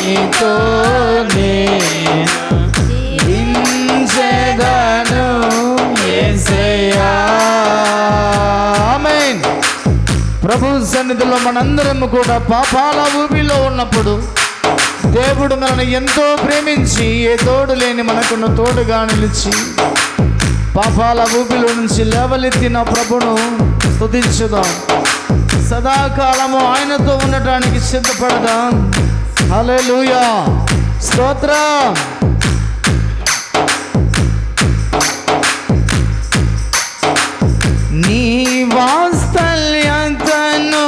నీతోనే జీవించెదను యేసయ్యా. ఆమేన్. ప్రభు సన్నిధిలో మనందరం కూడా పాపాల ఊబిలో ఉన్నప్పుడు దేవుడు మనల్ని ఎంతో ప్రేమించి ఏ తోడు లేని మనకున్న తోడుగా నిలిచి పాపాల ఊబిలో నుంచి లేవలెత్తిన ప్రభును స్తుతించుదాం. సదాకాలము ఆయనతో ఉండటానికి సిద్ధపడదాం. హల్లెలూయా, స్తోత్రం. నీ వాత్సల్యతను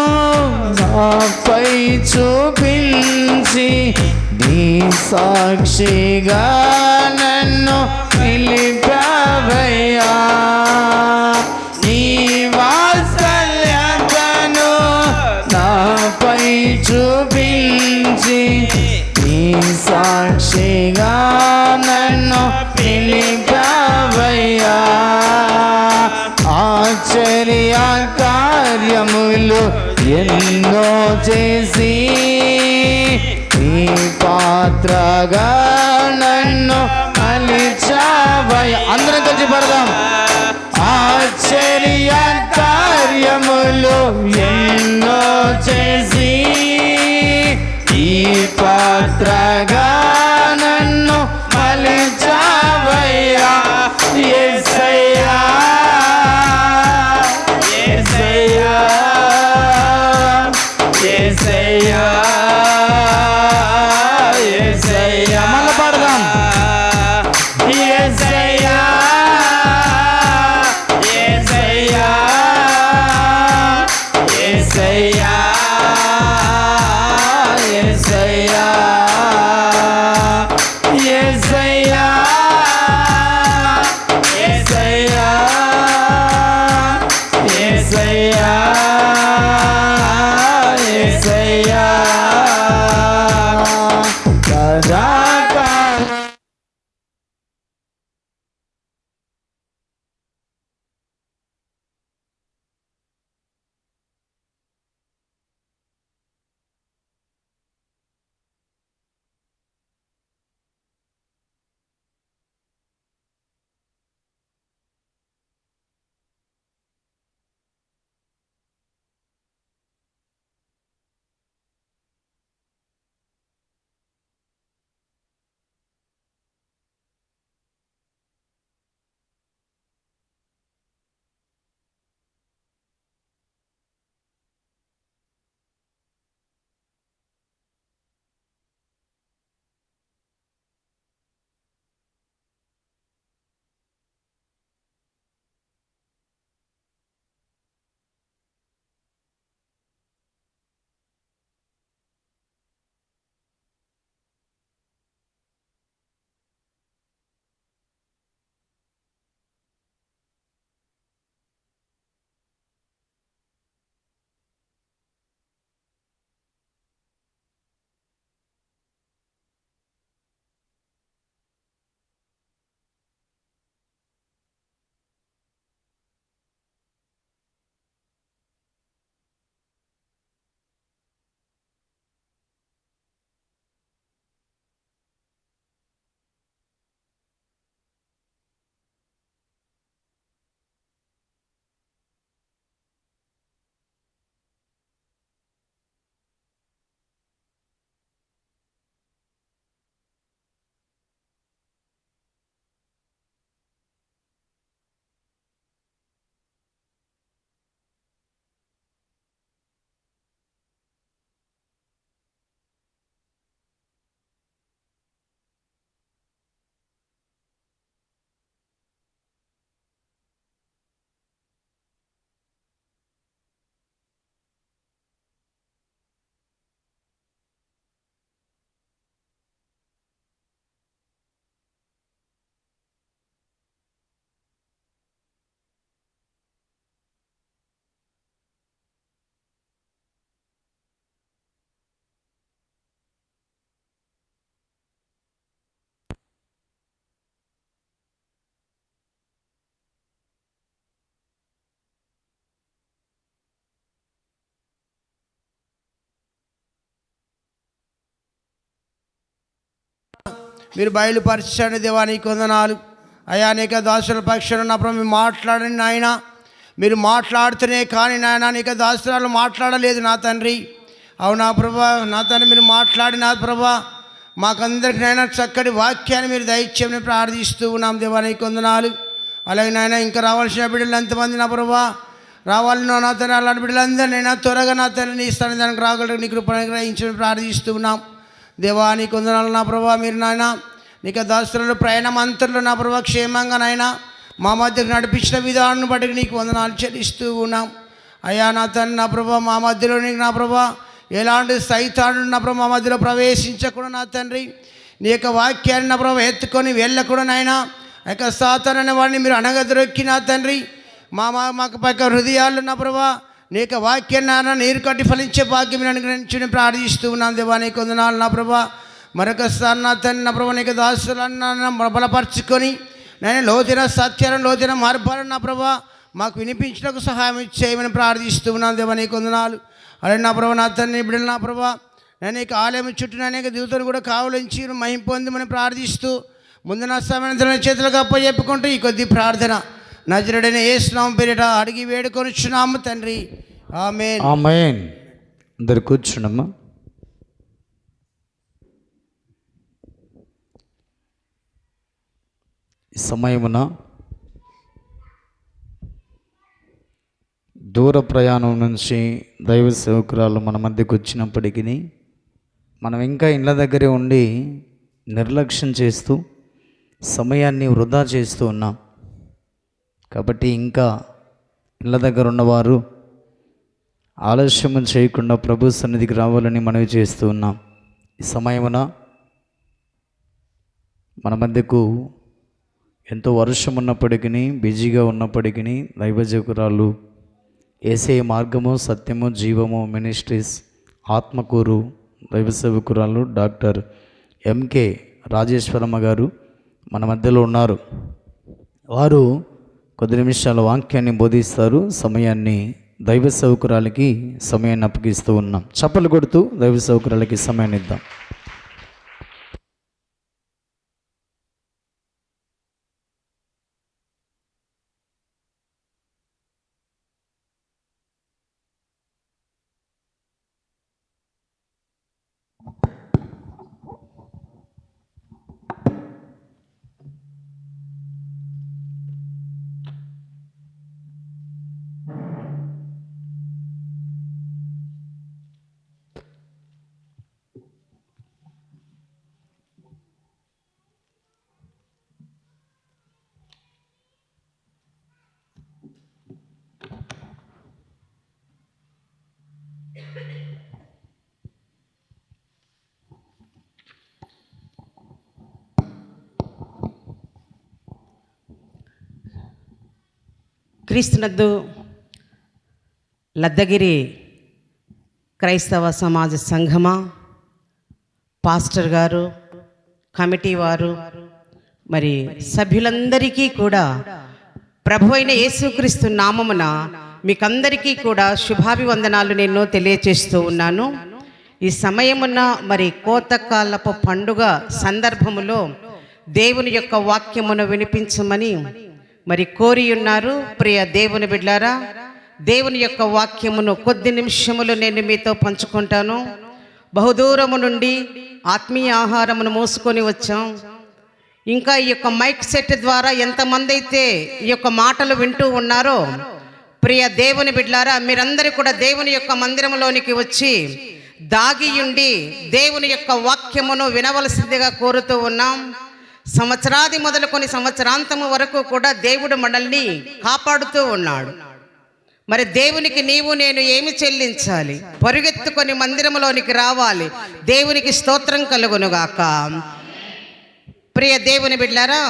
నాపై చూపించి నీ సాక్షిగా నన్ను నిలిపావయ్యా. నీ వాత్సల్యతను నాపై చూపించి నీ సాక్షిగా నన్ను నిలిపావయ్యా. ఆశ్చర్య కార్యములు ఎన్నో చేసి నీ పాత్రగా నన్ను మలిచావయ్యా. అందరం కలిసి పడదాం. ఆశ్చర్య కార్యములు ఎన్నో చేసి ఈ పాత్రగా నన్ను మలిచావయ్యా. యేసయ్యా, యేసయ్యా, యేసయ్యా, యేసయ్యా. మళ్ళా పాడదాం. యేసయ్యా, యేసయ్యా, యేసయ్యా, యేసయ్యా. మీరు బయలుపరచండి దేవా, నీకు వందనాలు అయా. అనేక దాసుల పక్షాన నా ప్రభు మీరు మాట్లాడండి నాయన. మీరు మాట్లాడుతూనే కానీ నాయన అనేక దాసురాలు మాట్లాడలేదు నా తండ్రి. అవునా ప్రభా, నా తండ్రి మీరు మాట్లాడి నా ప్రభా మాకందరికి నాయన చక్కటి వాక్యాన్ని మీరు దయచేయమని ప్రార్థిస్తూ ఉన్నాం దేవా, నీకు వందనాలు. అలాగే నాయన ఇంకా రావాల్సిన బిడ్డలు ఎంతమంది నా ప్రభా రావాలి నా తండ్రి, అలాంటి బిడ్డలందరినైనా త్వరగా నా తండ్రి నీ స్థానం దానికి రాగలరు నీ కృపను గ్రహించమని ప్రార్థిస్తూ ఉన్నాం దేవా, నీకు వందనాలు నా ప్రభా. మీరు నాయన నీకు దాసులను ప్రయాణం అంతర్లో నా ప్రభా క్షేమంగా నాయన మా మధ్యకు నడిపించిన విధానాన్ని బట్టి నీకు వందనాలు చెల్లిస్తూ ఉన్నాం అయ్యా. నా తండ్రి నా ప్రభా మా మధ్యలో నీకు నా ప్రభా ఎలాంటి సైతాను నా ప్రభా మా మధ్యలో ప్రవేశించకుండా నా తండ్రి నీ యొక్క వాక్యాన్ని నా ప్రభా ఎత్తుకొని వెళ్ళకూడదు నాయన. ఆ యొక్క సాతాను అనే వాడిని మీరు అనగదొక్కి నా తండ్రి మాకు పక్క హృదయాల్లో నా ప్రభా నీ యొక్క వాక్యాన్ని నాన్న నీరు కట్టి ఫలించే భాగ్యం అనుగ్రహించి ప్రార్థిస్తూ ఉన్నాను దేవా, నీకు వందనాలు నా ప్రభా. మరొకసారి నా తండ్రి నా ప్రభా నీకు దాసులను బలపరుచుకొని నేను లోతైన సత్యాలను లోతైన మార్పాలను నా ప్రభా మాకు వినిపించడానికి సహాయం చేయమని ప్రార్థిస్తూ ఉన్నాను దేవా, నీకు వందనాలు. అలాగే నా ప్రభా నా తండ్రి బిడ్డలు నా ప్రభా నేను ఇక ఆలయం చుట్టూ అనేక దూతలు కూడా కావలించి మహిమ పొందమని ప్రార్థిస్తూ ముందు నా సమయంలో చేతులకు అప్పచెప్పుకుంటూ ఈ కొద్ది ప్రార్థన నజరుడైన యేసు నామమున పేరిట అడిగి వేడుకొనుచున్నాము తండ్రి, ఆమేన్. ఆమేన్. అందరు కూర్చున్నమ్మా. ఈ సమయమున దూర ప్రయాణం నుంచి దైవ సేవకురాలు మన మధ్యకు వచ్చినప్పటికీ మనం ఇంకా ఇళ్ళ దగ్గరే ఉండి నిర్లక్ష్యం చేస్తూ సమయాన్ని వృధా చేస్తూ ఉన్నాం. కాబట్టి ఇంకా ఇళ్ళ దగ్గర ఉన్నవారు ఆలస్యం చేయకుండా ప్రభు సన్నిధికి రావాలని మనవి చేస్తూ ఉన్నాం. ఈ సమయమున మన మధ్యకు ఎంతో వర్షం ఉన్నప్పటికీ బిజీగా ఉన్నప్పటికీ దైవజకురాలు యేసయ్య మార్గము సత్యము జీవము మినిస్ట్రీస్ ఆత్మకూరు దైవ సేవకురాలు డాక్టర్ ఎంకే రాజేశ్వరమ్మ గారు మన మధ్యలో ఉన్నారు. వారు కొద్ది నిమిషాల వాక్యాన్ని బోధిస్తారు. సమయాన్ని దైవ సేవకురాలకి సమయాన్ని అప్పగిస్తూ ఉన్నాం. చప్పలు కొడుతూ దైవ సేవకురాలకి సమయాన్ని ఇద్దాం. క్రీస్తునందు లద్దగిరి క్రైస్తవ సమాజ సంఘమా, పాస్టర్ గారు, కమిటీ వారు, మరి సభ్యులందరికీ కూడా ప్రభు అయిన యేసుక్రీస్తు నామమున మీకందరికీ కూడా శుభాభివందనాలు నేను తెలియచేస్తూ ఉన్నాను. ఈ సమయమున మరి కోతకాలపు పండుగ సందర్భములో దేవుని యొక్క వాక్యమును వినిపించమని మరి కోరి ఉన్నారు. ప్రియ దేవుని బిడ్లారా, దేవుని యొక్క వాక్యమును కొద్ది నిమిషములు నేను మీతో పంచుకుంటాను. బహుదూరము నుండి ఆత్మీయ ఆహారమును మోసుకొని వచ్చాం. ఇంకా ఈ యొక్క మైక్ సెట్ ద్వారా ఎంతమంది అయితే ఈ యొక్క మాటలు వింటూ ఉన్నారో ప్రియ దేవుని బిడ్లారా, మీరందరూ కూడా దేవుని యొక్క మందిరంలోనికి వచ్చి దాగియుండి దేవుని యొక్క వాక్యమును వినవలసిందిగా కోరుతూ ఉన్నాం. సంవత్సరాది మొదలుకొని సంవత్సరాంతము వరకు కూడా దేవుడు మనల్ని కాపాడుతూ ఉన్నాడు. మరి దేవునికి నీవు నేను ఏమి చెల్లించాలి? పరుగెత్తుకొని మందిరంలోనికి రావాలి. దేవునికి స్తోత్రం కలుగునుగాక. ప్రియ దేవుని బిడ్డలారా,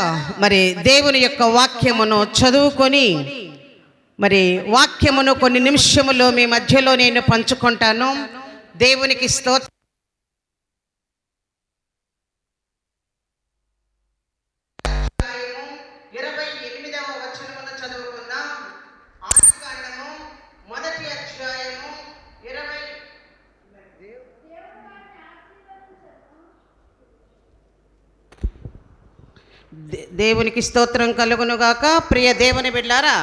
మరి దేవుని యొక్క వాక్యమును చదువుకొని మరి వాక్యమును కొన్ని నిమిషములు మీ మధ్యలో నేను పంచుకుంటాను. దేవునికి స్తోత్రం. 28వ వచనమును చదువుకుందాం. ఆదికాండము మొదటి అధ్యాయము 20 దేవునికి స్తోత్రం కలుగునుగాక. ప్రియ దేవుని బిడ్డారా,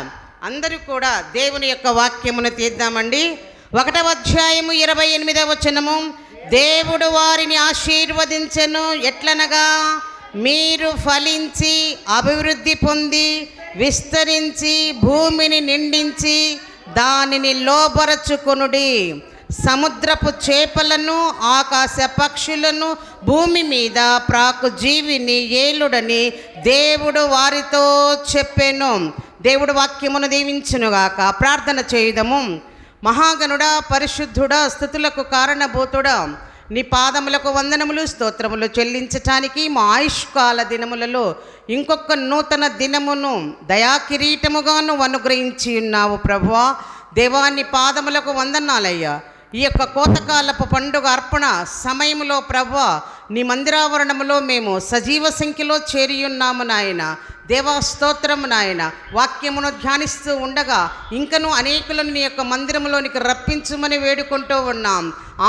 అందరూ కూడా దేవుని యొక్క వాక్యమును తీద్దామండి. 1వ అధ్యాయము 28వ వచనము, దేవుడు వారిని ఆశీర్వదించెను ఎట్లనగా, మీరు ఫలించి అభివృద్ధి పొంది విస్తరించి భూమిని నిండించి దానిని లోబరచుకొనుడి. సముద్రపు చేపలను ఆకాశ పక్షులను భూమి మీద ప్రాకు జీవిని ఏలుడని దేవుడు వారితో చెప్పెను. దేవుడు వాక్యమును దీవించునుగాక. ప్రార్థన చేయుదము. మహాగణుడా, పరిశుద్ధుడా, స్తుతులకు కారణభూతుడా, నీ పాదములకు వందనములు స్తోత్రములు చెల్లించటానికి మా ఆయుష్కాల దినములలో ఇంకొక నూతన దినమును దయాకిరీటముగాను అనుగ్రహించి ఉన్నావు ప్రభువా. దేవాన్ని పాదములకు వందనాలయ్యా. ఈ యొక్క కోతకాలపు పండుగ అర్పణ సమయంలో ప్రభువా, నీ మందిరావరణములో మేము సజీవ సంఖ్యలో చేరియున్నాము నాయన. దేవా స్తోత్రము నాయన. వాక్యమును ధ్యానిస్తూ ఉండగా ఇంకనూ అనేకులను నీ యొక్క మందిరములోనికి రప్పించుమని వేడుకుంటూ ఉన్నాం.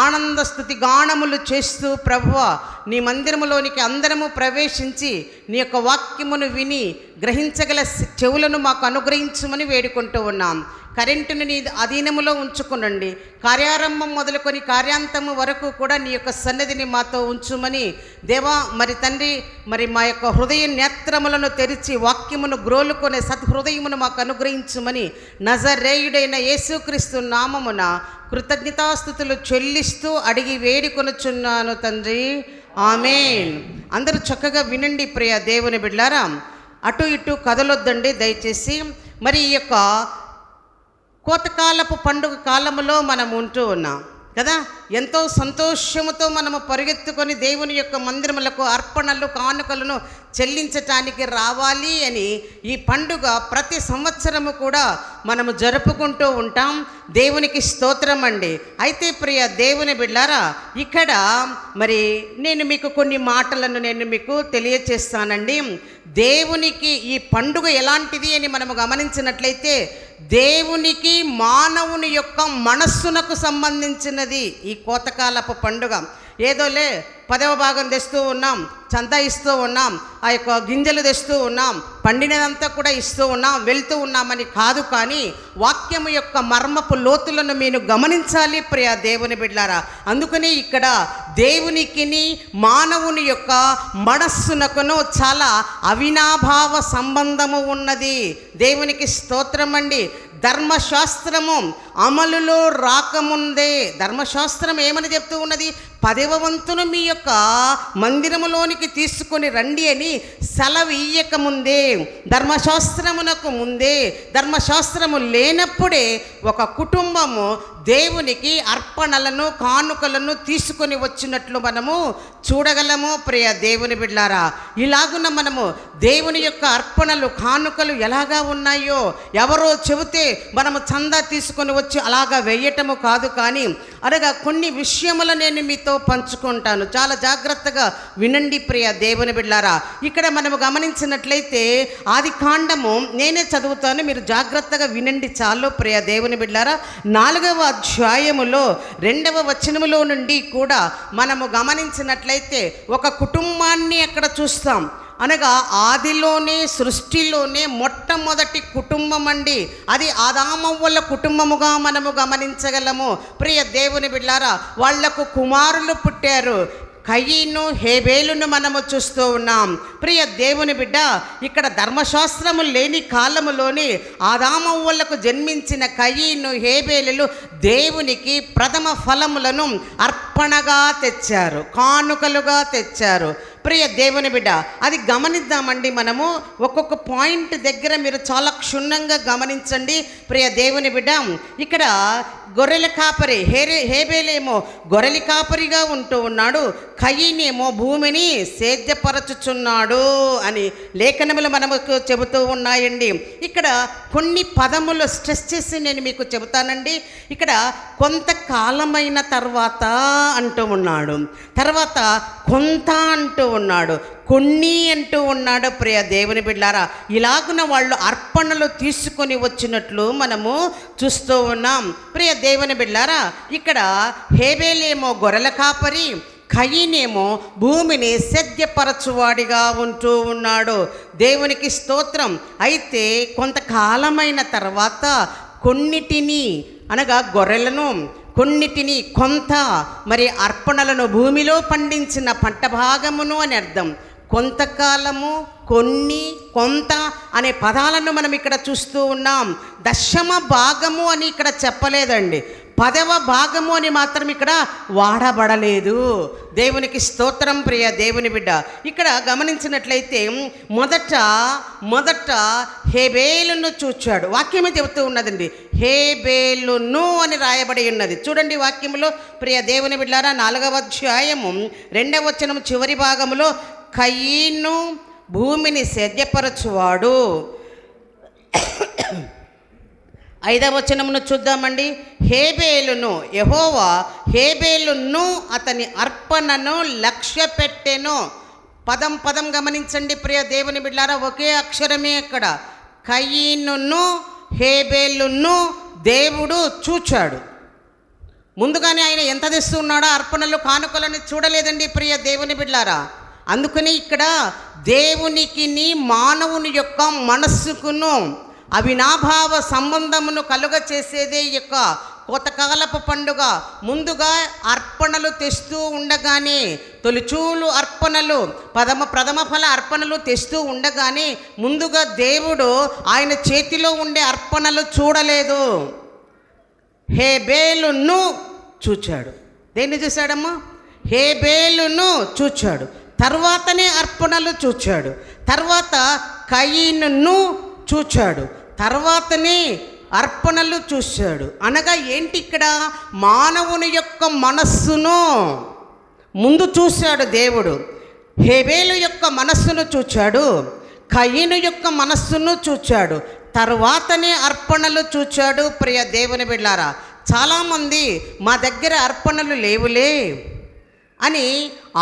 ఆనంద స్తుతి గానములు చేస్తూ ప్రభువా, నీ మందిరములోనికి అందరము ప్రవేశించి నీ యొక్క వాక్యమును విని గ్రహించగల చెవులను మాకు అనుగ్రహించుమని వేడుకుంటూ ఉన్నాం. కరెంటును నీ అధీనములో ఉంచుకునండి. కార్యారంభం మొదలుకొని కార్యాంతము వరకు కూడా నీ యొక్క సన్నిధిని మాతో ఉంచుమని దేవా, మరి తండ్రి, మరి మా యొక్క హృదయ నేత్రములను తెరిచి వాక్యమును గ్రోలుకొనే సద్హృదయమును మాకు అనుగ్రహించుమని నజరేయుడైన యేసుక్రీస్తు నామమున కృతజ్ఞతాస్తుతులు చెల్లిస్తూ అడిగి వేడుకొనుచున్నాను తండ్రి, ఆమేన్. అందరూ చక్కగా వినండి ప్రియ దేవుని బిడ్డలారా. అటు ఇటు కదలొద్దండి దయచేసి. మరి ఈ యొక్క కోతకాలపు పండుగ కాలములో మనం ఉంటూ ఉన్నాం కదా. ఎంతో సంతోషముతో మనము పరిగెత్తుకొని దేవుని యొక్క మందిరములకు అర్పణలు కానుకలను చెల్లించటానికి రావాలి అని ఈ పండుగ ప్రతి సంవత్సరము కూడా మనము జరుపుకుంటూ ఉంటాం. దేవునికి స్తోత్రం అండి. అయితే ప్రియ దేవుని బిడ్డారా, ఇక్కడ మరి నేను మీకు కొన్ని మాటలను నేను మీకు తెలియచేస్తానండి. దేవునికి ఈ పండుగ ఎలాంటిది అని మనము గమనించినట్లయితే, దేవునికి మానవుని యొక్క మనస్సునకు సంబంధించినది ఈ కోతకాలపు పండుగ. ఏదోలే 10వ భాగం తెస్తూ ఉన్నాం, చందా ఇస్తూ ఉన్నాం, ఆ యొక్క గింజలు తెస్తూ ఉన్నాం, పండినదంతా కూడా ఇస్తూ ఉన్నాం, వెళ్తూ ఉన్నామని కాదు. కానీ వాక్యము యొక్క మర్మపు లోతులను మీరు గమనించాలి ప్రియ దేవుని బిడ్డలారా. అందుకని ఇక్కడ దేవునికిని మానవుని యొక్క మనస్సునకును చాలా అవినాభావ సంబంధము ఉన్నది. దేవునికి స్తోత్రం అండి. ధర్మశాస్త్రము అమలులో రాకముందే ధర్మశాస్త్రం ఏమని చెప్తూ ఉన్నది? 10వ వంతును మీ యొక్క మందిరములోనికి తీసుకొని రండి అని సెలవు ఇయ్యక ముందే, ధర్మశాస్త్రమునకు ముందే, ధర్మశాస్త్రము లేనప్పుడే ఒక కుటుంబము దేవునికి అర్పణలను కానుకలను తీసుకొని వచ్చినట్లు మనము చూడగలము ప్రియ దేవుని బిడ్డలారా. ఇలాగున మనము దేవుని యొక్క అర్పణలు కానుకలు ఎలాగా ఉన్నాయో ఎవరో చెబితే మనము చందా తీసుకొని వచ్చి అలాగా వేయటము కాదు. కానీ అనగా కొన్ని విషయములు నేను మీతో పంచుకుంటాను. చాలా జాగ్రత్తగా వినండి ప్రియ దేవుని బిడ్డలారా. ఇక్కడ మనము గమనించినట్లయితే ఆది కాండము నేనే చదువుతాను, మీరు జాగ్రత్తగా వినండి చాలు ప్రియ దేవుని బిడ్డలారా. 4వ అధ్యాయములో 2వ వచనములో నుండి కూడా మనము గమనించినట్లయితే ఒక కుటుంబాన్ని అక్కడ చూస్తాం. అనగా ఆదిలోనే సృష్టిలోనే మొట్టమొదటి కుటుంబం అండి. అది ఆదామవ్వల కుటుంబముగా మనము గమనించగలము ప్రియ దేవుని బిడ్డలారా. వాళ్లకు కుమారులు పుట్టారు, కయీను హేబేలును మనము చూస్తూ ఉన్నాం. ప్రియ దేవుని బిడ్డ, ఇక్కడ ధర్మశాస్త్రము లేని కాలములోని ఆదామవ్వలకు జన్మించిన కయీను హేబేలులు దేవునికి ప్రథమ ఫలములను అర్పణగా తెచ్చారు, కానుకలుగా తెచ్చారు. ప్రియ దేవుని బిడ్డ, అది గమనిద్దామండి. మనము ఒక్కొక్క పాయింట్ దగ్గర మీరు చాలా క్షుణ్ణంగా గమనించండి ప్రియ దేవుని బిడ్డ. ఇక్కడ గొర్రెల కాపరి హేబేలేమో గొర్రెల కాపరిగా ఉంటూ ఉన్నాడు, కయీనేమో భూమిని సేద్యపరచుచున్నాడు అని లేఖనములు మనకు చెబుతూ ఉన్నాయండి. ఇక్కడ కొన్ని పదములు స్ట్రెస్ చేసి నేను మీకు చెబుతానండి. ఇక్కడ కొంతకాలమైన తర్వాత అంటూ ఉన్నాడు, తర్వాత కొంత అంటూ ఉన్నాడు, కొన్ని అంటూ ఉన్నాడు ప్రియ దేవుని బిడ్డలారా. ఇలాగున వాళ్ళు అర్పణలు తీసుకొని వచ్చినట్లు మనము చూస్తూ ఉన్నాం ప్రియ దేవుని బిడ్డలారా. ఇక్కడ హేబేలేమో గొర్రెల కాపరి, కయీనేమో భూమిని సేద్యపరచువాడిగా ఉంటూ ఉన్నాడు. దేవునికి స్తోత్రం. అయితే కొంతకాలమైన తర్వాత కొన్నిటిని అనగా గొర్రెలను, కొన్నిటిని, కొంత మరి అర్పణలను, భూమిలో పండించిన పంట భాగమును అని అర్థం. కొంతకాలము, కొన్ని, కొంత అనే పదాలను మనం ఇక్కడ చూస్తూ ఉన్నాం. దశమ భాగము అని ఇక్కడ చెప్పలేదండి, 10వ భాగము అని మాత్రం ఇక్కడ వాడబడలేదు. దేవునికి స్తోత్రం. ప్రియ దేవుని బిడ్డ, ఇక్కడ గమనించినట్లయితే మొదట హేబేలును చూచాడు. వాక్యమే చెబుతూ ఉన్నదండి, హేబేలును అని రాయబడి ఉన్నది. చూడండి వాక్యములో ప్రియ దేవుని బిడ్డారా, 4వ అధ్యాయము 2వ వచనం చివరి భాగములో కయీను భూమిని సేద్యపరచువాడు. 5వ వచనమును చూద్దామండి. హేబేలును, యెహోవా హేబేలును అతని అర్పణను లక్ష్య పెట్టెను. పదం గమనించండి ప్రియ దేవుని బిడ్డారా, ఒకే అక్షరమే అక్కడ. కయీనును హేబేలును దేవుడు చూచాడు. ముందుగానే ఆయన ఎంత తెస్తున్నాడో అర్పణలు, కానుకలను చూడలేదండి ప్రియ దేవుని బిడ్డారా. అందుకని ఇక్కడ దేవునికి మానవుని యొక్క మనస్సుకును అవినాభావ సంబంధమును కలుగ చేసేదే ఈ యొక్క కోతకాలపు పండుగ. ముందుగా అర్పణలు తెస్తూ ఉండగానే, తొలిచూలు అర్పణలు, ప్రథమ ఫల అర్పణలు తెస్తూ ఉండగానే ముందుగా దేవుడు ఆయన చేతిలో ఉండే అర్పణలు చూడలేదు, హేబేలును చూచాడు. దేన్ని చూశాడమ్మా? హేబేలును చూచాడు. తర్వాతనే అర్పణలు చూచాడు. తర్వాత కయీనును చూచాడు. తర్వాతనే అర్పణలు చూశాడు. అనగా ఏంటి ఇక్కడ? మానవుని యొక్క మనస్సును ముందు చూశాడు దేవుడు. హేబేలు యొక్క మనస్సును చూచాడు, కయీను యొక్క మనస్సును చూచాడు, తర్వాతనే అర్పణలు చూచాడు. ప్రియ దేవుని బిడ్డారా, చాలామంది మా దగ్గర అర్పణలు లేవులే అని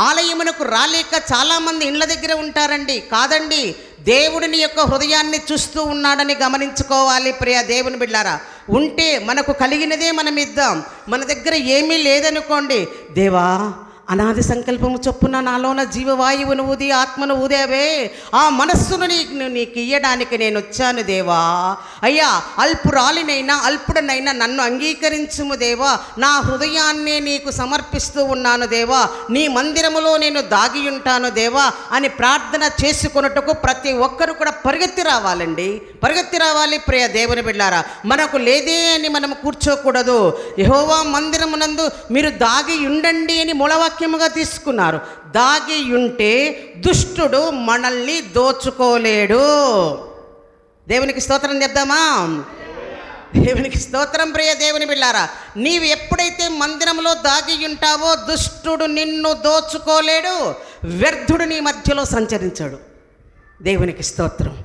ఆలయమునకు రాలేక చాలామంది ఇండ్ల దగ్గర ఉంటారండి. కాదండి, దేవుడిని యొక్క హృదయాన్ని చూస్తూ ఉన్నాడని గమనించుకోవాలి ప్రియ దేవుని బిడ్డారా. ఉంటే మనకు కలిగినదే మనం ఇద్దాం. మన దగ్గర ఏమీ లేదనుకోండి, దేవా అనాది సంకల్పము చొప్పున నాలోన జీవవాయువును ఊది ఆత్మను ఊదేవే, ఆ మనస్సును నీకు ఇయ్యడానికి నేను వచ్చాను దేవా. అయ్యా, అల్పురాలినైనా అల్పుడనైనా నన్ను అంగీకరించుము దేవా, నా హృదయాన్నే నీకు సమర్పిస్తూ ఉన్నాను దేవా, నీ మందిరములో నేను దాగి ఉంటాను దేవా అని ప్రార్థన చేసుకొనుటకు ప్రతి ఒక్కరు కూడా పరిగెత్తి రావాలండి, పరిగెత్తి రావాలి ప్రియ దేవుని బిడ్డారా. మనకు లేదే అని మనం కూర్చోకూడదు. యెహోవా మందిరమునందు మీరు దాగి ఉండండి అని మూలవాక్యముగా తీసుకున్నారు. దాగి ఉంటే దుష్టుడు మనల్ని దోచుకోలేడు. దేవునికి స్తోత్రం చెప్దామా? దేవునికి స్తోత్రం. ప్రియ దేవుని బిడ్డారా, నీవు ఎప్పుడైతే మందిరంలో దాగి ఉంటావో దుష్టుడు నిన్ను దోచుకోలేడు, వ్యర్థుడు నీ మధ్యలో సంచరించాడు. దేవునికి స్తోత్రం.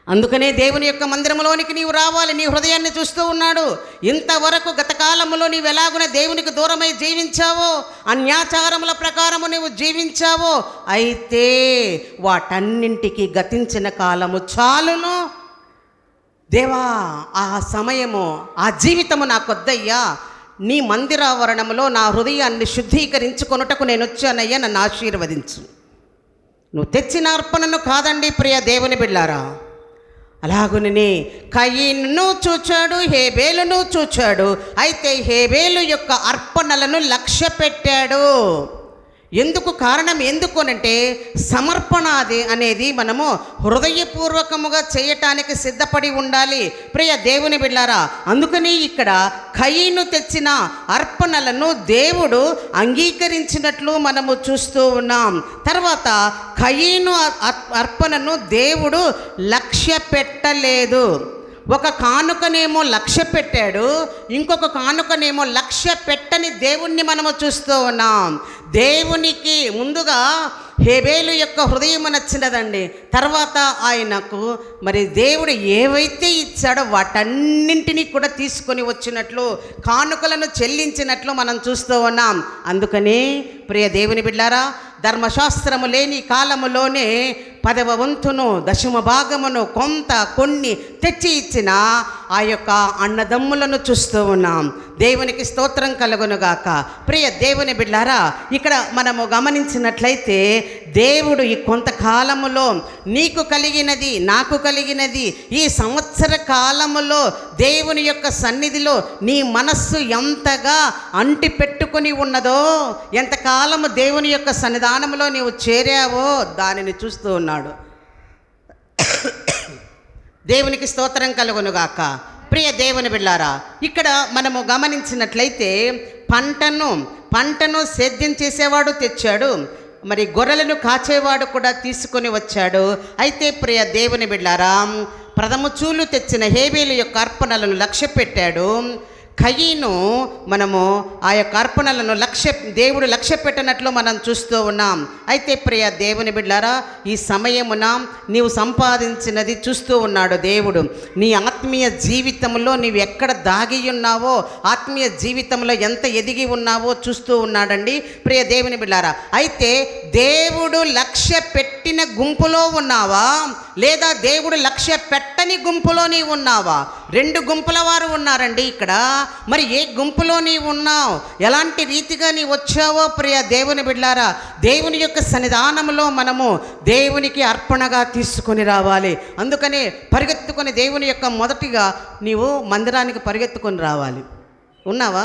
అందుకనే దేవుని యొక్క మందిరంలోనికి నీవు రావాలి. నీ హృదయాన్ని చూస్తూ ఉన్నాడు. ఇంతవరకు గతకాలంలో నీవు ఎలాగున దేవునికి దూరమై జీవించావో, అన్యాచారముల ప్రకారము నీవు జీవించావో, అయితే వాటన్నింటికి గతించిన కాలము చాలును. దేవా, ఆ సమయము, ఆ జీవితము నాకొద్దయ్యా. నీ మందిరావరణంలో నా హృదయాన్ని శుద్ధీకరించుకొనుటకు నేను వచ్చానయ్యా, నన్ను ఆశీర్వదించు. నువ్వు తెచ్చిన అర్పణను కాదండి ప్రియ దేవుని బిడ్డారా. అలాగునే కయీనును చూచాడు, హేబేలును చూచాడు. అయితే హేబేలు యొక్క అర్పణలను లక్ష్య పెట్టాడు. ఎందుకు? కారణం ఎందుకు అనంటే, సమర్పణ అనేది మనము హృదయపూర్వకముగా చేయటానికి సిద్ధపడి ఉండాలి ప్రియ దేవుని బిడ్డారా. అందుకని ఇక్కడ కయీను తెచ్చిన అర్పణలను దేవుడు అంగీకరించినట్లు మనము చూస్తూ ఉన్నాం. తర్వాత కయీను అర్పణను దేవుడు లక్ష్య పెట్టలేదు. ఒక కానుకనేమో లక్ష్య పెట్టాడు, ఇంకొక కానుకనేమో లక్ష్య పెట్టని దేవుణ్ణి మనము చూస్తూ ఉన్నాం. దేవునికి ముందుగా హేబేలు యొక్క హృదయం నచ్చినదండి. తర్వాత ఆయనకు మరి దేవుడు ఏవైతే ఇచ్చాడో వాటన్నింటినీ కూడా తీసుకొని వచ్చినట్లు, కానుకలను చెల్లించినట్లు మనం చూస్తూ ఉన్నాం. అందుకని ప్రియ దేవుని బిడ్డారా, ధర్మశాస్త్రము లేని కాలములోనే 10వ వంతును 10వ భాగమును కొన్ని తెచ్చి ఇచ్చిన ఆ యొక్క అన్నదమ్ములను చూస్తూ ఉన్నాం. దేవునికి స్తోత్రం కలుగునుగాక. ప్రియ దేవుని బిడ్డారా, ఇక్కడ మనము గమనించినట్లయితే దేవుడు ఈ కొంతకాలములో నీకు కలిగినది, నాకు కలిగినది, ఈ సంవత్సర కాలములో దేవుని యొక్క సన్నిధిలో నీ మనస్సు ఎంతగా అంటి పెట్టుకొని ఉన్నదో, ఎంతకాలము దేవుని యొక్క సన్నిధానంలో నీవు చేరావో దానిని చూస్తూ ఉన్నాడు. దేవునికి స్తోత్రం కలుగునుగాక. ప్రియ దేవుని బిడ్డారా, ఇక్కడ మనము గమనించినట్లయితే పంటను సేద్యం చేసేవాడు తెచ్చాడు, మరి గొర్రెలను కాచేవాడు కూడా తీసుకొని వచ్చాడు. అయితే ప్రియ దేవుని బిడ్డారా, ప్రథమ చూలు తెచ్చిన హేబేలు యొక్క అర్పణలను లక్ష్య పెట్టాడు. కయీను మనము ఆ యొక్క అర్పణలను దేవుడు లక్ష్య పెట్టినట్లు మనం చూస్తూ ఉన్నాం. అయితే ప్రియ దేవుని బిడ్డారా, ఈ సమయమున నీవు సంపాదించినది చూస్తూ ఉన్నాడు దేవుడు. నీ ఆత్మీయ జీవితంలో నీవు ఎక్కడ దాగి ఉన్నావో, ఆత్మీయ జీవితంలో ఎంత ఎదిగి ఉన్నావో చూస్తూ ఉన్నాడండి ప్రియ దేవుని బిడ్డారా. అయితే దేవుడు లక్ష్య పెట్టిన గుంపులో ఉన్నావా, లేదా దేవుడు లక్ష్య పెట్టని గుంపులో నీవు ఉన్నావా? 2 గుంపుల వారు ఉన్నారండి ఇక్కడ. మరి ఏ గుంపులో నీవు ఉన్నావు, ఎలాంటి రీతిగా నీవు వచ్చావో ప్రియ దేవుని బిడ్డారా, దేవుని యొక్క సన్నిధానంలో మనము దేవునికి అర్పణగా తీసుకొని రావాలి. అందుకనే పరిగెత్తుకొని దేవుని యొక్క మొదటిగా నీవు మందిరానికి పరిగెత్తుకొని రావాలి. ఉన్నావా?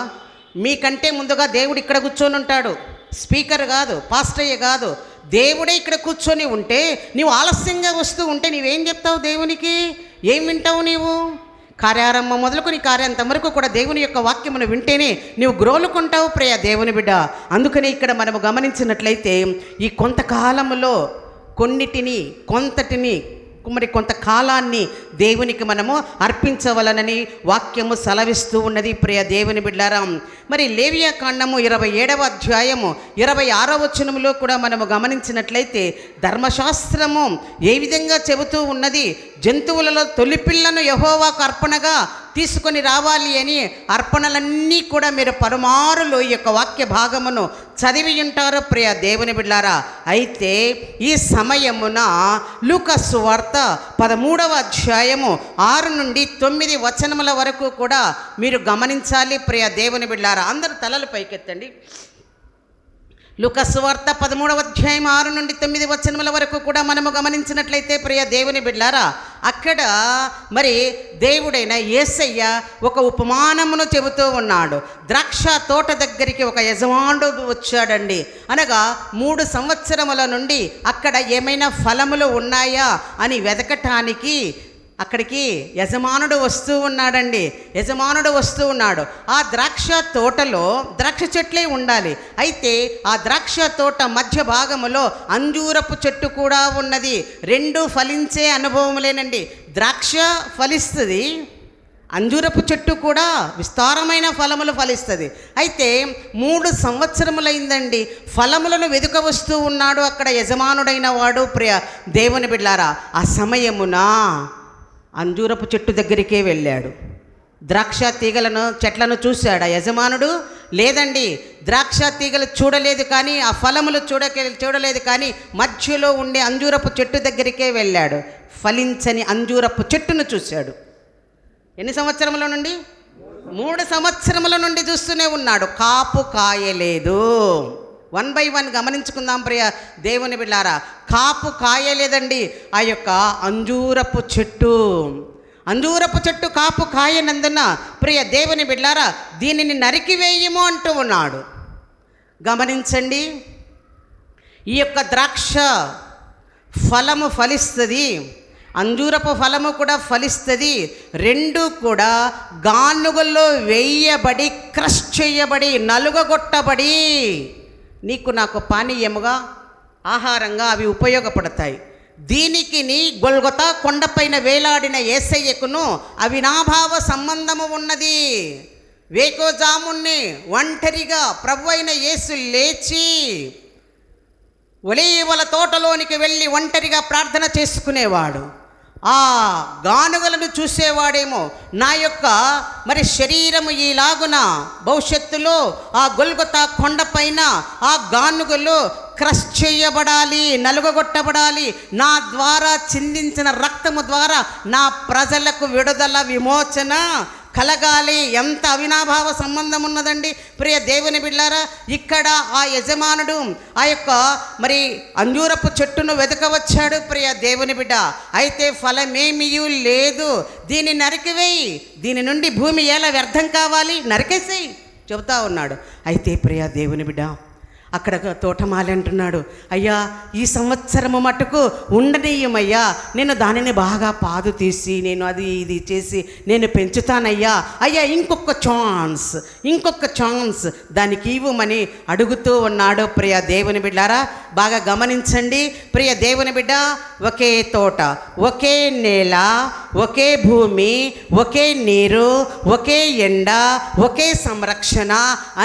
మీకంటే ముందుగా దేవుడు ఇక్కడ కూర్చొని ఉంటాడు. స్పీకర్ కాదు, పాస్టయ్య కాదు, దేవుడే ఇక్కడ కూర్చొని ఉంటే నీవు ఆలస్యంగా వస్తూ ఉంటే నీవేం చెప్తావు దేవునికి? ఏం వింటావు నీవు? కార్యారంభం మొదలుకొని కార్యాంతం వరకు కూడా దేవుని యొక్క వాక్యమును వింటేనే నీవు గ్రోలుకుంటావు ప్రియ దేవుని బిడ్డ. అందుకని ఇక్కడ మనము గమనించినట్లయితే ఈ కొంతకాలములో కొంతకాలాన్ని దేవునికి మనము అర్పించవలనని వాక్యము సెలవిస్తూ ఉన్నది ప్రియ దేవుని బిడ్డారా. మరి లేవియా కాండము 27వ అధ్యాయము 26వ వచనములో కూడా మనము గమనించినట్లయితే ధర్మశాస్త్రము ఏ విధంగా చెబుతూ ఉన్నది, జంతువులలో తొలిపిల్లను యెహోవాకు అర్పణగా తీసుకొని రావాలి అని. అర్పణలన్నీ కూడా మీరు పలుమారులు ఈ యొక్క వాక్య భాగమును చదివి ఉంటారు ప్రియ దేవుని బిడ్డారా. అయితే ఈ సమయమున లూకా సువార్త 13వ అధ్యాయము 6 నుండి 9 వచనముల వరకు కూడా మీరు గమనించాలి ప్రియ దేవుని బిడ్డారా. అందరూ తలలు పైకెత్తండి. లూకా సువార్త 13వ అధ్యాయం 6 నుండి 9 వచనముల వరకు కూడా మనము గమనించినట్లయితే ప్రియ దేవుని బిడ్డారా, అక్కడ మరి దేవుడైన యేసయ్య ఒక ఉపమానమును చెబుతూ ఉన్నాడు. ద్రాక్ష తోట దగ్గరికి ఒక యజమానుడు వచ్చాడండి. అనగా 3 సంవత్సరముల నుండి అక్కడ ఏమైనా ఫలములు ఉన్నాయా అని వెతకటానికి అక్కడికి యజమానుడు వస్తూ ఉన్నాడు. ఆ ద్రాక్ష తోటలో ద్రాక్ష చెట్లే ఉండాలి. అయితే ఆ ద్రాక్ష తోట మధ్య భాగములో అంజూరపు చెట్టు కూడా ఉన్నది. 2 ఫలించే అనుభవములేనండి. ద్రాక్ష ఫలిస్తుంది, అంజూరపు చెట్టు కూడా విస్తారమైన ఫలములు ఫలిస్తుంది. అయితే 3 సంవత్సరములైందండి, ఫలములను వెతుక వస్తూ ఉన్నాడు అక్కడ యజమానుడైన వాడు ప్రియ దేవుని బిడ్డారా. ఆ సమయమున అంజూరపు చెట్టు దగ్గరికే వెళ్ళాడు. ద్రాక్ష చెట్లను చూశాడు ఆ యజమానుడు. లేదండి, ద్రాక్ష తీగలు చూడలేదు, కానీ ఆ ఫలములు చూడలేదు, కానీ మధ్యలో ఉండే అంజూరపు చెట్టు దగ్గరికే వెళ్ళాడు. ఫలించని అంజూరపు చెట్టును చూశాడు. ఎన్ని సంవత్సరముల నుండి? 3 సంవత్సరముల నుండి చూస్తూనే ఉన్నాడు. కాపు కాయలేదు. 1 by 1 గమనించుకుందాం ప్రియ దేవుని బిడ్డారా. కాపు కాయలేదండి ఆ యొక్క అంజూరపు చెట్టు కాపు కాయనందున ప్రియ దేవుని బిడ్డారా, దీనిని నరికివేయము అంటూ ఉన్నాడు. గమనించండి, ఈ యొక్క ద్రాక్ష ఫలము ఫలిస్తుంది, అంజూరపు ఫలము కూడా ఫలిస్తుంది. 2 కూడా గానుగల్లో వేయబడి, క్రష్ చేయబడి, నలుగగొట్టబడి నీకు నాకు పానీయముగా, ఆహారంగా అవి ఉపయోగపడతాయి. దీనికి నీ గొల్గొతా కొండపైన వేలాడిన యేసయ్యకును అవినాభావ సంబంధము ఉన్నది. వేకోజామున్ని ఒంటరిగా ప్రభువైన యేసు లేచి ఒలీవల తోటలోనికి వెళ్ళి ఒంటరిగా ప్రార్థన చేసుకునేవాడు. ఆ గానుగలను చూసేవాడేమో నా యొక్క మరి శరీరము ఈలాగున భవిష్యత్తులో ఆ గొల్గొతా కొండపైన ఆ గానుగలు క్రష్ చేయబడాలి, నలుగగొట్టబడాలి, నా ద్వారా చిందించిన రక్తము ద్వారా నా ప్రజలకు విడుదల విమోచన కలగాలి. ఎంత అవినాభావ సంబంధం ఉన్నదండి ప్రియ దేవుని బిడ్డారా. ఇక్కడ ఆ యజమానుడు ఆ యొక్క మరి అంజూరపు చెట్టును వెతకవచ్చాడు ప్రియ దేవుని బిడ్డ. అయితే ఫలమేమీయూ లేదు, దీన్ని నరికివేయి, దీని నుండి భూమి ఎలా వ్యర్థం కావాలి, నరికేసేయి చెబుతా ఉన్నాడు. అయితే ప్రియ దేవుని బిడ్డ అక్కడ తోటమాలి అంటున్నాడు, అయ్యా ఈ సంవత్సరము మటుకు ఉండనీయమయ్యా, నేను దానిని బాగా పాదు తీసి నేను అది ఇది చేసి నేను పెంచుతానయ్యా, అయ్యా ఇంకొక ఛాన్స్ దానికి ఇవ్వమని అడుగుతూ ఉన్నాడు. ప్రియ దేవుని బిడ్డారా బాగా గమనించండి ప్రియ దేవుని బిడ్డ. ఒకే తోట, ఒకే నేల, ఒకే భూమి, ఒకే నీరు, ఒకే ఎండ, ఒకే సంరక్షణ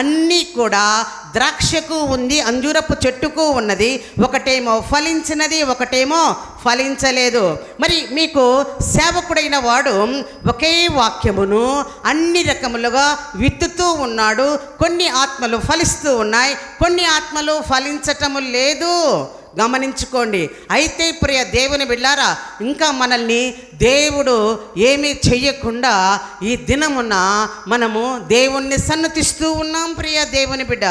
అన్నీ కూడా ద్రాక్షకు ఉంది, అంజూరపు చెట్టుకు ఉన్నది. ఒకటేమో ఫలించినది, ఒకటేమో ఫలించలేదు. మరి మీకు సేవకుడైన వాడు ఒకే వాక్యమును అన్ని రకములుగా విత్తుతూ ఉన్నాడు. కొన్ని ఆత్మలు ఫలిస్తూ ఉన్నాయి, కొన్ని ఆత్మలు ఫలించటము లేదు. గమనించుకోండి. అయితే ప్రియ దేవుని బిడ్డారా ఇంకా మనల్ని దేవుడు ఏమీ చెయ్యకుండా ఈ దినమున మనము దేవుణ్ణి సన్నతిస్తూ ఉన్నాం ప్రియ దేవుని బిడ్డ.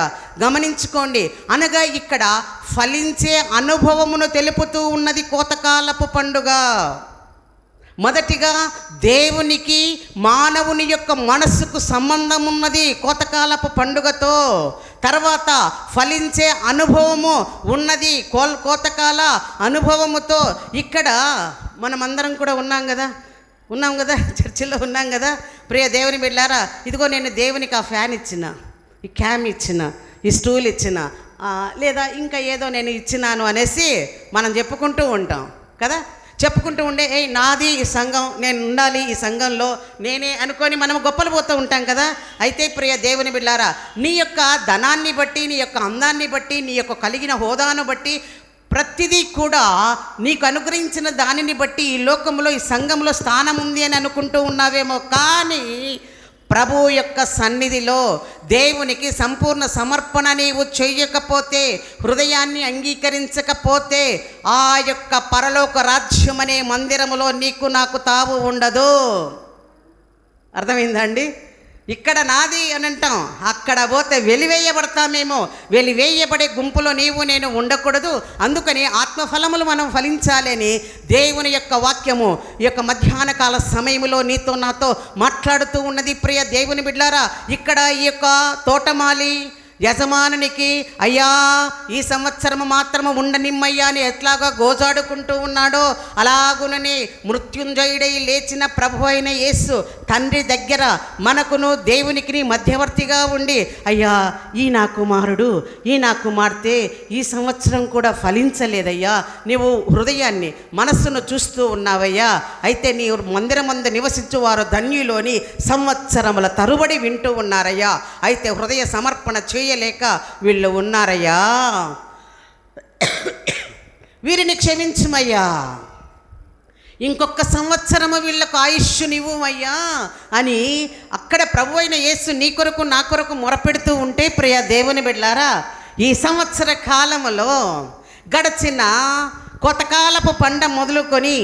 గమనించుకోండి. అనగా ఇక్కడ ఫలించే అనుభవమును తెలుపుతూ ఉన్నది కోతకాలపు పండుగ. మొదటిగా దేవునికి మానవుని యొక్క మనస్సుకు సంబంధం ఉన్నది కోతకాలపు పండుగతో. తర్వాత ఫలించే అనుభవము ఉన్నది కోతకాల అనుభవముతో. ఇక్కడ మనమందరం కూడా ఉన్నాం కదా చర్చిలో ఉన్నాం కదా ప్రియ దేవుని బిడ్డలారా. ఇదిగో నేను దేవునికి ఆ ఫ్యాన్ ఇచ్చిన, ఈ క్యామ్ ఇచ్చిన, ఈ స్టూల్ ఇచ్చిన, లేదా ఇంకా ఏదో నేను ఇచ్చినాను అనేసి మనం చెప్పుకుంటూ ఉంటాం కదా. చెప్పుకుంటూ ఉండే నాది ఈ సంఘం, నేను ఉండాలి ఈ సంఘంలో నేనే అనుకొని మనం గొప్పలు పోతూ ఉంటాం కదా. అయితే ప్రియ దేవుని బిడ్డారా నీ యొక్క ధనాన్ని బట్టి, నీ యొక్క అందాన్ని బట్టి, నీ యొక్క కలిగిన హోదాను బట్టి ప్రతిదీ కూడా నీకు అనుగ్రహించిన దానిని బట్టి ఈ లోకంలో ఈ సంఘంలో స్థానం ఉంది అని అనుకుంటూ ఉన్నావేమో. కానీ ప్రభు యొక్క సన్నిధిలో దేవునికి సంపూర్ణ సమర్పణ నీవు చెయ్యకపోతే, హృదయాన్ని అంగీకరించకపోతే ఆ యొక్క పరలోక రాజ్యం అనే మందిరములో నీకు నాకు తావు ఉండదు. అర్థమైందా అండి? ఇక్కడ నాది అని అంటాం, అక్కడ పోతే వెలివేయబడతామేమో. వెలివేయబడే గుంపులో నీవు నేను ఉండకూడదు. అందుకని ఆత్మఫలములు మనం ఫలించాలని దేవుని యొక్క వాక్యము ఈ యొక్క మధ్యాహ్న కాల సమయంలో నీతో నాతో మాట్లాడుతూ ఉన్నది ప్రియ దేవుని బిడ్డలారా. ఇక్కడ ఈ యొక్క తోటమాలి యజమానునికి అయ్యా ఈ సంవత్సరము మాత్రము ఉండనిమ్మయ్యా అని ఎట్లాగా గోజాడుకుంటూ ఉన్నాడో అలాగునని మృత్యుంజయుడై లేచిన ప్రభు అయిన యేసు తండ్రి దగ్గర మనకును దేవునికి మధ్యవర్తిగా ఉండి అయ్యా ఈ నా కుమారుడు ఈ నా కుమార్తె ఈ సంవత్సరం కూడా ఫలించలేదయ్యా, నీవు హృదయాన్ని మనస్సును చూస్తూ ఉన్నావయ్యా, అయితే నీ మందిరమందు నివసించు వారు ధన్యులోని సంవత్సరముల తరుబడి వింటూ ఉన్నారయ్యా, అయితే హృదయ సమర్పణ చేయలేక వీళ్ళు ఉన్నారయ్యా, వీరిని క్షమించుమయ్యా, ఇంకొక సంవత్సరము వీళ్ళకు ఆయుష్నివ్వుమయ్యా అని అక్కడ ప్రభు అయిన యేసు నీ కొరకు నా కొరకు మొరపెడుతూ ఉంటే ప్రియ దేవుని బిడ్డలారా ఈ సంవత్సర కాలములో గడిచిన కోతకాలపు పండ మొదలుకొని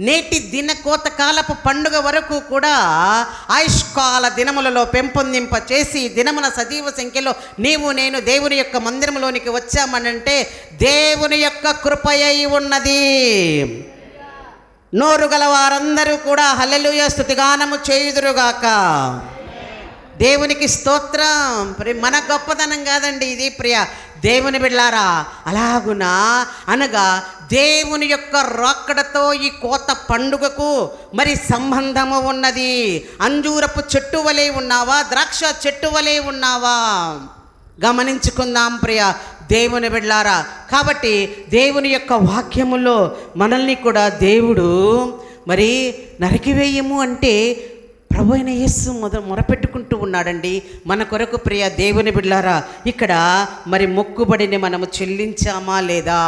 నేటి దిన కోతకాలపు పండుగ వరకు కూడా ఆయుష్కాల దినములలో పెంపొందింప చేసి దినమున సజీవ సంఖ్యలో నీవు నేను దేవుని యొక్క మందిరంలోనికి వచ్చామనంటే దేవుని యొక్క కృపయై ఉన్నది. నోరు గల వారందరూ కూడా హల్లెలూయా స్తుతిగానము చేయుదురుగాక. దేవునికి స్తోత్రం. మన గొప్పతనం కాదండి ఇది ప్రియ దేవుని బిడ్డలారా. అలాగునా అనగా దేవుని యొక్క రాకడతో ఈ కోత పండుగకు మరి సంబంధము ఉన్నది. అంజూరపు చెట్టు వలె ఉన్నావా, ద్రాక్ష చెట్టు వలె ఉన్నావా? గమనించుకుందాం ప్రియ దేవుని బిడ్డలారా. కాబట్టి దేవుని యొక్క వాక్యములో మనల్ని కూడా దేవుడు మరి నరికివేయము అంటే ప్రభు అయిన యేసు మొరపెట్టుకుంటూ ఉన్నాడండి మన కొరకు ప్రియ దేవుని బిడ్డలారా. ఇక్కడ మరి మొక్కుబడిని మనము చెల్లించామా లేదా?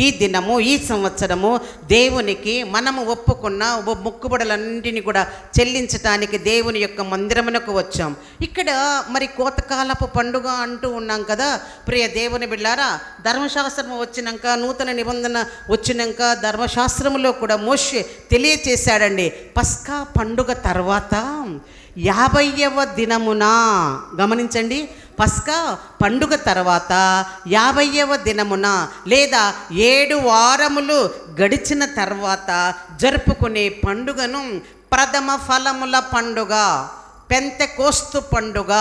ఈ దినము, ఈ సంవత్సరము దేవునికి మనము ఒప్పుకున్న మొక్కుబడులన్నింటినీ కూడా చెల్లించటానికి దేవుని యొక్క మందిరమునకు వచ్చాం. ఇక్కడ మరి కోతకాలపు పండుగ అంటూ ఉన్నాం కదా ప్రియ దేవుని బిడ్డారా. ధర్మశాస్త్రం వచ్చినాక, నూతన నిబంధన వచ్చినాక ధర్మశాస్త్రములో కూడా మోషే తెలియచేశాడండి. పస్కా పండుగ తర్వాత 50వ దినమున, గమనించండి, పస్కా పండుగ తర్వాత 50వ దినమున లేదా 7 వారములు గడిచిన తర్వాత జరుపుకునే పండుగను ప్రథమ ఫలముల పండుగ, పెంతెకోస్తు పండుగ.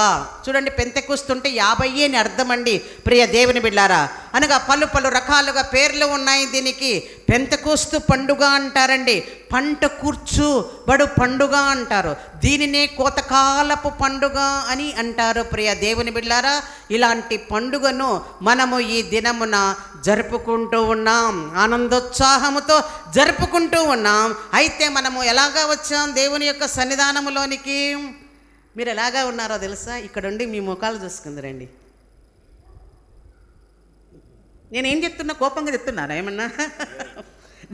చూడండి, పెంతెకోస్తు అంటే 50 అని అర్థం అండి ప్రియ దేవుని బిడ్డారా. అనగా పలు పలు రకాలుగా పేర్లు ఉన్నాయి దీనికి. పెంతెకోస్తు పండుగ అంటారండి, పంట కూర్చుబడు పండుగ అంటారు, దీనినే కోతకాలపు పండుగ అని అంటారు ప్రియ దేవుని బిడ్డారా. ఇలాంటి పండుగను మనము ఈ దినమున జరుపుకుంటూ ఉన్నాం, ఆనందోత్సాహముతో జరుపుకుంటూ ఉన్నాం. అయితే మనము ఎలాగా వచ్చాం దేవుని యొక్క సన్నిధానములోనికి? మీరు ఎలాగా ఉన్నారో తెలుసా? ఇక్కడుండి మీ ముఖాలు చూసుకుందరండి. నేనేం చెప్తున్నా? కోపంగా చెప్తున్నారా ఏమన్నా?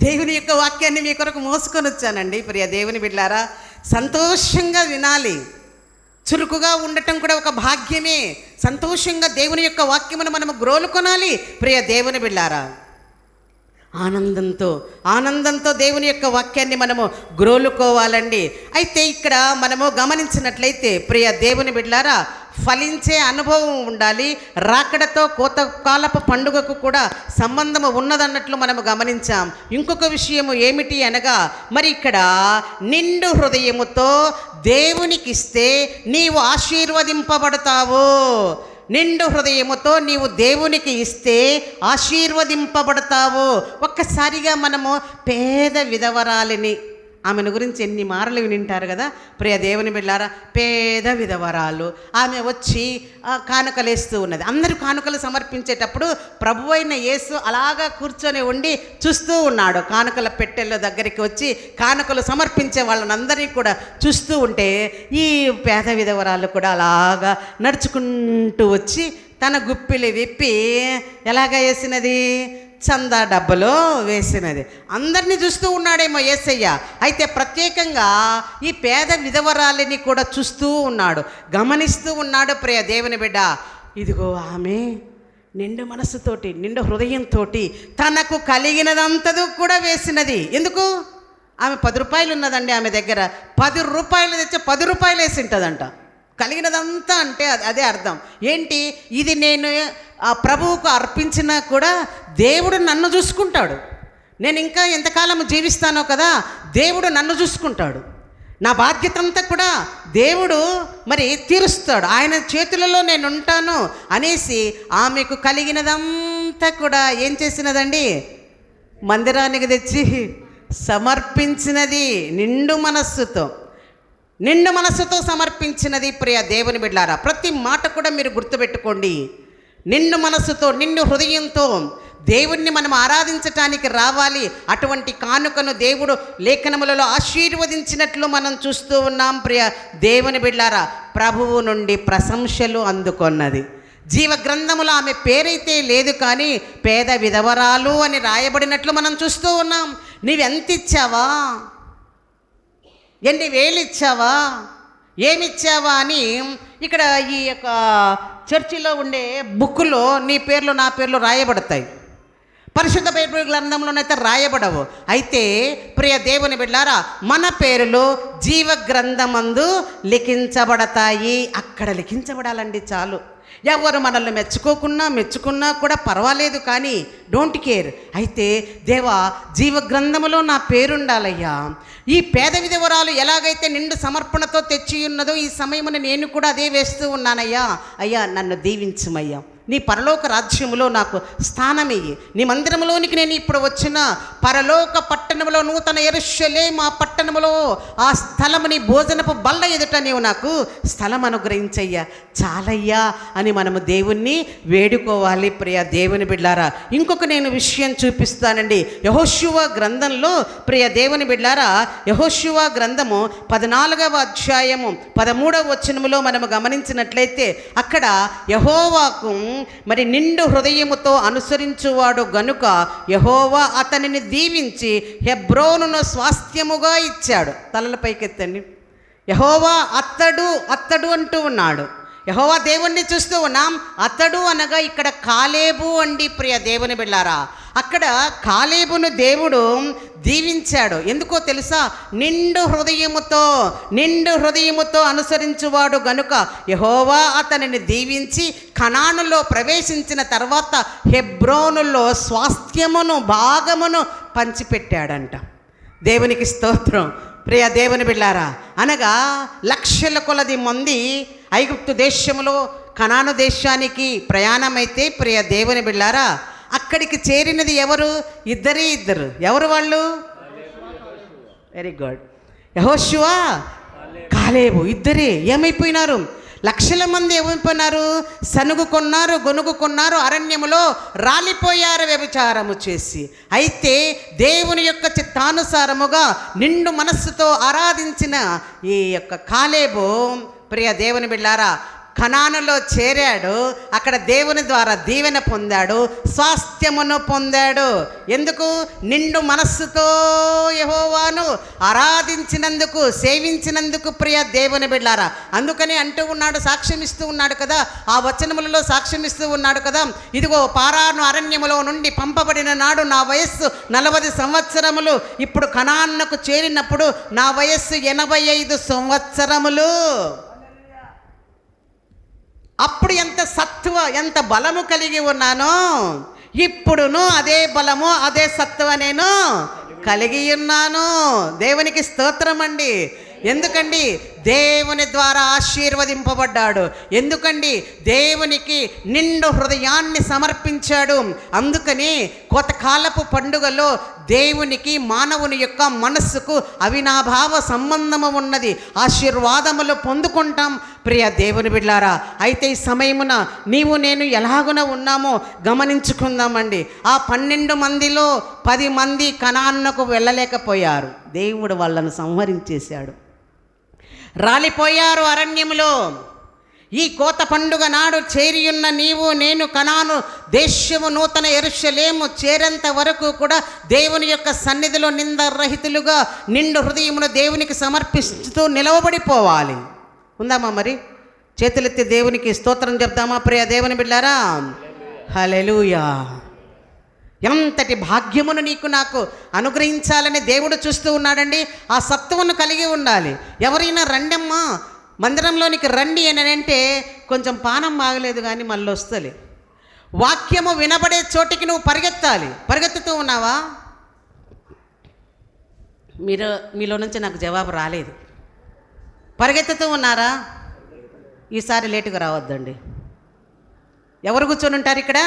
దేవుని యొక్క వాక్యాన్ని మీ కొరకు మోసుకొని వచ్చానండి ప్రియ దేవుని బిడ్డారా. సంతోషంగా వినాలి, చురుకుగా ఉండటం కూడా ఒక భాగ్యమే. సంతోషంగా దేవుని యొక్క వాక్యమును మనము గ్రోలుకొనాలి ప్రియ దేవుని బిడ్డారా. ఆనందంతో దేవుని యొక్క వాక్యాన్ని మనము గ్రోలుకోవాలండి. అయితే ఇక్కడ మనము గమనించినట్లయితే ప్రియ దేవుని బిడ్డలారా, ఫలించే అనుభవం ఉండాలి. రాకడతో కోతకాలపు పండుగకు కూడా సంబంధము ఉన్నదన్నట్లు మనము గమనించాం. ఇంకొక విషయము ఏమిటి అనగా, మరి ఇక్కడ నిండు హృదయముతో దేవునికిస్తే నీవు ఆశీర్వదింపబడతావు. నిండు హృదయముతో నీవు దేవునికి ఇస్తే ఆశీర్వదింపబడతావు. ఒక్కసారిగా మనము పేద విధవరాలిని, ఆమెను గురించి ఎన్ని మాటలు వినింటారు కదా ప్రియ దేవుని బిడ్డారా. పేద విధవరాలు, ఆమె వచ్చి కానుకలేస్తూ ఉన్నది. అందరూ కానుకలు సమర్పించేటప్పుడు ప్రభువైన యేసు అలాగా కూర్చొని ఉండి చూస్తూ ఉన్నాడు. కానుకల పెట్టెల దగ్గరికి వచ్చి కానుకలు సమర్పించే వాళ్ళని అందరినీ కూడా చూస్తూ ఉంటే ఈ పేద విధవరాలు కూడా అలాగా నడుచుకుంటూ వచ్చి తన గుప్పిలి విప్పి ఎలాగా వేసినది? చందా డబ్బలో వేసినది. అందరినీ చూస్తూ ఉన్నాడేమో యేసయ్య. అయితే ప్రత్యేకంగా ఈ పేద విధవరాలిని కూడా చూస్తూ ఉన్నాడు, గమనిస్తూ ఉన్నాడు ప్రియ దేవుని బిడ్డ. ఇదిగో ఆమె నిండు మనస్సుతోటి, నిండు హృదయంతో తనకు కలిగినదంతదు కూడా వేసినది. ఎందుకు? ఆమె 10 రూపాయలు ఉన్నదండి ఆమె దగ్గర. 10 రూపాయలు తెచ్చి 10 రూపాయలు వేసి ఉంటుందంట. కలిగినదంతా అంటే అదే అర్థం. ఏంటి? ఇది నేను ఆ ప్రభువుకు అర్పించినా కూడా దేవుడు నన్ను చూసుకుంటాడు. నేను ఇంకా ఎంతకాలం జీవిస్తానో కదా, దేవుడు నన్ను చూసుకుంటాడు. నా బాధ్యత అంతా కూడా దేవుడు మరి తీరుస్తాడు, ఆయన చేతులలో నేను ఉంటాను అనేసి ఆమెకు కలిగినదంతా కూడా ఏం చేసినదండి? మందిరానికి తెచ్చి సమర్పించినది. నిండు మనస్సుతో సమర్పించినది ప్రియ దేవుని బిడ్డారా. ప్రతి మాట కూడా మీరు గుర్తుపెట్టుకోండి. నిండు మనస్సుతో, నిండు హృదయంతో దేవుణ్ణి మనం ఆరాధించటానికి రావాలి. అటువంటి కానుకను దేవుడు లేఖనములలో ఆశీర్వదించినట్లు మనం చూస్తూ ఉన్నాం ప్రియ దేవుని బిడ్డారా. ప్రభువు నుండి ప్రశంసలు అందుకొన్నది. జీవ గ్రంథములో ఆమె పేరైతే లేదు, కానీ పేద విధవరాలు అని రాయబడినట్లు మనం చూస్తూ ఉన్నాం. నీవెంత ఇచ్చావా? ఎన్ని వేలు ఇచ్చావా? ఏమిచ్చావా అని ఇక్కడ ఈ యొక్క చర్చిలో ఉండే బుక్కులో నీ పేర్లు నా పేర్లు రాయబడతాయి. పరిశుద్ధ బైబిల్ గ్రంథంలోనైతే రాయబడవు. అయితే ప్రియ దేవుని బిడ్డారా, మన పేరులు జీవ గ్రంథమందు లిఖించబడతాయి. అక్కడ లిఖించబడాలండి, చాలు. ఎవరు మనల్ని మెచ్చుకున్నా కూడా పర్వాలేదు, కానీ డోంట్ కేర్. అయితే దేవా, జీవ గ్రంథములో నా పేరుండాలయ్యా. ఈ పేద విధవరాలు ఎలాగైతే నిండు సమర్పణతో తెచ్చి ఉన్నదో, ఈ సమయమున నేను కూడా అదే వేస్తూ ఉన్నానయ్యా. అయ్యా, నన్ను దీవించుమయ్యా. నీ పరలోక రాజ్యములో నాకు స్థానమియ్యి. నీ మందిరంలోనికి నేను ఇప్పుడు వచ్చిన పరలోక పట్టణములో, నూతన యెరూషలేము ఆ పట్టణములో, ఆ స్థలము నీ భోజనపు బల్ల ఎదుట నీవు నాకు స్థలం అనుగ్రహించయ్యా, చాలయ్యా అని మనము దేవుణ్ణి వేడుకోవాలి ప్రియ దేవుని బిడ్డారా. ఇంకొక నేను విషయం చూపిస్తానండి. యెహోషువ గ్రంథంలో ప్రియ దేవుని బిడ్డారా, యెహోషువ గ్రంథము 14వ అధ్యాయము 13వ వచనములో మనము గమనించినట్లయితే అక్కడ యెహోవాకు మరి నిండు హృదయముతో అనుసరించువాడు గనుక యెహోవా అతనిని దీవించి హెబ్రోనును స్వాస్థ్యముగా ఇచ్చాడు. తలల పైకెత్తండి. యెహోవా అత్తడు అంటూ ఉన్నాడు. యెహోవా దేవుణ్ణి చూస్తూ ఉన్నాం. అతడు అనగా ఇక్కడ కాలేబు అండి. ప్రియ దేవుని బిడ్డారా, అక్కడ కాలేబును దేవుడు దీవించాడు. ఎందుకో తెలుసా? నిండు హృదయముతో అనుసరించువాడు గనుక యెహోవా అతనిని దీవించి కనానులో ప్రవేశించిన తర్వాత హెబ్రోనులో స్వాస్థ్యమును భాగమును పంచిపెట్టాడంట. దేవునికి స్తోత్రం. ప్రియ దేవుని బిడ్డారా, అనగా లక్షల కొలది మంది ఐగుప్తు దేశములో కనాను దేశానికి ప్రయాణమైతే, ప్రియ దేవుని బిడ్డారా, అక్కడికి చేరినది ఎవరు? ఇద్దరు. ఎవరు వాళ్ళు? Very good. యెహోషువ, కాలేబు ఇద్దరే ఏమైపోయినారు? లక్షల మంది ఏమైపోయినారు? సనుగుకొన్నారు, గొనుగుకొన్నారు, అరణ్యములో రాలిపోయారు వ్యభిచారము చేసి. అయితే దేవుని యొక్క చిత్తానుసారముగా నిండు మనస్సుతో ఆరాధించిన ఈ యొక్క కాలేబు, ప్రియ దేవుని బిడ్డారా, కనానులో చేరాడు. అక్కడ దేవుని ద్వారా దీవెన పొందాడు, స్వాస్థ్యమును పొందాడు. ఎందుకు? నిండు మనస్సుతో యెహోవాను ఆరాధించినందుకు, సేవించినందుకు. ప్రియ దేవుని బిడ్డారా, అందుకని అంటూ ఉన్నాడు, సాక్ష్యం ఇస్తూ ఉన్నాడు కదా, ఆ వచనములలో సాక్ష్యం ఇస్తూ ఉన్నాడు కదా, ఇదిగో పారాను అరణ్యములో నుండి పంపబడిన నాడు నా వయస్సు 40 సంవత్సరములు, ఇప్పుడు కనానుకు చేరినప్పుడు నా వయస్సు 85 సంవత్సరములు. అప్పుడు ఎంత సత్వ, ఎంత బలము కలిగి ఉన్నానో, ఇప్పుడును అదే బలము, అదే సత్వ నేను కలిగి ఉన్నాను. దేవునికి స్తోత్రం అండి. ఎందుకండి? దేవుని ద్వారా ఆశీర్వదింపబడ్డాడు. ఎందుకండి? దేవునికి నిండు హృదయాన్ని సమర్పించాడు. అందుకని కొంతకాలపు పండుగలో దేవునికి మానవుని యొక్క మనస్సుకు అవినాభావ సంబంధము ఉన్నది. ఆశీర్వాదములు పొందుకుంటాం. ప్రియ దేవుని బిడ్డారా, అయితే ఈ సమయమున నీవు నేను ఎలాగున ఉన్నామో గమనించుకుందామండి. ఆ 12 మందిలో 10 మంది కనానుకు వెళ్ళలేకపోయారు. దేవుడు వాళ్ళను సంహరించేశాడు. రాలిపోయారు అరణ్యములో. ఈ కోత పండుగ నాడు చేరియున్న నీవు నేను కనాను దేశము నూతన యెరూషలేము చేరేంత వరకు కూడా దేవుని యొక్క సన్నిధిలో నిందరహితులుగా నిండు హృదయమును దేవునికి సమర్పిస్తూ నిలవబడిపోవాలి. ఉందామా? మరి చేతులెత్తి దేవునికి స్తోత్రం చెప్దామా? ప్రియ దేవుని బిడ్డారా, హల్లెలూయా. ఎంతటి భాగ్యమును నీకు నాకు అనుగ్రహించాలని దేవుడు చూస్తూ ఉన్నాడండి. ఆ సత్వమును కలిగి ఉండాలి. ఎవరైనా రండమ్మా మందిరంలోనికి రండి అని అంటే కొంచెం పానం బాగలేదు కానీ మళ్ళీ వస్తలే. వాక్యము వినబడే చోటికి నువ్వు పరిగెత్తాలి. పరిగెత్తుతూ ఉన్నావా? మీలో నుంచి నాకు జవాబు రాలేదు. పరిగెత్తుతూ ఉన్నారా? ఈసారి లేటుగా రావద్దండి. ఎవరు కూర్చొని ఉంటారు ఇక్కడ?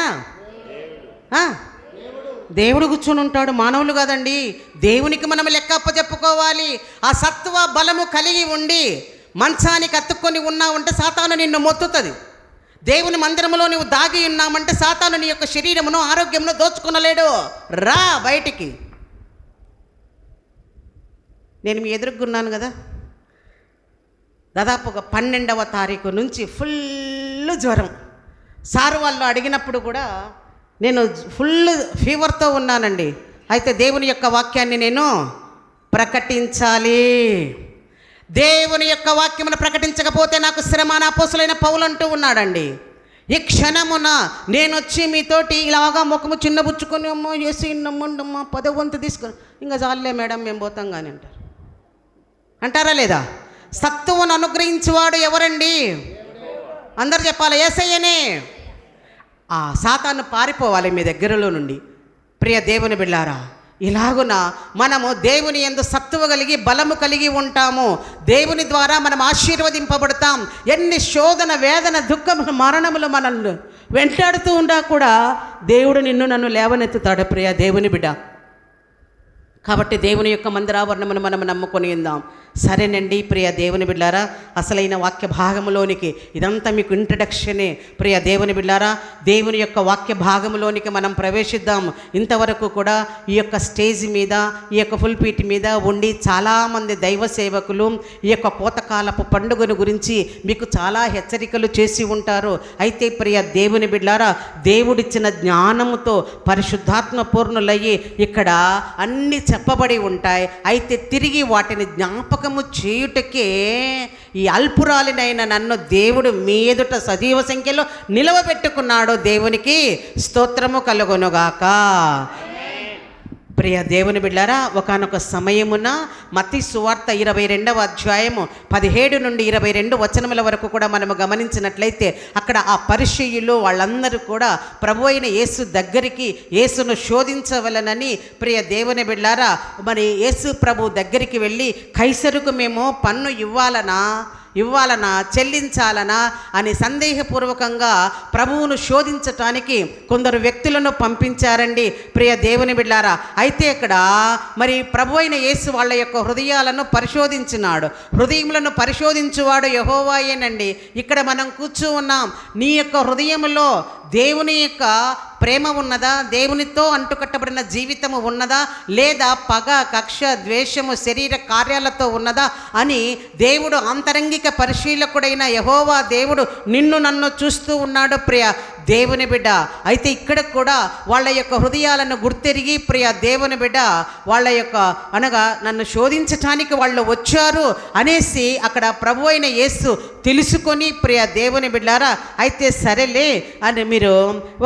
దేవుడు కూర్చొని ఉంటాడు, మానవులు కాదండి. దేవునికి మనం లెక్క అప్పచెప్పుకోవాలి. ఆ సత్వ బలము కలిగి ఉండి మంచానికి అతుక్కొని ఉన్నావంటే సాతాను నిన్ను మొత్తుతుంది. దేవుని మందిరంలో నువ్వు దాగి ఉన్నామంటే సాతాను నీ యొక్క శరీరమును ఆరోగ్యమును దోచుకునలేడు. రా బయటికి. నేను మీ ఎదురుగున్నాను కదా, దాదాపు ఒక 12వ తారీఖు నుంచి ఫుల్ జ్వరం. సారు వాళ్ళు అడిగినప్పుడు కూడా నేను ఫుల్ ఫీవర్తో ఉన్నానండి. అయితే దేవుని యొక్క వాక్యాన్ని నేను ప్రకటించాలి. దేవుని యొక్క వాక్యమును ప్రకటించకపోతే నాకు శ్రమ అని అపోస్తలుడైన పౌలు అంటూ ఉన్నాడండి. ఈ క్షణమున నేను వచ్చి మీతోటి ఇలాగా ముఖము చిన్నబుచ్చుకొని అమ్మో చేసి నమ్మండమ్మా 10వ వంతు తీసుకొని ఇంకా చాలులే మేడం మేము పోతాం కానీ అంటారా లేదా? సత్తువును అనుగ్రహించేవాడు ఎవరండి? అందరు చెప్పాలి, యేసయ్యనే. ఆ సాతాను పారిపోవాలి మీ దగ్గరలో నుండి. ప్రియ దేవుని బిడ్డారా, ఇలాగున మనము దేవుని యందు సత్తువ కలిగి బలము కలిగి ఉంటాము. దేవుని ద్వారా మనం ఆశీర్వదింపబడతాం. ఎన్ని శోధన, వేదన, దుఃఖములు, మరణములు మనల్ని వెంటాడుతూ ఉన్నా కూడా దేవుడు నిన్ను నన్ను లేవనెత్తుతాడు. ప్రియ దేవుని బిడ్డ, కాబట్టి దేవుని యొక్క మందిరావరణమును మనం నమ్ముకొని ఉందాం. సరేనండి ప్రియ దేవుని బిడ్డారా, అసలైన వాక్య భాగంలోనికి ఇదంతా మీకు ఇంట్రడక్షనే. ప్రియ దేవుని బిడ్డారా, దేవుని యొక్క వాక్య భాగంలోనికి మనం ప్రవేశిద్దాం. ఇంతవరకు కూడా ఈ యొక్క స్టేజ్ మీద, ఈ యొక్క పుల్పీట్ మీద ఉండి చాలామంది దైవ సేవకులు ఈ యొక్క కోతకాలపు పండుగను గురించి మీకు చాలా హెచ్చరికలు చేసి ఉంటారు. అయితే ప్రియ దేవుని బిడ్డారా, దేవుడిచ్చిన జ్ఞానముతో పరిశుద్ధాత్మ పూర్ణులయ్యి ఇక్కడ అన్ని చెప్పబడి ఉంటాయి. అయితే తిరిగి వాటిని జ్ఞాపకము చేయుటకే ఈ అల్పురాలినైన నన్ను దేవుడు మీ ఎదుట సజీవ సంఖ్యలో నిలవబెట్టుకున్నాడు. దేవునికి స్తోత్రము కలుగునుగాక. ప్రియ దేవుని బిడ్డారా, ఒకానొక సమయమున మత్తయి సువార్త 22వ అధ్యాయము 17 నుండి 22 వచనముల వరకు కూడా మనము గమనించినట్లయితే అక్కడ ఆ పరిసయ్యులు వాళ్ళందరూ కూడా ప్రభు అయిన యేసు దగ్గరికి యేసును శోధించవలనని ప్రియ దేవుని బిడ్డారా మరి యేసు ప్రభు దగ్గరికి వెళ్ళి కైసరుకు మేము పన్ను ఇవ్వాలనా చెల్లించాలనా అని సందేహపూర్వకంగా ప్రభువును శోధించటానికి కొందరు వ్యక్తులను పంపించారండి ప్రియ దేవుని బిడ్డారా. అయితే ఇక్కడ మరి ప్రభు అయిన యేసు వాళ్ళ యొక్క హృదయాలను పరిశోధించినాడు. హృదయములను పరిశోధించువాడు యెహోవాయేనండి. ఇక్కడ మనం ఉన్నాం. నీ యొక్క హృదయంలో దేవుని యొక్క ప్రేమ ఉన్నదా? దేవునితో అంటుకట్టబడిన జీవితము ఉన్నదా? లేదా పగ, కక్ష, ద్వేషము, శరీర కార్యాలతో ఉన్నదా అని దేవుడు ఆంతరంగిక పరిశీలకుడైన యెహోవా దేవుడు నిన్ను నన్ను చూస్తూ ఉన్నాడు ప్రియ దేవుని బిడ్డ. అయితే ఇక్కడ కూడా వాళ్ళ యొక్క హృదయాలను గుర్తెరిగి ప్రియ దేవుని బిడ్డ వాళ్ళ యొక్క అనగా నన్ను శోధించటానికి వాళ్ళు వచ్చారు అనేసి అక్కడ ప్రభు అయిన యేసు తెలుసుకొని ప్రియ దేవుని బిడ్డారా, అయితే సరేలే అని మీరు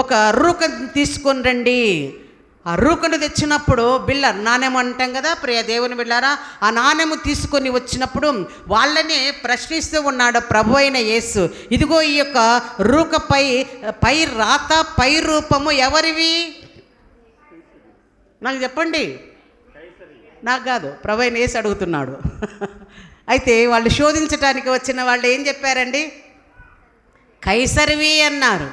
ఒక రూకను తీసుకొని రండి. ఆ రూకను తెచ్చినప్పుడు బిల్లర్ నాణ్యం అంటాం కదా ప్రియ దేవుని బిడ్డారా, ఆ నాణ్యము తీసుకొని వచ్చినప్పుడు వాళ్ళనే ప్రశ్నిస్తూ ఉన్నాడు ప్రభు అయిన యేసు. ఇదిగో ఈ యొక్క పై రాత పై రూపము ఎవరివి? నాకు చెప్పండి. నాకు కాదు, ప్రభు అయిన యేసు అడుగుతున్నాడు. అయితే వాళ్ళు శోధించడానికి వచ్చిన వాళ్ళు ఏం చెప్పారండి? కైసరివి అన్నారు.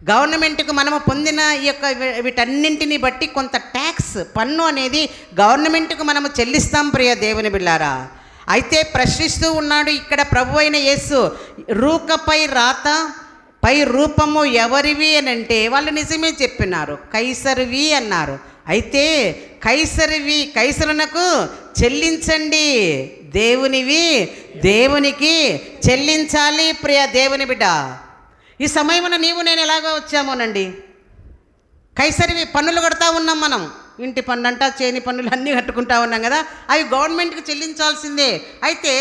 గవర్నమెంట్కు మనము పొందిన ఈ యొక్క వీటన్నింటిని బట్టి కొంత ట్యాక్స్ పన్ను అనేది గవర్నమెంట్కు మనము చెల్లిస్తాం ప్రియ దేవుని బిళ్ళారా. అయితే ప్రశ్నిస్తూ ఉన్నాడు ఇక్కడ ప్రభు అయిన యేసు, రూకపై రాత పై రూపము ఎవరివి అని అంటే వాళ్ళు నిజమే చెప్పినారు, కైసరివి అన్నారు. అయితే కైసరునకు చెల్లించండి, దేవునివి దేవునికి చెల్లించాలి ప్రియ దేవుని బిడ్డ. ఈ సమయమున నీవు నేను ఎలాగో వచ్చామోనండి, కైసరివి పన్నులు కడతా ఉన్నాం మనం. ఇంటి పన్ను అంట, చేని పన్నులు అన్నీ కట్టుకుంటా ఉన్నాం కదా, అవి గవర్నమెంట్కి చెల్లించాల్సిందే. అయితే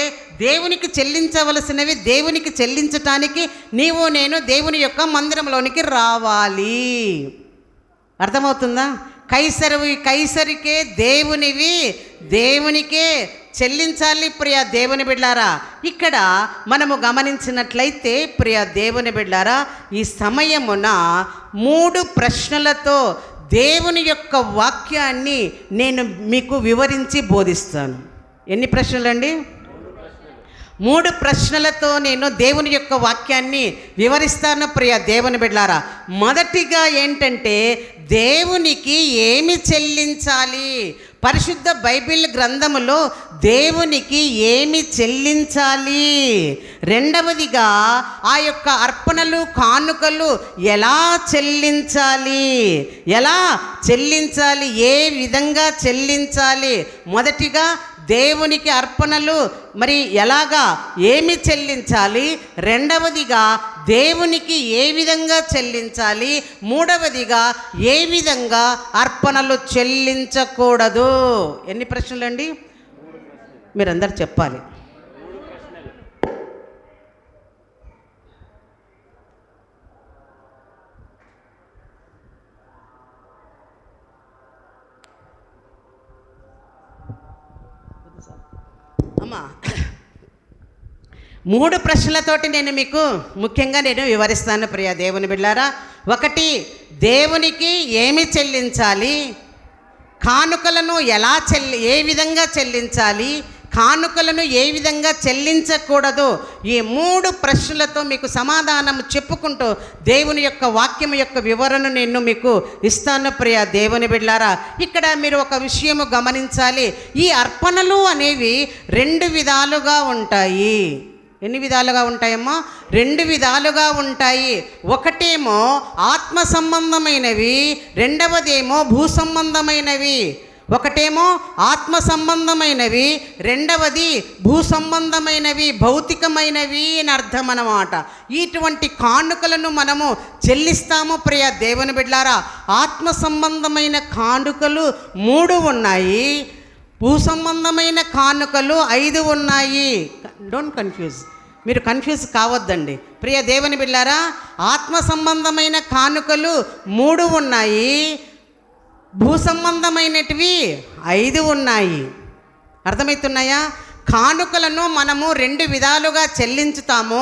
దేవునికి చెల్లించవలసినవి దేవునికి చెల్లించటానికి నీవు నేను దేవుని యొక్క మందిరంలోనికి రావాలి. అర్థమవుతుందా? కైసరికే దేవునివి దేవునికే చెల్లించాలి ప్రియ దేవుని బిడ్డారా. ఇక్కడ మనము గమనించినట్లయితే ప్రియ దేవుని బిడ్డారా, ఈ సమయమున 3 ప్రశ్నలతో దేవుని యొక్క వాక్యాన్ని నేను మీకు వివరించి బోధిస్తాను. ఎన్ని ప్రశ్నలండి? 3 ప్రశ్నలతో నేను దేవుని యొక్క వాక్యాన్ని వివరిస్తాను ప్రియ దేవుని బిడ్డలారా. మొదటిగా ఏంటంటే దేవునికి ఏమి చెల్లించాలి? పరిశుద్ధ బైబిల్ గ్రంథములో దేవునికి ఏమి చెల్లించాలి? రెండవదిగా ఆ యొక్క అర్పణలు కానుకలు ఎలా చెల్లించాలి? ఏ విధంగా చెల్లించాలి? మొదటిగా దేవునికి అర్పణలు మరి ఎలాగా ఏమి చెల్లించాలి? రెండవదిగా దేవునికి ఏ విధంగా చెల్లించాలి? మూడవదిగా ఏ విధంగా అర్పణలు చెల్లించకూడదు? ఎన్ని ప్రశ్నలు అండి? మీరందరూ చెప్పాలి. అమ్మా, 3 ప్రశ్నలతోటి నేను మీకు ముఖ్యంగా వివరిస్తాను ప్రియ దేవుని బిడ్డారా. 1, దేవునికి ఏమి చెల్లించాలి? కానుకలను ఏ విధంగా చెల్లించాలి? కానుకలను ఏ విధంగా చెల్లించకూడదు, ఈ 3 ప్రశ్నలతో మీకు సమాధానం చెప్పుకుంటూ దేవుని యొక్క వాక్యం యొక్క వివరణ నేను మీకు ఇస్తాను ప్రియ దేవుని బిడ్డలారా. ఇక్కడ మీరు ఒక విషయము గమనించాలి. ఈ అర్పణలు అనేవి 2 విధాలుగా ఉంటాయి. ఎన్ని విధాలుగా ఉంటాయమ్మా? 2 విధాలుగా ఉంటాయి. ఒకటేమో ఆత్మ సంబంధమైనవి, రెండవదేమో భూ సంబంధమైనవి. ఒకటేమో ఆత్మ సంబంధమైనవి, రెండవది భూ సంబంధమైనవి, భౌతికమైనవి అని అర్థం అన్నమాట. ఇటువంటి కానుకలను మనము చెల్లిస్తాము ప్రియ దేవుని బిడ్డలారా. ఆత్మ సంబంధమైన కానుకలు 3 ఉన్నాయి, భూ సంబంధమైన కానుకలు 5 ఉన్నాయి. డోంట్ కన్ఫ్యూజ్, మీరు కన్ఫ్యూజ్ కావద్దండి ప్రియ దేవుని బిడ్డలారా. ఆత్మ సంబంధమైన కానుకలు 3 ఉన్నాయి, భూ సంబంధమైనటివి 5 ఉన్నాయి. అర్థమవుతున్నాయా? కానుకలను మనము 2 విధాలుగా చెల్లించుతాము.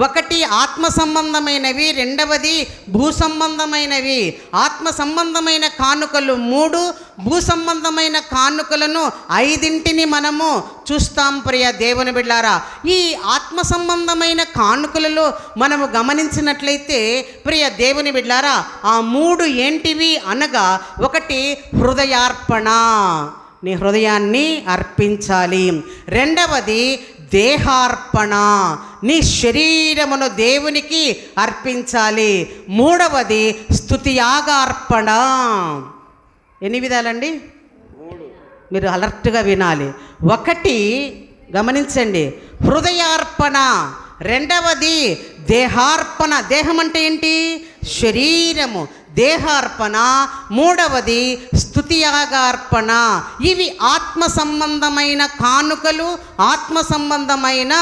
ఒకటి ఆత్మ సంబంధమైనవి, రెండవది భూ సంబంధమైనవి. ఆత్మ సంబంధమైన కానుకలు 3, భూ సంబంధమైన కానుకలను 5 మనము చూస్తాం ప్రియ దేవుని బిడ్డలారా. ఈ ఆత్మ సంబంధమైన కానుకలలో మనము గమనించినట్లయితే ప్రియ దేవుని బిడ్డలారా, ఆ 3 ఏంటివి అనగా, ఒకటి హృదయార్పణ, నీ హృదయాన్ని అర్పించాలి. రెండవది దేహార్పణ, నీ శరీరమును దేవునికి అర్పించాలి. మూడవది స్తుతియాగార్పణ. ఎన్ని విధాలండి? మీరు అలర్ట్గా వినాలి. ఒకటి గమనించండి, హృదయార్పణ. రెండవది దేహార్పణ. దేహం అంటే ఏంటి? శరీరము. దేహార్పణ. మూడవది స్తుతియాగార్పణ. ఇవి ఆత్మ సంబంధమైన కానుకలు, ఆత్మ సంబంధమైన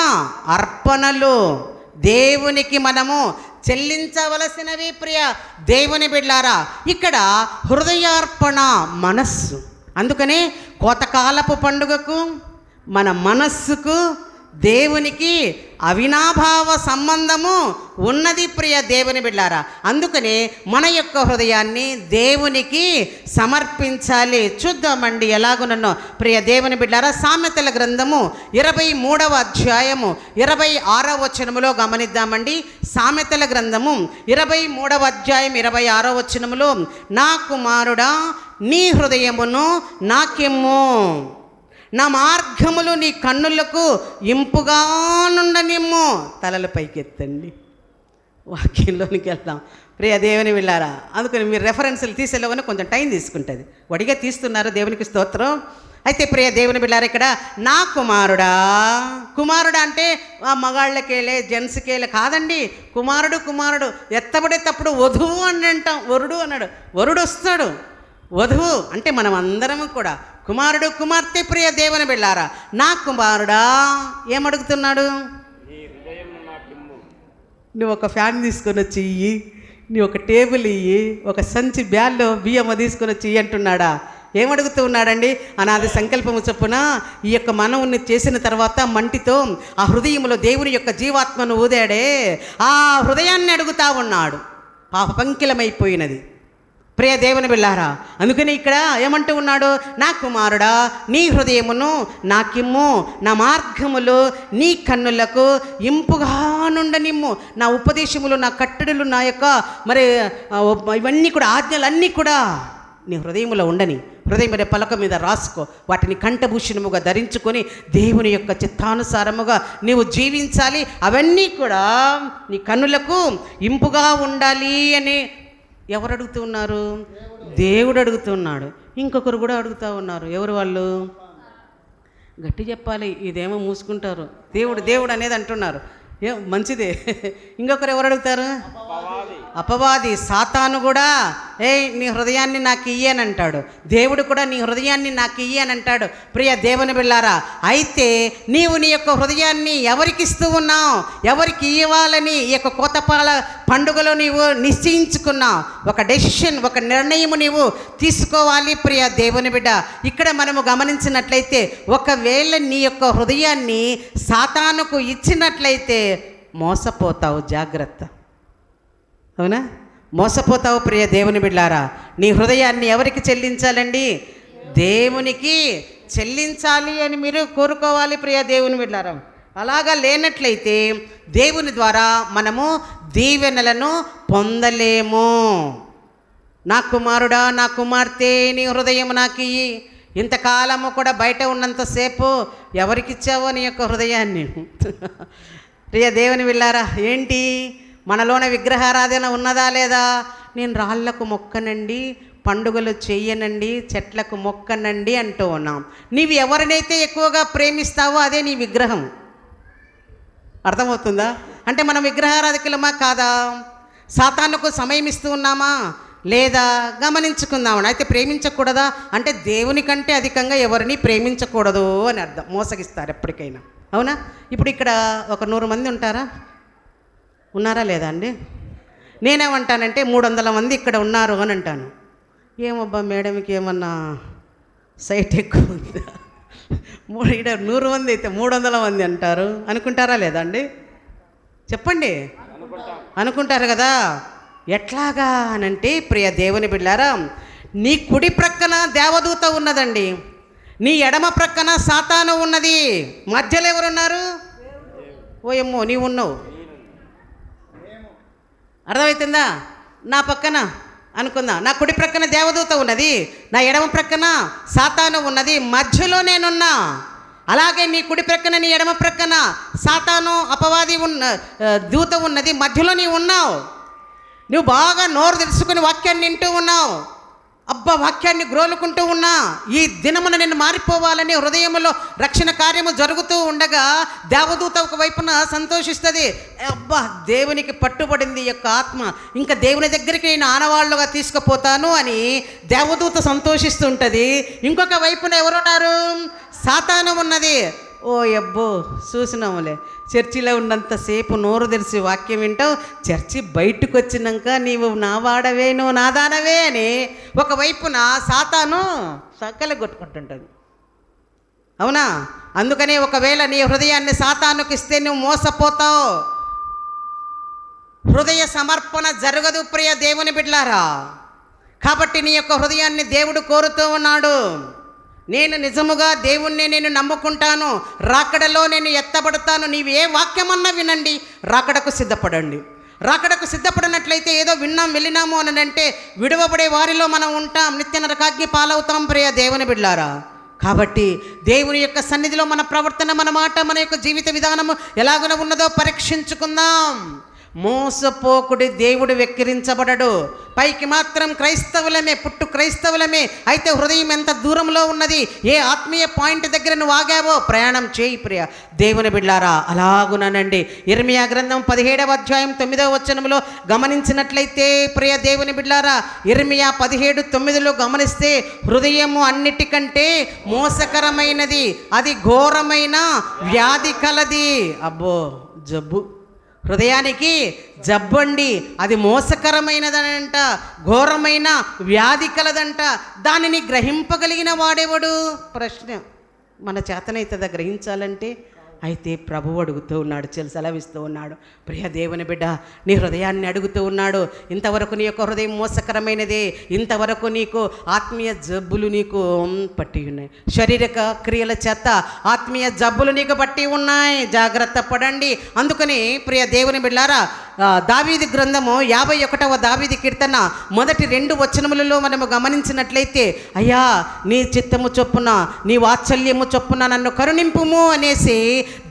అర్పణలు, దేవునికి మనము చెల్లించవలసినవి ప్రియ దేవుని బిడ్డలారా. ఇక్కడ హృదయార్పణ మనస్సు. అందుకనే కోతకాలపు పండుగకు మన మనస్సుకు దేవునికి అవినాభావ సంబంధము ఉన్నది ప్రియ దేవుని బిడ్డలారా. అందుకనే మన యొక్క హృదయాన్ని దేవునికి సమర్పించాలి. చూద్దామండి ఎలాగునో ప్రియ దేవుని బిడ్డలారా. సామెతల గ్రంథము 23వ అధ్యాయము 26వ వచనములో గమనిద్దామండి. సామెతల గ్రంథము 23వ అధ్యాయం 26వ వచనములో, నా కుమారుడా నీ హృదయమును నాకెమ్ము, నా మార్గములు నీ కన్నులకు ఇంపుగా నుండనిమ్ము. తలల పైకి ఎత్తండి, వాక్యంలోనికి వెళ్దాం ప్రియ దేవుని వెళ్ళారా. అందుకని మీరు రెఫరెన్స్లు తీసేలోనే కొంచెం టైం తీసుకుంటుంది. వడిగా తీస్తున్నారు, దేవునికి స్తోత్రం. అయితే ప్రియ దేవుని బిడ్డారా, ఇక్కడ నా కుమారుడా, కుమారుడు అంటే మగాళ్ళకేలే జెంట్స్కేలే కాదండి. కుమారుడు కుమారుడు ఎత్తబడేటప్పుడు వధువు అని అంటాం, వరుడు అన్నాడు. వరుడు వస్తాడు, వధువు అంటే మనం అందరం కూడా కుమారుడు కుమార్తె. ప్రియ దేవుని బిడ్డారా, నా కుమారుడా ఏమడుగుతున్నాడు? నువ్వు ఒక ఫ్యాన్ తీసుకొని వచ్చి ఇయ్యి, నీ ఒక టేబుల్ ఇయ్యి, ఒక సంచి బ్యాల్లో బియ్యం తీసుకొని వచ్చి ఇయ్యి అంటున్నాడా? ఏమడుగుతూ ఉన్నాడండి? అనాది సంకల్పము చొప్పున ఈ యొక్క మనవుని చేసిన తర్వాత మంటితో ఆ హృదయంలో దేవుని యొక్క జీవాత్మను ఊదాడే, ఆ హృదయాన్ని అడుగుతా ఉన్నాడు. పాప పంకిలమైపోయినది ప్రియ దేవుని బిళ్ళారా. అందుకని ఇక్కడ ఏమంటూ ఉన్నాడు? నా కుమారుడా నీ హృదయమును నాకిమ్ము, నా మార్గములు నీ కన్నులకు ఇంపుగా నుండనిమ్ము. నా ఉపదేశములు, నా కట్టడలు, నా యొక్క మరి ఇవన్నీ కూడా ఆజ్ఞలన్నీ కూడా నీ హృదయములో ఉండని. హృదయం మీద పలక మీద రాసుకో, వాటిని కంఠభూషణముగా ధరించుకొని దేవుని యొక్క చిత్తానుసారముగా నీవు జీవించాలి. అవన్నీ కూడా నీ కన్నులకు ఇంపుగా ఉండాలి అని ఎవరు అడుగుతూ ఉన్నారు? దేవుడు అడుగుతున్నాడు. ఇంకొకరు కూడా అడుగుతూ ఉన్నారు. ఎవరు వాళ్ళు? గట్టి చెప్పాలి, ఇదేమో మూసుకుంటారు. దేవుడు దేవుడు అనేది అంటున్నారు. మంచిదే. ఇంకొకరు ఎవరు అడుగుతారు? అపవాది సాతాను కూడా నీ హృదయాన్ని నాకు ఇయ్యని అంటాడు. దేవుడు కూడా నీ హృదయాన్ని నాకు ఇయ్యని అంటాడు. ప్రియ దేవుని బిళ్ళారా, అయితే నీవు నీ యొక్క హృదయాన్ని ఎవరికి ఇస్తూ ఉన్నావు? ఎవరికి ఇవ్వాలని ఈ యొక్క కోతపాల పండుగలో నీవు నిశ్చయించుకున్నావు. ఒక డెసిషన్, ఒక నిర్ణయము నీవు తీసుకోవాలి ప్రియ దేవుని బిడ్డ. ఇక్కడ మనము గమనించినట్లయితే ఒకవేళ నీ యొక్క హృదయాన్ని సాతానుకు ఇచ్చినట్లయితే మోసపోతావు. జాగ్రత్త. అవునా? మోసపోతావు ప్రియ దేవుని బిడ్డారా. నీ హృదయాన్ని ఎవరికి చెల్లించాలండి? దేవునికి చెల్లించాలి అని మీరు కోరుకోవాలి ప్రియ దేవుని బిడ్డలారా. అలాగా లేనట్లయితే దేవుని ద్వారా మనము దీవెనలను పొందలేము. నా కుమారుడా, నా కుమార్తె, నీ హృదయం నాకు ఇయ్యి. ఇంతకాలము కూడా బయట ఉన్నంతసేపు ఎవరికిచ్చావో నీ యొక్క హృదయాన్ని? ప్రియ దేవుని బిడ్డలారా, ఏంటి మనలోన విగ్రహారాధన ఉన్నదా లేదా? నేను రాళ్లకు మొక్కనండి, పండుగలు చెయ్యనండి, చెట్లకు మొక్కనండి అంటూ ఉన్నాం. నీవు ఎవరినైతే ఎక్కువగా ప్రేమిస్తావో అదే నీ విగ్రహం. అర్థమవుతుందా? అంటే మనం విగ్రహారాధకులమా కాదా? సాతానుకు సమయం ఇస్తూ ఉన్నామా లేదా గమనించుకుందామని. అయితే ప్రేమించకూడదా అంటే దేవుని కంటే అధికంగా ఎవరిని ప్రేమించకూడదు అని అర్థం. మోసగిస్తారు ఎప్పటికైనా, అవునా? ఇప్పుడు ఇక్కడ ఒక 100 మంది ఉంటారా? ఉన్నారా లేదా అండి? నేనేమంటానంటే 300 మంది ఇక్కడ ఉన్నారు అని అంటాను. ఏమబ్బా మేడంకి ఏమన్నా సైట్ ఎక్కువ ఉందా? ఇక్కడ 100 మంది అయితే 300 మంది అంటారు అనుకుంటారా లేదా అండి? చెప్పండి. అనుకుంటారు కదా. ఎట్లాగా అనంటే ప్రియ దేవుని బిడ్డలారా, నీ కుడి ప్రక్కన దేవదూత ఉన్నదండి, నీ ఎడమ ప్రక్కన సాతాను ఉన్నది, మధ్యలో ఎవరున్నారు? ఓయమ్మో, నీవు ఉన్నావు. అర్థమవుతుందా? నా పక్కన అనుకుందా, నా కుడి ప్రక్కన దేవదూత ఉన్నది, నా ఎడమ ప్రక్కన సాతాను ఉన్నది, మధ్యలో నేనున్నా. అలాగే నీ కుడి ప్రక్కన నీ ఎడమ ప్రక్కన సాతాను అపవాది దూత ఉన్నది, మధ్యలో నీవు ఉన్నావు. నువ్వు బాగా నోరు తెలుసుకుని వాక్యాన్ని వింటూ ఉన్నావు. అబ్బా, వాక్యాన్ని గ్రోలుకుంటూ ఉన్నా. ఈ దినమున నేను మారిపోవాలని హృదయంలో రక్షణ కార్యము జరుగుతూ ఉండగా దేవదూత ఒకవైపున సంతోషిస్తుంది. అబ్బా, దేవునికి పట్టుబడింది ఈ యొక్క ఆత్మ, ఇంకా దేవుని దగ్గరికి నేను ఆనవాళ్ళుగా తీసుకుపోతాను అని దేవదూత సంతోషిస్తుంటుంది. ఇంకొక వైపున ఎవరున్నారు? సాతాను ఉన్నది. ఓ అబ్బో, చూసినాములే, చర్చిలో ఉన్నంతసేపు నోరు తెరిచి వాక్యం వింటావు, చర్చి బయటకు వచ్చినాక నీవు నా వాడవే, నువ్వు నా దానవే అని ఒకవైపున సాతాను సక్కలు కొట్టుకుంటుంటుంది, అవునా? అందుకనే ఒకవేళ నీ హృదయాన్ని సాతానుకి ఇస్తే నువ్వు మోసపోతావు. హృదయ సమర్పణ జరగదు ప్రియ దేవుని బిడ్డలారా. కాబట్టి నీ యొక్క హృదయాన్ని దేవుడు కోరుతూ ఉన్నాడు. నేను నిజముగా దేవుణ్ణి నేను నమ్ముకుంటాను, రాకడలో నేను ఎత్తబడతాను. నీవు ఏ వాక్యమన్నా వినండి, రాకడకు సిద్ధపడండి. రాకడకు సిద్ధపడినట్లయితే ఏదో విన్నాం వెళ్ళినాము అని అంటే విడవబడే వారిలో మనం ఉంటాం, నిత్య నరకాగ్ని పాలవుతాం ప్రియ దేవుని బిడ్డలారా. కాబట్టి దేవుని యొక్క సన్నిధిలో మన ప్రవర్తన, మన మాట, మన యొక్క జీవిత విధానము ఎలాగున ఉన్నదో పరీక్షించుకుందాం. మోసపోకుడి దేవుడు వెక్కిరించబడడు. పైకి మాత్రం క్రైస్తవులమే, పుట్టు క్రైస్తవులమే, అయితే హృదయం ఎంత దూరంలో ఉన్నది, ఏ ఆత్మీయ పాయింట్ దగ్గర నువ్వు ఆగావో ప్రయాణం చేయి ప్రియ దేవుని బిడ్డలారా. అలాగునండి. ఇర్మియా గ్రంథం 17వ అధ్యాయం 9వ వచనంలో గమనించినట్లయితే ప్రియ దేవుని బిడ్డలారా, ఇర్మియా 17:9లో గమనిస్తే హృదయము అన్నిటికంటే మోసకరమైనది, అది ఘోరమైన వ్యాధి కలది. అబ్బో, జబ్బు, హృదయానికి జబ్బండి, అది మోసకరమైనదనంట, ఘోరమైన వ్యాధి కలదంట. దానిని గ్రహింపగలిగిన వాడేవాడు? ప్రశ్న. మన చేతనైతుందా గ్రహించాలంటే? అయితే ప్రభువు అడుగుతూ ఉన్నాడు, సెలవిస్తూ ఉన్నాడు. ప్రియ దేవుని బిడ్డ, నీ హృదయాన్ని అడుగుతూ ఉన్నాడు. ఇంతవరకు నీ యొక్క హృదయం మోసకరమైనదే, ఇంతవరకు నీకు ఆత్మీయ జబ్బులు నీకు పట్టి ఉన్నాయి, శారీరక క్రియల చేత ఆత్మీయ జబ్బులు నీకు పట్టి ఉన్నాయి. జాగ్రత్త పడండి. అందుకని ప్రియ దేవుని బిడ్డలారా, దావీదు గ్రంథము 51వ దావీదు కీర్తన మొదటి 2 వచనములలో మనము గమనించినట్లయితే, అయ్యా నీ చిత్తము చొప్పున, నీ వాత్సల్యము చొప్పున నన్ను కరుణింపుము అనేసి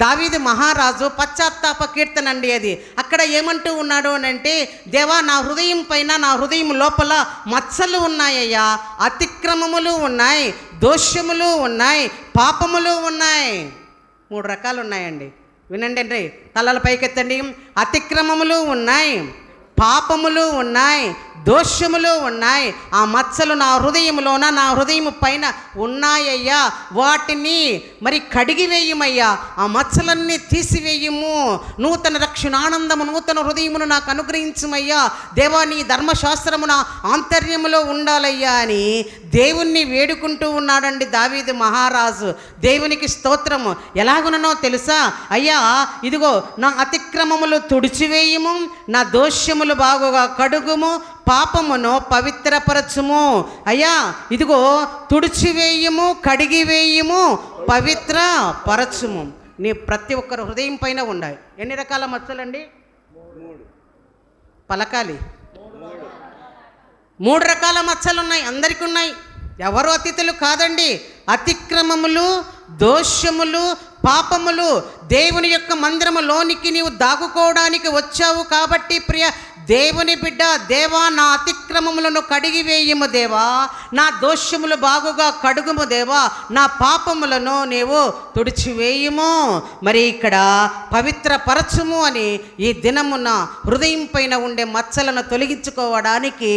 దావీదు మహారాజు పశ్చాత్తాప కీర్తన అండి అది. అక్కడ ఏమంటూ ఉన్నాడు అని అంటే, దేవా నా హృదయం పైన, నా హృదయం లోపల మచ్చలు ఉన్నాయ్యా, అతిక్రమములు ఉన్నాయి, దోషములు ఉన్నాయి, పాపములు ఉన్నాయి. 3 రకాలు ఉన్నాయండి. వినండి అండి, తలల పైకెత్తండి. అతిక్రమములు ఉన్నాయి, పాపములు ఉన్నాయి, దోషములు ఉన్నాయి. ఆ మచ్చలు నా హృదయంలోన, నా హృదయం పైన ఉన్నాయ్యా, వాటిని మరి కడిగివేయమయ్యా, ఆ మచ్చలన్నీ తీసివేయము. నూతన రక్షణానందము, నూతన హృదయమును నాకు అనుగ్రహించమయ్యా. దేవా నీ ధర్మశాస్త్రము నా ఆంతర్యములో ఉండాలయ్యా అని దేవుణ్ణి వేడుకుంటూ ఉన్నాడండి దావీదు మహారాజు. దేవునికి స్తోత్రము. ఎలాగునో తెలుసా? అయ్యా ఇదిగో నా అతిక్రమములు తుడిచివేయము, నా దోషములు బాగుగా కడుగుము, పాపమును పవిత్రపరచుము. అయ్యా ఇదిగో తుడిచివేయము, కడిగివేయము, పవిత్రపరచుము. నీ ప్రతి ఒక్కరు హృదయం పైన ఉండాలి. ఎన్ని రకాల మచ్చలండి? పలకాలి. 3 రకాల మచ్చలు ఉన్నాయి, అందరికీ ఉన్నాయి. ఎవరు అతిథులు కాదండి. అతిక్రమములు, దోషములు, పాపములు. దేవుని యొక్క మందిరములోనికి నీవు దాగుకోవడానికి వచ్చావు కాబట్టి ప్రియ దేవుని బిడ్డ, దేవా నా అతిక్రమములను కడిగివేయము దేవా, నా దోషములు బాగుగా కడుగుము దేవా, నా పాపములను నీవు తుడిచివేయము. మరి ఇక్కడ పవిత్రపరచుము అని ఈ దినమున హృదయం పైన ఉండే మచ్చలను తొలగించుకోవడానికి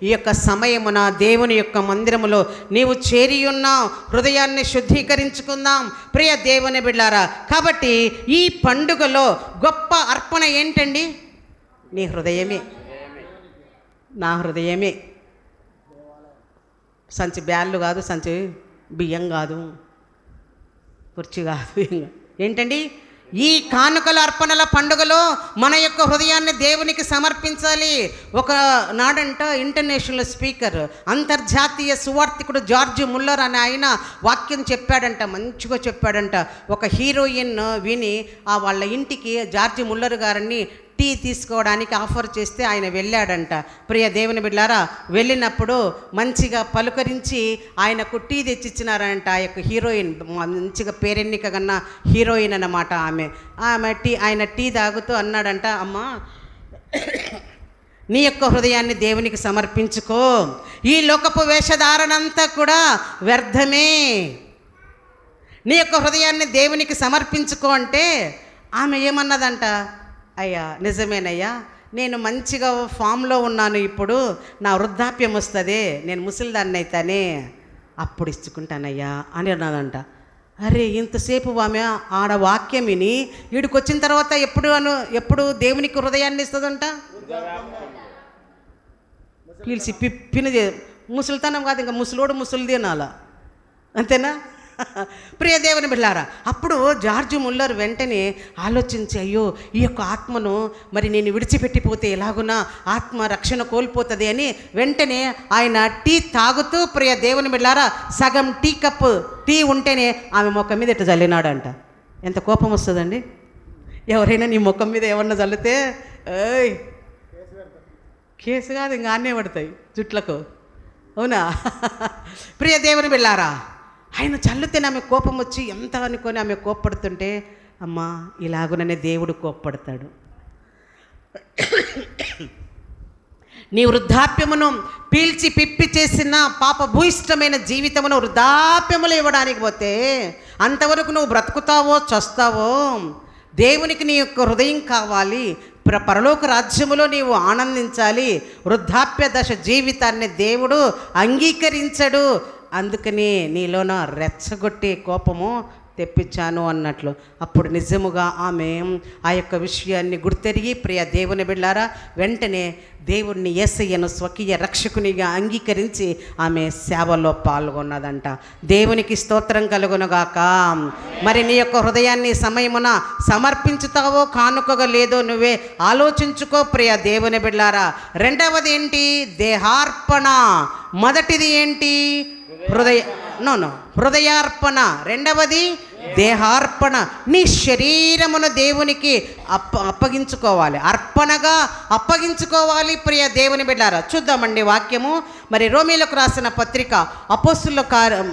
ఈ యొక్క సమయమున దేవుని యొక్క మందిరములో నీవు చేరి ఉన్నావు. హృదయాన్ని శుద్ధీకరించుకుందాం ప్రియ దేవుని బిడ్డారా. కాబట్టి ఈ పండుగలో గొప్ప అర్పణ ఏంటండి? నీ హృదయమే, నా హృదయమే. సంచి బ్యాళ్ళు కాదు, సంచి బియ్యం కాదు, కుర్చీ కాదు. ఏంటండి? ఈ కానుకల అర్పణల పండుగలో మన యొక్క హృదయాన్ని దేవునికి సమర్పించాలి. ఒక నాడంట ఇంటర్నేషనల్ స్పీకర్, అంతర్జాతీయ సువార్థికుడు జార్జ్ ముల్లర్ అనే ఆయన వాక్యం చెప్పాడంట, మంచిగా చెప్పాడంట. ఒక హీరోయిన్ విని వాళ్ళ ఇంటికి జార్జ్ ముల్లర్ గారిని టీ తీసుకోవడానికి ఆఫర్ చేస్తే ఆయన వెళ్ళాడంట. ప్రియ దేవుని బిడ్డారా, వెళ్ళినప్పుడు మంచిగా పలుకరించి ఆయనకు టీ తెచ్చిచ్చినారంట. ఆ యొక్క హీరోయిన్ మంచిగా పేరెన్నిక కన్నా హీరోయిన్ అన్నమాట ఆమె. ఆయన టీ తాగుతూ అన్నాడంట, అమ్మా నీ యొక్క హృదయాన్ని దేవునికి సమర్పించుకో, ఈ లోకపు వేషధారణంతా కూడా వ్యర్థమే, నీ యొక్క హృదయాన్ని దేవునికి సమర్పించుకో అంటే ఆమె ఏమన్నదంట, అయ్యా నిజమేనయ్యా, నేను మంచిగా ఫామ్లో ఉన్నాను, ఇప్పుడు నా వృద్ధాప్యం వస్తుంది, నేను ముసలిదాన్ని అయితానే, అప్పుడు ఇచ్చుకుంటానయ్యా అని అన్నదంట. అరే ఇంతసేపు ఆమె ఆడ వాక్యం విని వీడికి వచ్చిన తర్వాత ఎప్పుడు దేవునికి హృదయాన్ని ఇస్తుందంట? పీల్చి పిప్పిన ముసలితనం కాదు, ఇంకా ముసలోడు ముసలిది అనాల, అంతేనా? ప్రియ దేవుని బిడ్డలారా, అప్పుడు జార్జ్ ముల్లర్ వెంటనే ఆలోచించి, అయ్యో ఈ యొక్క ఆత్మను మరి నేను విడిచిపెట్టిపోతే ఎలాగునా ఆత్మ రక్షణ కోల్పోతుంది అని వెంటనే ఆయన టీ తాగుతూ, ప్రియ దేవుని బిడ్డలారా, సగం టీ కప్పు టీ ఉంటేనే ఆమె ముఖం మీద ఇట్లా జల్లినాడంట. ఎంత కోపం వస్తుందండి? ఎవరైనా నీ ముఖం మీద ఏమన్నా చల్లితే ఏయ్ కేసు కాదు, ఇంకా అన్నే పడతాయి జుట్లకు, అవునా? ప్రియ దేవుని బిడ్డలారా, ఆయన చల్లితే ఆమె కోపం వచ్చి ఎంత అనుకొని ఆమె కోప్పడుతుంటే, అమ్మా ఇలాగుననే దేవుడు కోప్పడతాడు. నీ వృద్ధాప్యమును పీల్చి పిప్పి చేసిన పాప భూయిష్టమైన జీవితమును వృద్ధాప్యములు ఇవ్వడానికి పోతే అంతవరకు నువ్వు బ్రతుకుతావో చస్తావో. దేవునికి నీ యొక్క హృదయం కావాలి, పరలోక రాజ్యములో నీవు ఆనందించాలి. వృద్ధాప్య దశ జీవితాన్ని దేవుడు అంగీకరించడు. అందుకని నీలోన రెచ్చగొట్టే కోపము తెప్పించాను అన్నట్లు. అప్పుడు నిజముగా ఆమె ఆ యొక్క విషయాన్ని గుర్తెరిగి, ప్రియ దేవుని బిడ్డారా, వెంటనే దేవుణ్ణి యేసయ్యను స్వకీయ రక్షకునిగా అంగీకరించి ఆమె సేవలో పాల్గొన్నదంట. దేవునికి స్తోత్రం కలుగునుగాక. మరి నీ యొక్క హృదయాన్ని సమయమున సమర్పించుతావో కానుకగా లేదో నువ్వే ఆలోచించుకో ప్రియ దేవుని బిడ్డారా. రెండవది ఏంటి? దేహార్పణ. మొదటిది ఏంటి? హృదయార్పణ. రెండవది దేహార్పణ. నీ శరీరమును దేవునికి అప్పగించుకోవాలి, అర్పణగా అప్పగించుకోవాలి ప్రియ దేవుని బిడ్డారా. చూద్దామండి వాక్యము. మరి రోమీలకు రాసిన పత్రిక,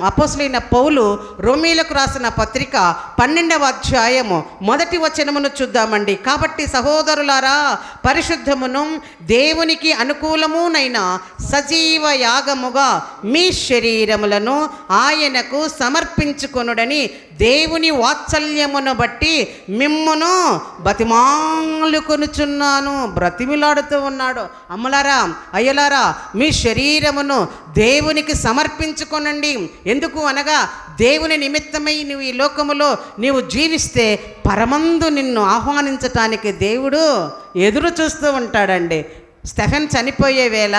అపోస్తులైన పౌలు రోమీలకు రాసిన పత్రిక 12వ అధ్యాయము 1వ వచనమును చూద్దామండి. కాబట్టి సహోదరులారా, పరిశుద్ధమును దేవునికి అనుకూలమునైన సజీవ యాగముగా మీ శరీరములను ఆయనకు సమర్పించుకొనుడని దేవుని వాత్సల్యమును బట్టి మిమ్మును బతిమాలుకొనుచున్నాను. బ్రతిమిలాడుతూ ఉన్నాడు. అమ్మలారా, అయ్యలారా, మీ శరీరమును దేవునికి సమర్పించుకొనండి. ఎందుకు అనగా దేవుని నిమిత్తమై నువ్వు ఈ లోకములో నీవు జీవిస్తే పరమందు నిన్ను ఆహ్వానించటానికి దేవుడు ఎదురు చూస్తూ ఉంటాడండి. స్టెఫెన్ చనిపోయే వేళ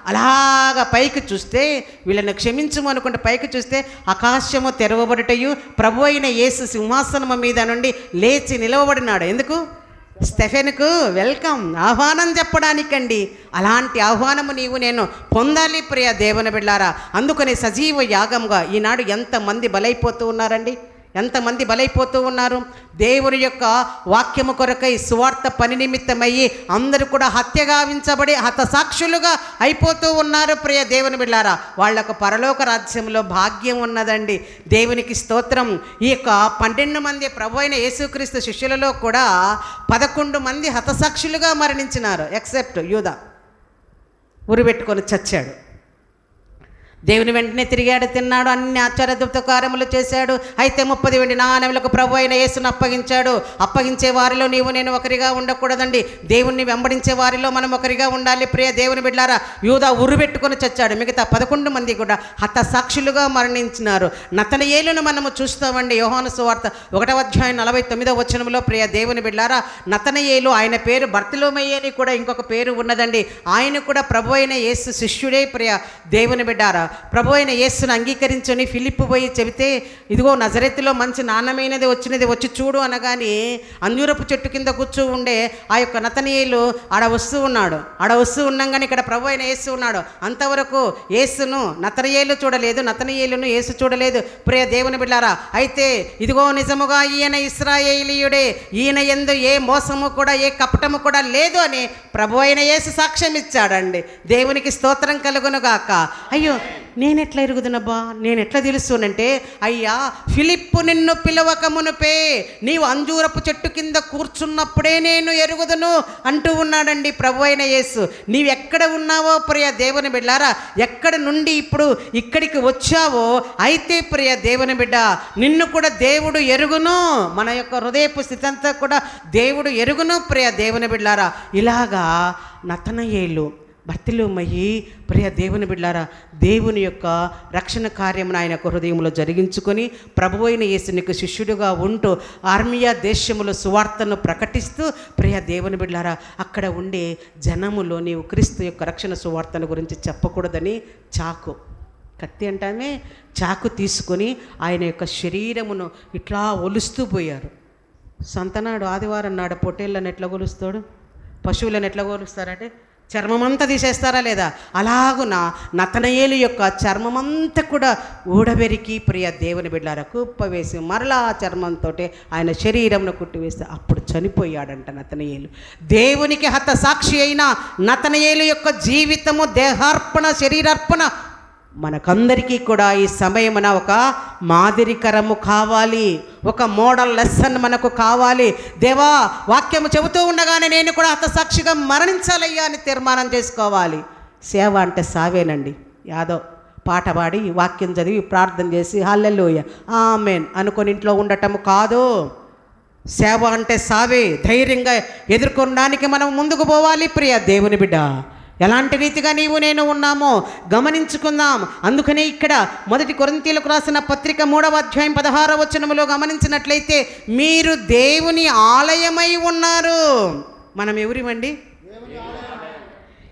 అలాగా పైకి చూస్తే, వీళ్ళని క్షమించము అనుకుంటే పైకి చూస్తే ఆకాశము తెరవబడుటయు ప్రభు అయిన యేసు సింహాసనము మీద నుండి లేచి నిలవబడినాడు. ఎందుకు? స్టెఫెన్కు వెల్కమ్, ఆహ్వానం చెప్పడానికండి. అలాంటి ఆహ్వానము నీవు నేను పొందాలి ప్రియ దేవుని బిడ్డారా. అందుకని సజీవ యాగంగా ఈనాడు ఎంతమంది బలైపోతూ ఉన్నారండి, ఎంతమంది బలైపోతూ ఉన్నారు. దేవుని యొక్క వాక్యము కొరకై సువార్త పని నిమిత్తమయ్యి అందరూ కూడా హత్యగావించబడి హతసాక్షులుగా అయిపోతూ ఉన్నారు ప్రియ దేవుని బిడ్డారా. వాళ్లకు పరలోక రాజ్యంలో భాగ్యం ఉన్నదండి. దేవునికి స్తోత్రం. ఈ యొక్క 12 మంది ప్రభు అయిన యేసుక్రీస్తు శిష్యులలో కూడా 11 మంది హతసాక్షులుగా మరణించినారు. ఎక్సెప్ట్ యూదా, ఉరిపెట్టుకొని చచ్చాడు. దేవుని వెంటనే తిరిగాడు, తిన్నాడు, అన్ని ఆశ్చర్యద్భుత కార్యములు చేశాడు. అయితే 30 వెండి నాణెములకు ప్రభు అయిన యేసును అప్పగించాడు. అప్పగించే వారిలో నీవు నేను ఒకరిగా ఉండకూడదండి. దేవుణ్ణి వెంబడించే వారిలో మనం ఒకరిగా ఉండాలి ప్రియ దేవుని బిడ్డారా. యూదా ఉరుబెట్టుకొని చచ్చాడు. మిగతా 11 మంది కూడా హతసాక్షులుగా మరణించినారు. నతనయేలును మనము చూస్తామండి. యోహాను సువార్త 1వ అధ్యాయం 49వ వచనంలో ప్రియ దేవుని బిడ్డారా, నతనయేలు, ఆయన పేరు బర్తిలోమయి అని కూడా ఇంకొక పేరు ఉన్నదండి. ఆయన కూడా ప్రభు అయిన యేసు శిష్యుడే ప్రియ దేవుని బిడ్డారా. ప్రభు అయిన యేసును అంగీకరించుని ఫిలిప్పు పోయి చెబితే, ఇదిగో నజరెత్తులో మంచి నాణ్యమైనది వచ్చినది, వచ్చి చూడు అనగానే అంజూరపు చెట్టు కింద కూర్చో ఉండే ఆ యొక్క నతనయేలు ఆడ వస్తూ ఉన్నాడు. ఆడ వస్తూ ఉన్నాగానే ఇక్కడ ప్రభు అయిన యేసు ఉన్నాడు. అంతవరకు యేసును నతనయేలు చూడలేదు, నతనయేలును యేసు చూడలేదు ప్రియ దేవుని బిడ్డారా. అయితే ఇదిగో నిజముగా ఈయన ఇశ్రాయేలీయుడే, ఈయన యందు ఏ మోసము కూడా ఏ కపటము కూడా లేదు అని ప్రభు అయిన యేసు సాక్ష్యం ఇచ్చాడండి. దేవునికి స్తోత్రం కలుగునుగాక. అయ్యో, నేనెట్లా ఎరుగుదునబ్బా, నేనెట్లా తెలుసునంటే, అయ్యా ఫిలిప్పు నిన్ను పిలవక మునుపే నీవు అంజూరపు చెట్టు కింద కూర్చున్నప్పుడే నేను ఎరుగుదును అంటూ ఉన్నాడండి ప్రభు అయిన యేసు. నీవెక్కడ ఉన్నావో ప్రియ దేవుని బిడ్డారా, ఎక్కడ నుండి ఇప్పుడు ఇక్కడికి వచ్చావో, అయితే ప్రియ దేవుని బిడ్డ నిన్ను కూడా దేవుడు ఎరుగును. మన యొక్క హృదయపు స్థితి అంతా కూడా దేవుడు ఎరుగును ప్రియ దేవుని బిడ్డారా. ఇలాగా నతనయేలు, బర్తిలోమయి ప్రియ దేవుని బిడ్డారా దేవుని యొక్క రక్షణ కార్యమును ఆయన హృదయంలో జరిగించుకొని ప్రభు అయిన యేసునికి శిష్యుడిగా ఉంటూ ఆర్మియా దేశములో సువార్తను ప్రకటిస్తూ ప్రియ దేవుని బిడ్డారా అక్కడ ఉండే జనములో నీవు క్రీస్తు యొక్క రక్షణ సువార్తను గురించి చెప్పకూడదని చాకు, కత్తి అంటామే, చాకు తీసుకొని ఆయన యొక్క శరీరమును ఇట్లా ఒలుస్తూ పోయారు. సంతనాడు ఆదివారం నాడు పొట్టేళ్ళని ఎట్లా కొలుస్తాడు, పశువులను ఎట్లా కొలుస్తారంటే చర్మమంతా తీసేస్తారా లేదా, అలాగున నతనయేలు యొక్క చర్మమంతా కూడా ఊడబెరికి ప్రియ దేవుని బిడ్డలారా కుప్పవేసి మరలా చర్మంతో ఆయన శరీరంను కుట్టివేస్తే అప్పుడు చనిపోయాడంట నతనయేలు. దేవునికి హతసాక్షి అయిన నతనయేలు యొక్క జీవితము దేహార్పణ, శరీరార్పణ మనకందరికీ కూడా ఈ సమయమున ఒక మాదిరికరము కావాలి, ఒక మోడల్ లెసన్ మనకు కావాలి. దేవా వాక్యము చెబుతూ ఉండగానే నేను కూడా హతసాక్షిగా మరణించాలయ్యా అని తీర్మానం చేసుకోవాలి. సేవ అంటే సావేనండి. యాదో పాట పాడి వాక్యం చదివి ప్రార్థన చేసి హల్లెలూయా ఆమేన్ అనుకొని ఇంట్లో ఉండటం కాదు. సేవ అంటే సావే. ధైర్యంగా ఎదుర్కొనడానికి మనం ముందుకు పోవాలి ప్రియ దేవుని బిడ్డ. ఎలాంటి రీతిగా నీవు నేను ఉన్నామో గమనించుకుందాం. అందుకనే ఇక్కడ 1 కొరింథీయులకు రాసిన పత్రిక 3వ అధ్యాయం 16వ వచనములో గమనించినట్లయితే మీరు దేవుని ఆలయమై ఉన్నారు. మనం ఎవరిమండి?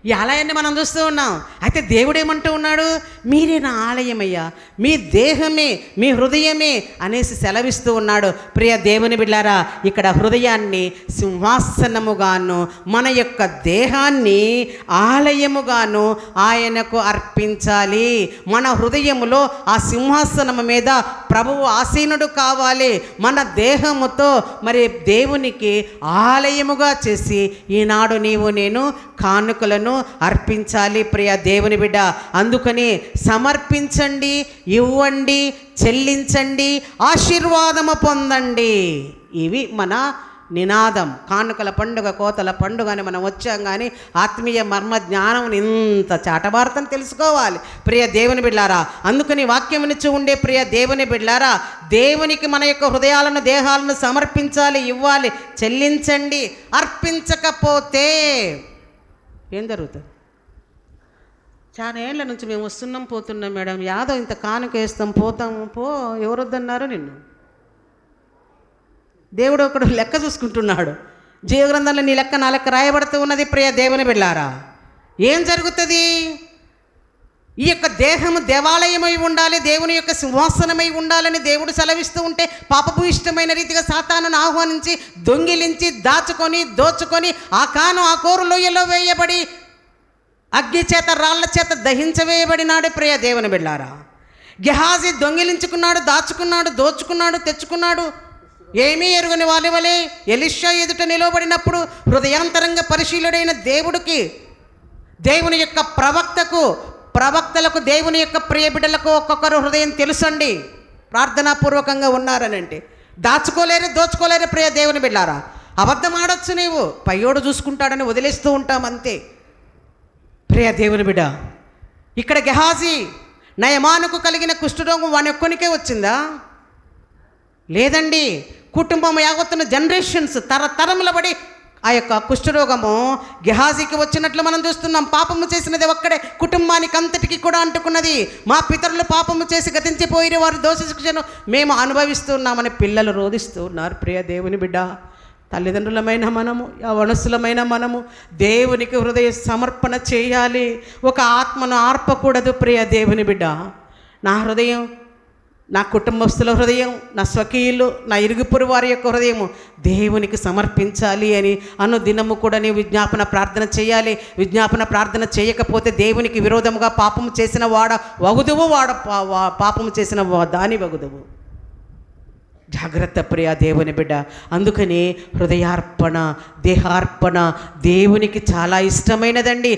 ఈ ఆలయాన్ని మనం చూస్తూ ఉన్నాం. అయితే దేవుడు ఏమంటూ ఉన్నాడు, మీరే నా ఆలయమయ్యా, మీ దేహమే, మీ హృదయమే అనేసి సెలవిస్తూ ఉన్నాడు. ప్రియ దేవుని బిడ్డారా ఇక్కడ హృదయాన్ని సింహాసనముగాను మన యొక్క దేహాన్ని ఆలయముగాను ఆయనకు అర్పించాలి. మన హృదయములో ఆ సింహాసనము మీద ప్రభువు ఆసీనుడు కావాలి. మన దేహముతో మరి దేవునికి ఆలయముగా చేసి ఈనాడు నీవు నేను కానుకలను అర్పించాలి ప్రియ దేవుని బిడ్డ. అందుకని సమర్పించండి, ఇవ్వండి, చెల్లించండి, ఆశీర్వాదము పొందండి. ఇవి మన నినాదం. కానుకల పండుగ, కోతల పండుగ అని మనం వచ్చాం, కానీ ఆత్మీయ మర్మ జ్ఞానం ఇంత చాటభారతం తెలుసుకోవాలి ప్రియ దేవుని బిడ్లారా. అందుకని వాక్యమునిచ్చి ఉండే ప్రియ దేవుని బిడ్లారా, దేవునికి మన యొక్క హృదయాలను, దేహాలను సమర్పించాలి, ఇవ్వాలి, చెల్లించండి. అర్పించకపోతే ఏం జరుగుతుంది? చాలా ఏళ్ళ నుంచి మేము వస్తున్నాం, పోతున్నాం మేడం, యాదో ఇంత కానుక వేస్తాం, పోతాము, ఎవరు వద్దన్నారు నిన్ను? దేవుడు ఒకడు లెక్క చూసుకుంటున్నాడు. జీవగ్రంథంలో నీ లెక్క, నా లెక్క రాయబడుతూ ఉన్నది ప్రియ దేవుని బిడ్డారా. ఏం జరుగుతుంది? ఈ యొక్క దేహము దేవాలయమై ఉండాలి, దేవుని యొక్క సింహాసనమై ఉండాలని దేవుడు సెలవిస్తూ ఉంటే పాపపు ఇష్టమైన రీతిగా సాతానును ఆహ్వానించి దొంగిలించి దోచుకొని ఆ కోరు లోయలో వేయబడి అగ్ని చేత రాళ్ల చేత దహించవేయబడినాడు ప్రియ దేవుని బిడ్డారా. గెహాజీ దొంగిలించుకున్నాడు, దోచుకున్నాడు, తెచ్చుకున్నాడు. ఏమీ ఎరుగని వారి వలె ఎలీషా ఎదుట నిలవబడినప్పుడు హృదయాంతరంగ పరిశీలుడైన దేవుని యొక్క ప్రవక్తలకు దేవుని యొక్క ప్రియ బిడ్డలకు ఒక్కొక్కరు హృదయం తెలుసండి. ప్రార్థనాపూర్వకంగా ఉన్నారని అంటే దోచుకోలేరు ప్రియ దేవుని బిడ్డారా. అబద్ధం ఆడొచ్చు, నీవు పయ్యోడు చూసుకుంటాడని వదిలేస్తూ ఉంటాం అంతే. ప్రియ దేవుని బిడ్డ, ఇక్కడ గెహాజీ నయమానుకు కలిగిన కుష్ఠరోగం వాని ఒక్కనికే వచ్చిందా? లేదండి, కుటుంబం యావత్తున జనరేషన్స్ తరతరముల బడి ఆ యొక్క కుష్ఠరోగము గెహాజీకి వచ్చినట్లు మనం చూస్తున్నాం. పాపము చేసినది ఒక్కడే కుటుంబానికి అంతటికి కూడా అంటుకున్నది. మా పితరులు పాపము చేసి గతించిపోయిన వారు దోష శిక్షను మేము అనుభవిస్తున్నామని పిల్లలు రోధిస్తూ ఉన్నారు. ప్రియ దేవుని బిడ్డ, తల్లిదండ్రులమైన మనము, యవనస్తులమైన మనము దేవునికి హృదయ సమర్పణ చేయాలి. ఒక ఆత్మను ఆర్పకూడదు. ప్రియ దేవుని బిడ్డ, నా హృదయం, నా కుటుంబస్తుల హృదయం, నా స్వకీయులు, నా ఇరుగుపొరు వారి యొక్క హృదయము దేవునికి సమర్పించాలి అని దినము కూడా నీవు విజ్ఞాపన ప్రార్థన చేయాలి. విజ్ఞాపన ప్రార్థన చేయకపోతే దేవునికి విరోధముగా పాపము చేసిన వగుదువు, పాపము చేసిన దాని వగుదువు. జాగ్రత్త ప్రియ దేవుని బిడ్డ. అందుకని హృదయార్పణ, దేహార్పణ దేవునికి చాలా ఇష్టమైనదండి.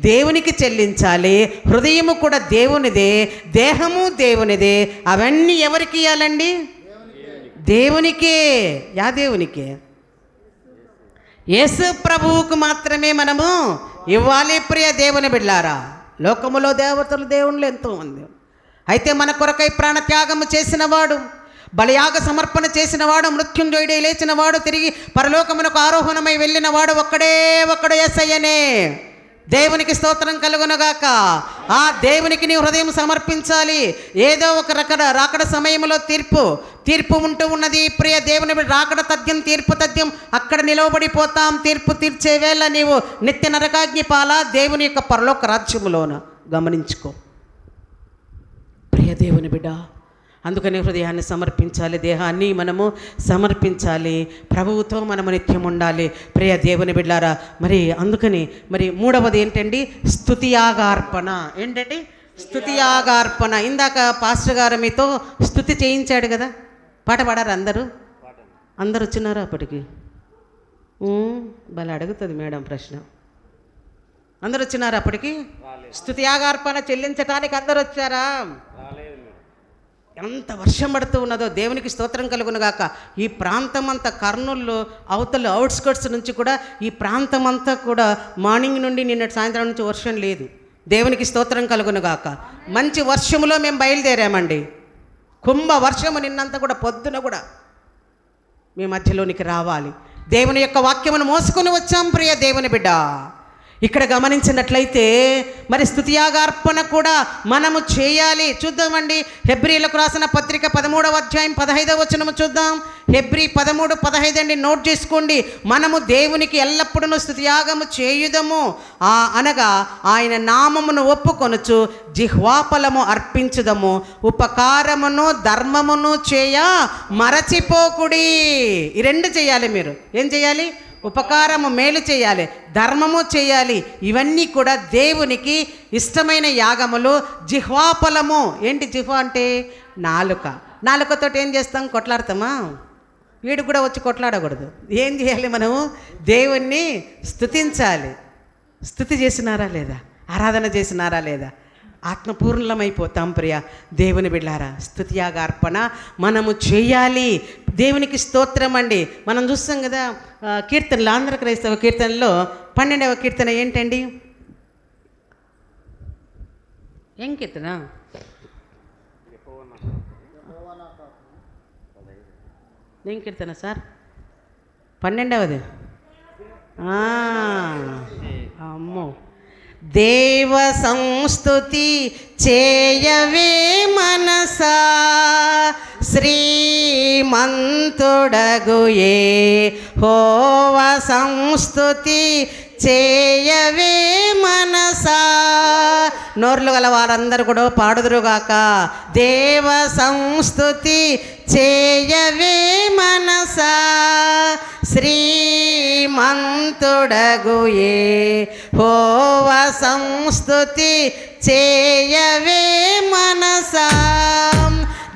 దేవునికి చెల్లించాలి. హృదయము కూడా దేవునిదే, దేహము దేవునిదే. అవన్నీ ఎవరికి ఇవ్వాలండి? దేవునికే. దేవునికే, యేసు ప్రభువుకు మాత్రమే మనము ఇవ్వాలి. ప్రియ దేవుని బిడ్డారా, లోకములో దేవతలు దేవుళ్ళు ఎంతోమంది, అయితే మన కొరకై ప్రాణత్యాగము చేసినవాడు, బలియాగ సమర్పణ చేసినవాడు, మృత్యుంజయుడే లేచినవాడు, తిరిగి పరలోకమునకు ఆరోహణమై వెళ్ళినవాడు ఒక్కడు యేసయ్యనే. దేవునికి స్తోత్రం కలుగునుగాక. ఆ దేవునికి నీ హృదయం సమర్పించాలి. ఏదో ఒక రాకడ సమయంలో తీర్పు ఉంటూ ఉన్నది. ప్రియ దేవుని రాకడ తథ్యం, తీర్పు తథ్యం. అక్కడ నిలవబడిపోతాం. తీర్పు తీర్చే వేళ నీవు నిత్య నరకాగ్ని పాల దేవుని యొక్క పరలోక రాజ్యములోన గమనించుకో ప్రియ దేవుని బిడ్డ. అందుకని హృదయాన్ని సమర్పించాలి, దేహాన్ని మనము సమర్పించాలి. ప్రభువుతో మనము నిత్యం ఉండాలి. ప్రియ దేవుని బిడ్డారా, అందుకని మూడవది ఏంటండి? స్తుతియాగార్పణ. ఏంటండి? స్తుతియాగార్పణ. ఇందాక పాస్టర్ గారు మీతో స్తుతి చేయించాడు కదా, పాట పాడారు అందరూ వచ్చినారా? అప్పటికి భలే అడుగుతుంది మేడం ప్రశ్న. అందరు వచ్చినారా? అప్పటికి స్తుతియాగార్పణ చెల్లించడానికి అందరు వచ్చారా? ఎంత వర్షం పడుతూ ఉన్నదో దేవునికి స్తోత్రం కలుగునుగాక. ఈ ప్రాంతం అంతా కర్నూలు అవతల అవుట్స్కర్ట్స్ నుంచి కూడా ఈ ప్రాంతం అంతా కూడా మార్నింగ్ నుండి నిన్నటి సాయంత్రం నుంచి వర్షం లేదు. దేవునికి స్తోత్రం కలుగునుగాక. మంచి వర్షములో మేము బయలుదేరామండి. కుంభ వర్షము నిన్నంతా కూడా పొద్దున కూడా మీ మధ్యలోనికి రావాలి. దేవుని యొక్క వాక్యమును మోసుకొని వచ్చాం ప్రియ దేవుని బిడ్డ. ఇక్కడ గమనించినట్లయితే స్తుతియాగార్పణ కూడా మనము చేయాలి. చూద్దామండి, హెబ్రీలకు రాసిన పత్రిక 13వ అధ్యాయం 15వ వచనము చూద్దాం. హెబ్రీ 13:15 అండి, నోట్ చేసుకోండి. మనము దేవునికి ఎల్లప్పుడూ స్తుతియాగము చేయుదము, అనగా ఆయన నామమును ఒప్పుకొనుచు జిహ్వాఫలము అర్పించుదము, ఉపకారమును ధర్మమును చేయ మరచిపోకుడి. ఈ రెండు చేయాలి. మీరు ఏం చేయాలి? ఉపకారము, మేలు చేయాలి, ధర్మము చేయాలి. ఇవన్నీ కూడా దేవునికి ఇష్టమైన యాగములు. జిహ్వాఫలము ఏంటి? జిహ్వా అంటే నాలుకతో ఏం చేస్తాం? కొట్లాడతామా? వీడు కూడా వచ్చి కొట్లాడకూడదు. ఏం చేయాలి? మనము దేవుణ్ణి స్తుతించాలి. స్తుతి చేసినారా లేదా? ఆరాధన చేసినారా లేదా? ఆత్మపూర్ణమైపోతాం ప్రియ దేవుని బిడ్డారా. స్తుతియాగార్పణ మనము చేయాలి. దేవునికి స్తోత్రం అండి. మనం చూస్తాం కదా కీర్తనలు, ఆంధ్ర క్రైస్తవ కీర్తనలో 12వ కీర్తన ఏంటండి? ఏం కీర్తన? ఏం కీర్తన సార్? 12వది. అమ్మో, దేవ సంస్తుతి చేయవే మనసా, శ్రీమంతుడగు యెహోవా సంస్తుతి చేయవే మనసా, నోర్లు గల వారందరూ కూడా పాడుదురుగాక. దేవ సంస్తుతి చేయవే మనసా, శ్రీమంతుడగు యెహోవ సంస్తుతి చేయవే మనసా.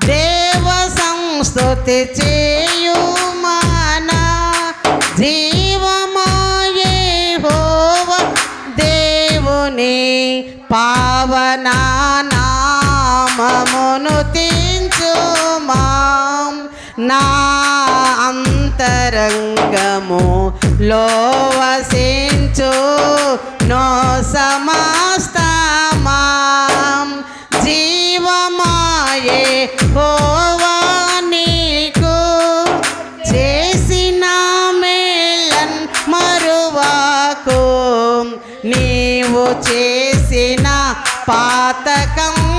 దేవ సంస్తుతి చేయు మానా, జీవమాయే యెహోవ దేవుని పావన నామమును తించుమా. నా అంతరంగము లో వసించు నో సమస్తమా, జీవమాయే యెహోవా నీకు చేసిన మేలన్ మరువాకు. నీవు చేసిన పాతకములను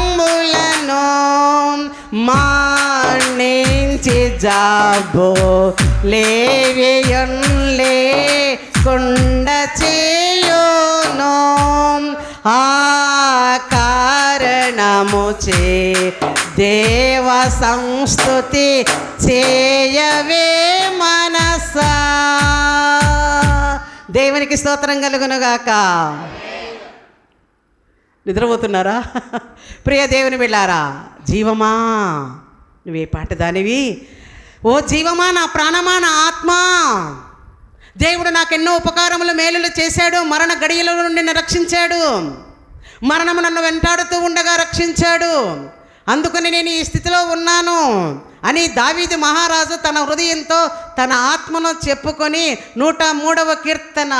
మానించి జాబో లేవియున్లే కుండ చేయును. ఆ కారణము చే దేవ సంస్తుతి చేయవే మనసా. దేవునికి స్తోత్రం కలుగునుగాక. నిద్రపోతున్నారా? ప్రియ దేవుని బిడ్డారా, జీవమా నువ్వే పాట దానివి. ఓ జీవమా, నా ప్రాణమా, నా ఆత్మ, దేవుడు నాకెన్నో ఉపకారములు మేలులు చేశాడు. మరణ గడియల నుండి నన్ను రక్షించాడు. మరణము నన్ను వెంటాడుతూ ఉండగా రక్షించాడు. అందుకని నేను ఈ స్థితిలో ఉన్నాను అని దావీదు మహారాజు తన హృదయంతో తన ఆత్మను చెప్పుకొని 103వ కీర్తన,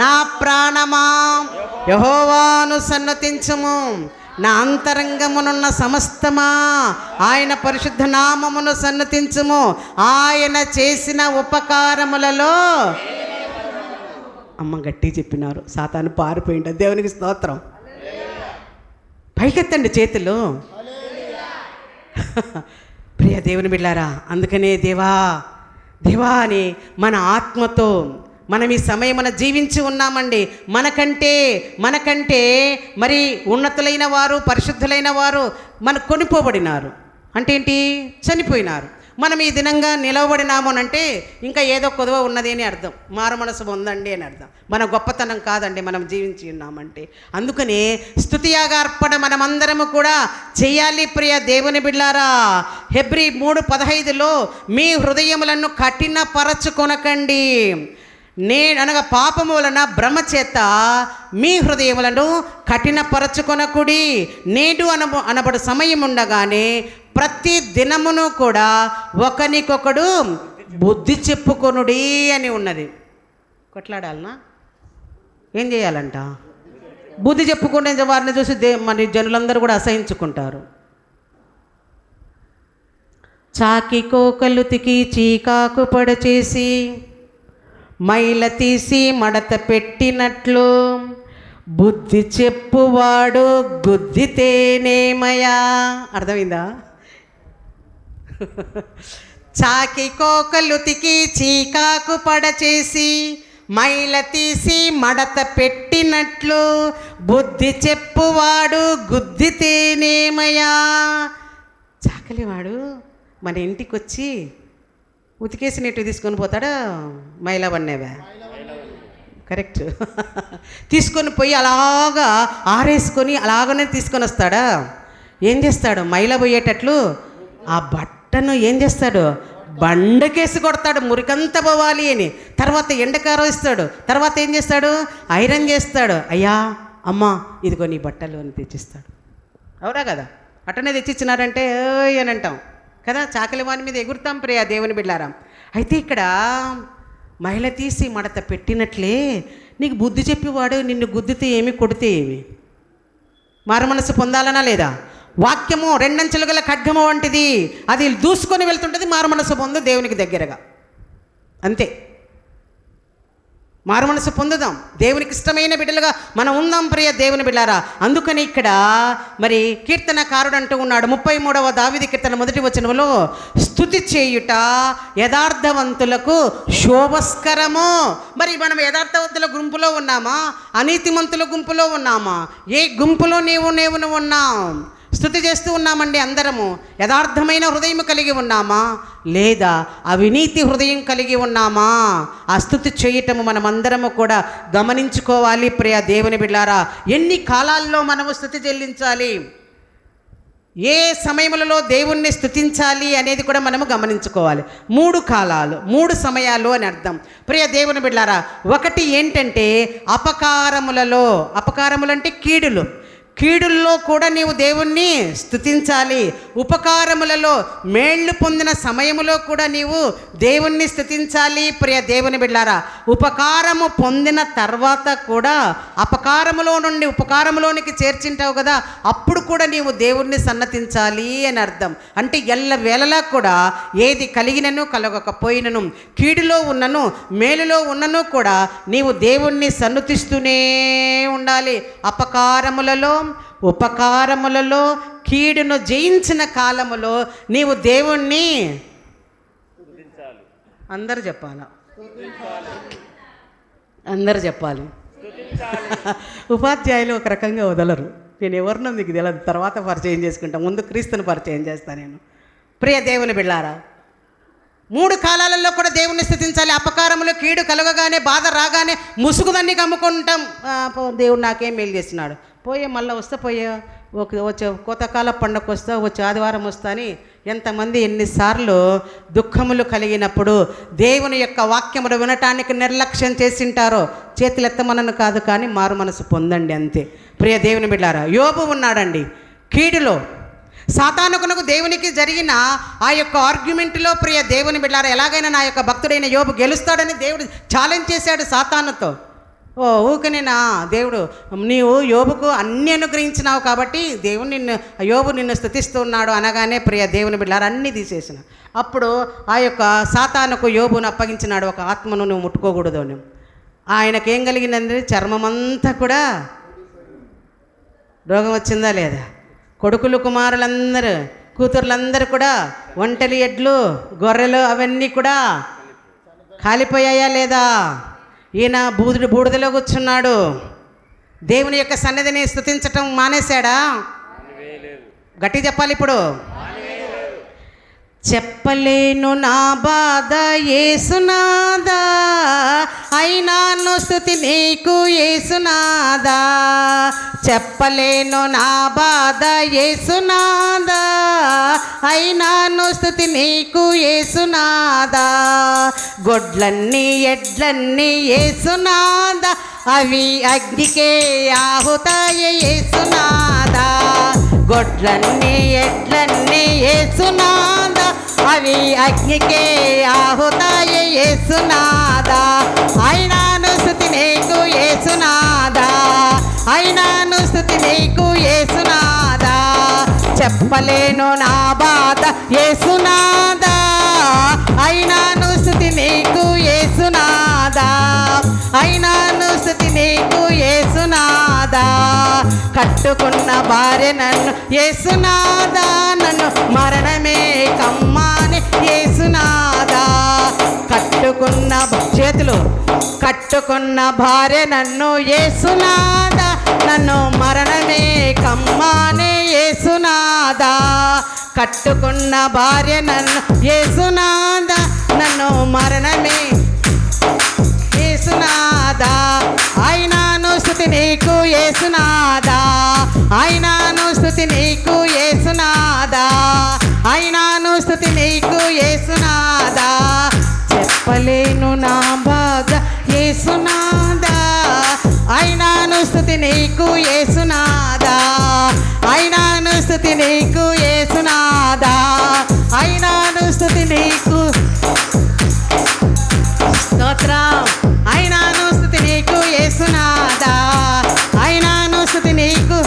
నా ప్రాణమా యెహోవాను సన్నతించుము, నా అంతరంగమునున్న సమస్తమా ఆయన పరిశుద్ధ నామమును సన్నతించుము. ఆయన చేసిన ఉపకారములలో అమ్మ గట్టి చెప్పినారు, సాతాను పారిపోయింది. దేవునికి స్తోత్రం. పైకెత్తండి చేతులు. ప్రియ దేవుని బిడ్డారా, అందుకనే దేవా దేవా అని మన ఆత్మతో మనం ఈ సమయమున జీవించి ఉన్నామండి. మనకంటే మరి ఉన్నతులైన వారు, పరిశుద్ధులైన వారు మనకు కొనిపోబడినారు. అంటే ఏంటి? చనిపోయినారు. మనం ఈ దినంగా నిలవబడినామనంటే ఇంకా ఏదో కొదువ ఉన్నది అని అర్థం, మారు మనసు ఉందండి అని అర్థం. మన గొప్పతనం కాదండి మనం జీవించి ఉన్నామంటే. అందుకని స్తుతియాగ అర్పణ మనమందరము కూడా చేయాలి. ప్రియ దేవుని బిడ్లారా, హెబ్రీ 3:15లో మీ హృదయములను కఠినపరచుకొనకండి, అనగా పాపము వలన భ్రమ చేత మీ హృదయములను కఠినపరచుకొనకుడి. నేడు అనబడు సమయం ఉండగానే ప్రతి దినమును కూడా ఒకనికొకడు బుద్ధి చెప్పుకొనుడి అని ఉన్నది. కొట్లాడాలనా? ఏం చేయాలంట? బుద్ధి చెప్పుకునే వారిని చూసి మన జనులందరూ కూడా అసహించుకుంటారు. చాకి కోకలు తికి చీకాకు పడచేసి మైల తీసి మడత పెట్టినట్లు బుద్ధి చెప్పువాడు గుద్దితేనేమయా. అర్థమైందా? చాకి కోకలు తికి చీకాకు పడచేసి మైల తీసి మడత పెట్టినట్లు బుద్ధి చెప్పువాడు గుద్దితేనేమయా. చాకలివాడు మన ఇంటికి వచ్చి ఉతికేసి నెట్టు తీసుకొని పోతాడా? మైలా పడినవా? కరెక్ట్. తీసుకొని పోయి అలాగా ఆరేసుకొని అలాగనే తీసుకొని వస్తాడా? ఏం చేస్తాడు? మైలా పోయేటట్లు ఆ బట్టను ఏం చేస్తాడు? బండకేసి కొడతాడు, మురికంతా పోవాలి అని. తర్వాత ఎండకారం ఇస్తాడు. తర్వాత ఏం చేస్తాడు? ఐరన్ చేస్తాడు. అయ్యా అమ్మ ఇదిగో నీ బట్టలు అని తెచ్చిస్తాడు. అవునా కదా? అట్టనే తెచ్చిచ్చినారంటే ఓయ్ అని అంటాం కదా. చాకలి వాని మీద ఎగురుతాం ప్రియ దేవుని బిడ్డారా. అయితే ఇక్కడ మహిళ తీసి మడత పెట్టినట్లే నీకు బుద్ధి చెప్పేవాడు నిన్ను గుద్దితే ఏమి, కొడితే ఏమి? మారు మనసు పొందాలనా లేదా? వాక్యము రెండంచెలు గల ఖడ్గము వంటిది, అది దూసుకొని వెళ్తుంటుంది. మారు మనసు పొందు దేవునికి దగ్గరగా, అంతే. మారు మనసు పొందుదాం, దేవునికి ఇష్టమైన బిడ్డలుగా మనం ఉందాం ప్రియ దేవుని బిడ్డారా. అందుకని ఇక్కడ మరి కీర్తనకారుడు అంటూ ఉన్నాడు 33వ దావీదు కీర్తన 1వ వచనంలో, స్తుతి చేయుట యథార్థవంతులకు శోభస్కరము. మరి మనం యథార్థవంతుల గుంపులో ఉన్నామా, అనీతిమంతుల గుంపులో ఉన్నామా? ఏ గుంపులో నీవు ఉన్నాం? స్తుతి చేస్తూ ఉన్నామండి అందరము. యథార్థమైన హృదయం కలిగి ఉన్నామా, లేదా అవినీతి హృదయం కలిగి ఉన్నామా? ఆ స్తుతి చేయటము మనమందరము కూడా గమనించుకోవాలి ప్రియ దేవుని బిడ్డారా. ఎన్ని కాలాల్లో మనము స్తుతి చెల్లించాలి, ఏ సమయములలో దేవుణ్ణి స్తుతించాలి అనేది కూడా మనము గమనించుకోవాలి. 3 కాలాలు, 3 సమయాలు అని అర్థం ప్రియ దేవుని బిడ్డారా. ఒకటి ఏంటంటే అపకారములలో, అపకారములంటే కీడుల్లో కూడా నీవు దేవుణ్ణి స్తుతించాలి. ఉపకారములలో, మేళ్ళు పొందిన సమయములో కూడా నీవు దేవుణ్ణి స్తుతించాలి ప్రియ దేవుని బిడ్డారా. ఉపకారము పొందిన తర్వాత కూడా అపకారములో నుండి ఉపకారములోనికి చేర్చింటావు కదా, అప్పుడు కూడా నీవు దేవుణ్ణి సన్నతించాలి అని అర్థం. అంటే ఎల్లవేళలా కూడా ఏది కలిగినను కలగకపోయినను, కీడులో ఉన్నను మేలులో ఉన్నను కూడా నీవు దేవుణ్ణి సన్నతిస్తూనే ఉండాలి. అపకారములలో, ఉపకారములలో, కీడును జయించిన కాలములో నీవు దేవుణ్ణి అందరూ చెప్పాలా? అందరూ చెప్పాలి. ఉపాధ్యాయులు ఒక రకంగా వదలరు. నేను ఎవరినో మీకు తెలియదు, తర్వాత పరిచయం చేసుకుంటాను. ముందు క్రీస్తుని పరిచయం చేస్తాను నేను. ప్రియ దేవుని బిడ్డారా, 3 కాలాలలో కూడా దేవుణ్ణి స్తుతించాలి. అపకారములు, కీడు కలగగానే, బాధ రాగానే ముసుగుదన్ని కమ్ముకుంటాం. దేవుడు నాకేం మేలు చేస్తున్నాడు, పోయే మళ్ళీ వస్తే పోయే, వచ్చే కోతకాల పండుగ వస్తా, వచ్చే ఆదివారం వస్తా అని ఎంతమంది ఎన్నిసార్లు దుఃఖములు కలిగినప్పుడు దేవుని యొక్క వాక్యమును వినటానికి నిర్లక్ష్యం చేసింటారో. చేతులు ఎత్తమనను కాదు, కానీ మారు మనసు పొందండి అంతే. ప్రియ దేవుని బిడ్డారా, యోబు ఉన్నాడండి కీడులో. సాతానుకునకు దేవునికి జరిగిన ఆ యొక్క ఆర్గ్యుమెంట్లో ప్రియ దేవుని బిడ్డారా, ఎలాగైనా నా యొక్క భక్తుడైన యోబు గెలుస్తాడని దేవుడు ఛాలెంజ్ చేశాడు సాతానుతో. ఊకనేనా దేవుడు, నీవు యోబుకు అన్ని అనుగ్రహించినావు కాబట్టి దేవుడు యోబు నిన్ను స్తుతిస్తున్నాడు అనగానే ప్రియ దేవుని బిడ్డారా అన్నీ తీసేసిన. అప్పుడు ఆ యొక్క సాతానుకు యోబును అప్పగించినాడు, ఒక ఆత్మను నువ్వు ముట్టుకోకూడదు అని. ఆయనకేం కలిగిందంటే చర్మమంతా కూడా రోగం వచ్చిందా లేదా? కొడుకులు, కుమారులందరూ, కూతుర్లందరూ కూడా ఒంటెలు, ఎడ్లు, గొర్రెలు అవన్నీ కూడా కాలిపోయాయా లేదా? ఈయన బూడిదలో కూర్చున్నాడు. దేవుని యొక్క సన్నిధిని స్తుతించటం మానేశాడా? గట్టి చెప్పాలి ఇప్పుడు. చెప్పలేను నా బాధ యేసునాదా, అయినాను స్తుతి నీకు యేసునాదా. చెప్పలేను నా బాధ యేసునాదా, అయినాను స్తుతి నీకు యేసునాదా. గొడ్లన్నీ ఎడ్లన్నీ యేసునాదా, అవి అగ్నికే ఆహుతాయ యేసునాదా. గొడ్లన్నీ ఎడ్లన్నీ యేసునాదా, అవి అగ్నికే ఆహుతాయ యేసునాదా. అయినాను స్తుతి నీకు యేసునాదా, అయినాను స్తుతి నీకు యేసునాదా. చెప్పలేను నా బాధ యేసునాదా, అయినాను స్తుతి నీకు యేసునాదా, అయినాను స్తుతి నీకు యేసునాదా. కట్టుకున్న భార్య నన్ను యేసునాదా, నన్ను మరణమే కమ్మాని యేసునాదా. కట్టుకున్న చేతులు, కట్టుకున్న భార్య నన్ను యేసునాదా, నన్ను మరణమే కమ్మానే యేసునాదా. కట్టుకున్న భార్య నన్ను యేసునాదా, నన్ను మరణమే యేసునాదా. అయినాను స్తుతి నీకు యేసునాదా, అయినాను స్తుతి నీకు యేసునాదా, అయినాను స్తుతి నీకు యేసునాదా. చెప్పలేను నా బాధ యేసునాదా, అయినాను స్తుతి నీకు యేసునాదా, అయినాను స్తుతి నీకు యేసునాదా, అయినాను స్తుతి నీకు స్తోత్రం. అయినాను స్తుతి నీకు యేసునాదా, అయినాను స్తుతి నీకు.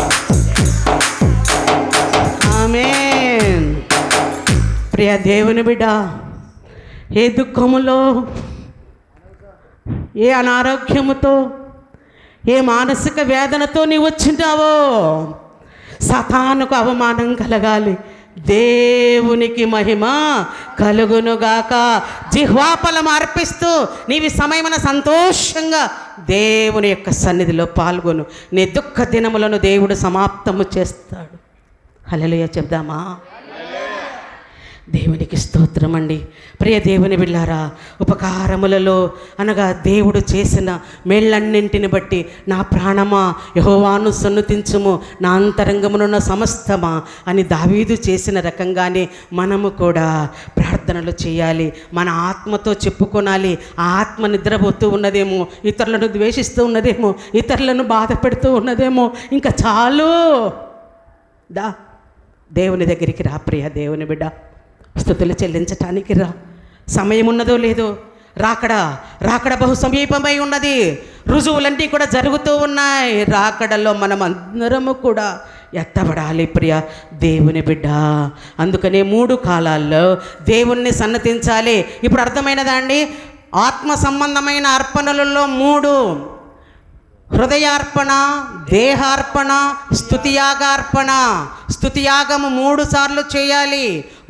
ఆమేన్. ప్రియ దేవుని బిడ్డ, ఏ దుఃఖములో ఏ అనారోగ్యముతో, ఏ మానసిక వేదనతో నీవు వచ్చింటావో, సాతానుకు అవమానం కలగాలి, దేవునికి మహిమ కలుగునుగాక. జిహ్వాఫలం అర్పిస్తూ నీవి సమయమున సంతోషంగా దేవుని యొక్క సన్నిధిలో పాల్గొను. నీ దుఃఖ దినములను దేవుడు సమాప్తము చేస్తాడు. హల్లెలూయా చెప్దామా? దేవునికి స్తోత్రం అండి. ప్రియ దేవుని బిడ్డారా, ఉపకారములలో అనగా దేవుడు చేసిన మేళ్ళన్నింటిని బట్టి నా ప్రాణమా యెహోవాను సన్నుతించుము, నా అంతరంగమునున్న సమస్తమా అని దావీదు చేసిన రకంగానే మనము కూడా ప్రార్థనలు చేయాలి. మన ఆత్మతో చెప్పుకొనాలి. ఆ ఆత్మ నిద్రపోతూ ఉన్నదేమో, ఇతరులను ద్వేషిస్తూ ఉన్నదేమో, ఇతరులను బాధ పెడుతూ ఉన్నదేమో, ఇంకా చాలు, దా దేవుని దగ్గరికి రా ప్రియ దేవుని బిడ్డ. స్తుతులు చెల్లించటానికి రా. సమయం ఉన్నదో లేదో, రాకడ బహు సమీపమై ఉన్నది. రుజువులన్నీ కూడా జరుగుతూ ఉన్నాయి. రాకడలో మనం అందరము కూడా ఎత్తబడాలి ప్రియ దేవుని బిడ్డ. అందుకనే 3 కాలాల్లో దేవుణ్ణి సన్నతించాలి. ఇప్పుడు అర్థమైనదా అండి? ఆత్మ సంబంధమైన అర్పణలలో 3: హృదయార్పణ, దేహార్పణ, స్తుతియాగార్పణ. స్తుతియాగము 3 సార్లు చేయాలి.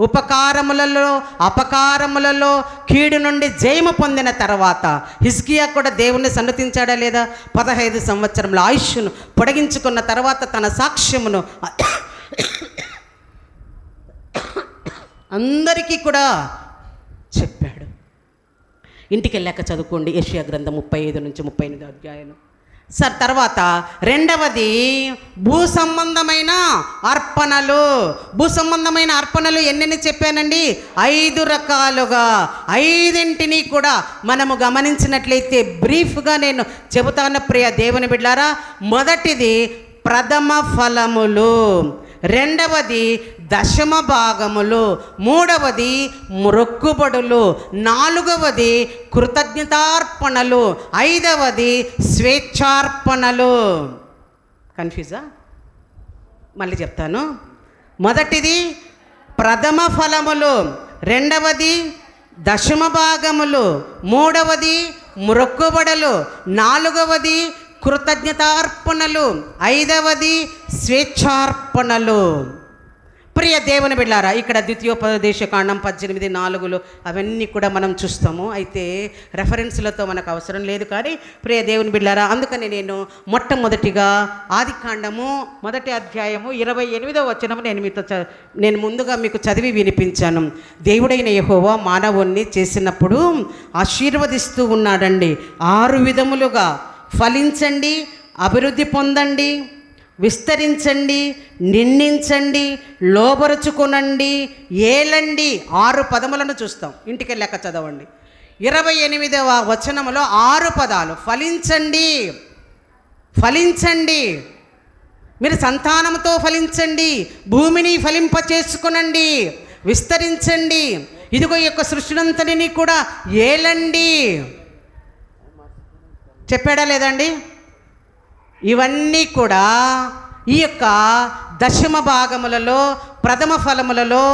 ఉపకారములలో, అపకారములలో కీడు నుండి జయము పొందిన తర్వాత హిజ్కియా కూడా దేవుణ్ణి సన్నతించాడా లేదా? 15 సంవత్సరముల ఆయుష్ను పొడిగించుకున్న తర్వాత తన సాక్ష్యమును అందరికీ కూడా చెప్పాడు. ఇంటికి వెళ్ళాక చదువుకోండి యెషయా గ్రంథం 35 నుంచి 38 అధ్యాయాలు. తర్వాత రెండవది భూ సంబంధమైన అర్పణలు. భూ సంబంధమైన అర్పణలు ఎన్నెన్ని చెప్పానండి? 5 రకాలుగా. 5ంటిని కూడా మనము గమనించినట్లయితే బ్రీఫ్గా నేను చెబుతాను ప్రియ దేవుని బిడ్డారా. మొదటిది ప్రథమ ఫలములు, రెండవది దశమ భాగములు, మూడవది మొక్కుబడులు, నాలుగవది కృతజ్ఞతార్పణలు, ఐదవది స్వేచ్ఛార్పణలు. కన్ఫ్యూజా? మళ్ళీ చెప్తాను. మొదటిది ప్రథమ ఫలములు, రెండవది దశమ భాగములు, మూడవది మొక్కుబడులు, నాలుగవది కృతజ్ఞతార్పణలు, ఐదవది స్వేచ్ఛార్పణలు. ప్రియ దేవుని బిడ్డారా, ఇక్కడ ద్వితీయోపదేశకాండం 18:4 అవన్నీ కూడా మనం చూస్తాము. అయితే రెఫరెన్స్లతో మనకు అవసరం లేదు. కానీ ప్రియ దేవుని బిడ్డారా, అందుకని నేను మొట్టమొదటిగా ఆదికాండము 1వ అధ్యాయము 28వ వచనం నేను ముందుగా మీకు చదివి వినిపించాను. దేవుడైన యెహోవా మానవుణ్ణి చేసినప్పుడు ఆశీర్వదిస్తూ ఉన్నాడండి. 6 విధములుగా ఫలించండి, అభివృద్ధి పొందండి, విస్తరించండి, నిందించండి, లోబరుచుకునండి, ఏలండి. 6 పదములను చూస్తాం. ఇంటికి వెళ్ళాక చదవండి. 28వ వచనములో 6 పదాలు. ఫలించండి, ఫలించండి, మీరు సంతానంతో ఫలించండి, భూమిని ఫలింపచేసుకునండి, విస్తరించండి, ఇదిగో ఈ యొక్క సృష్టినంతటిని కూడా ఏలండి. చెప్పాడా లేదండి? ఇవన్నీ కూడా ఈ యొక్క దశమ భాగములలో, ప్రథమ ఫలములలో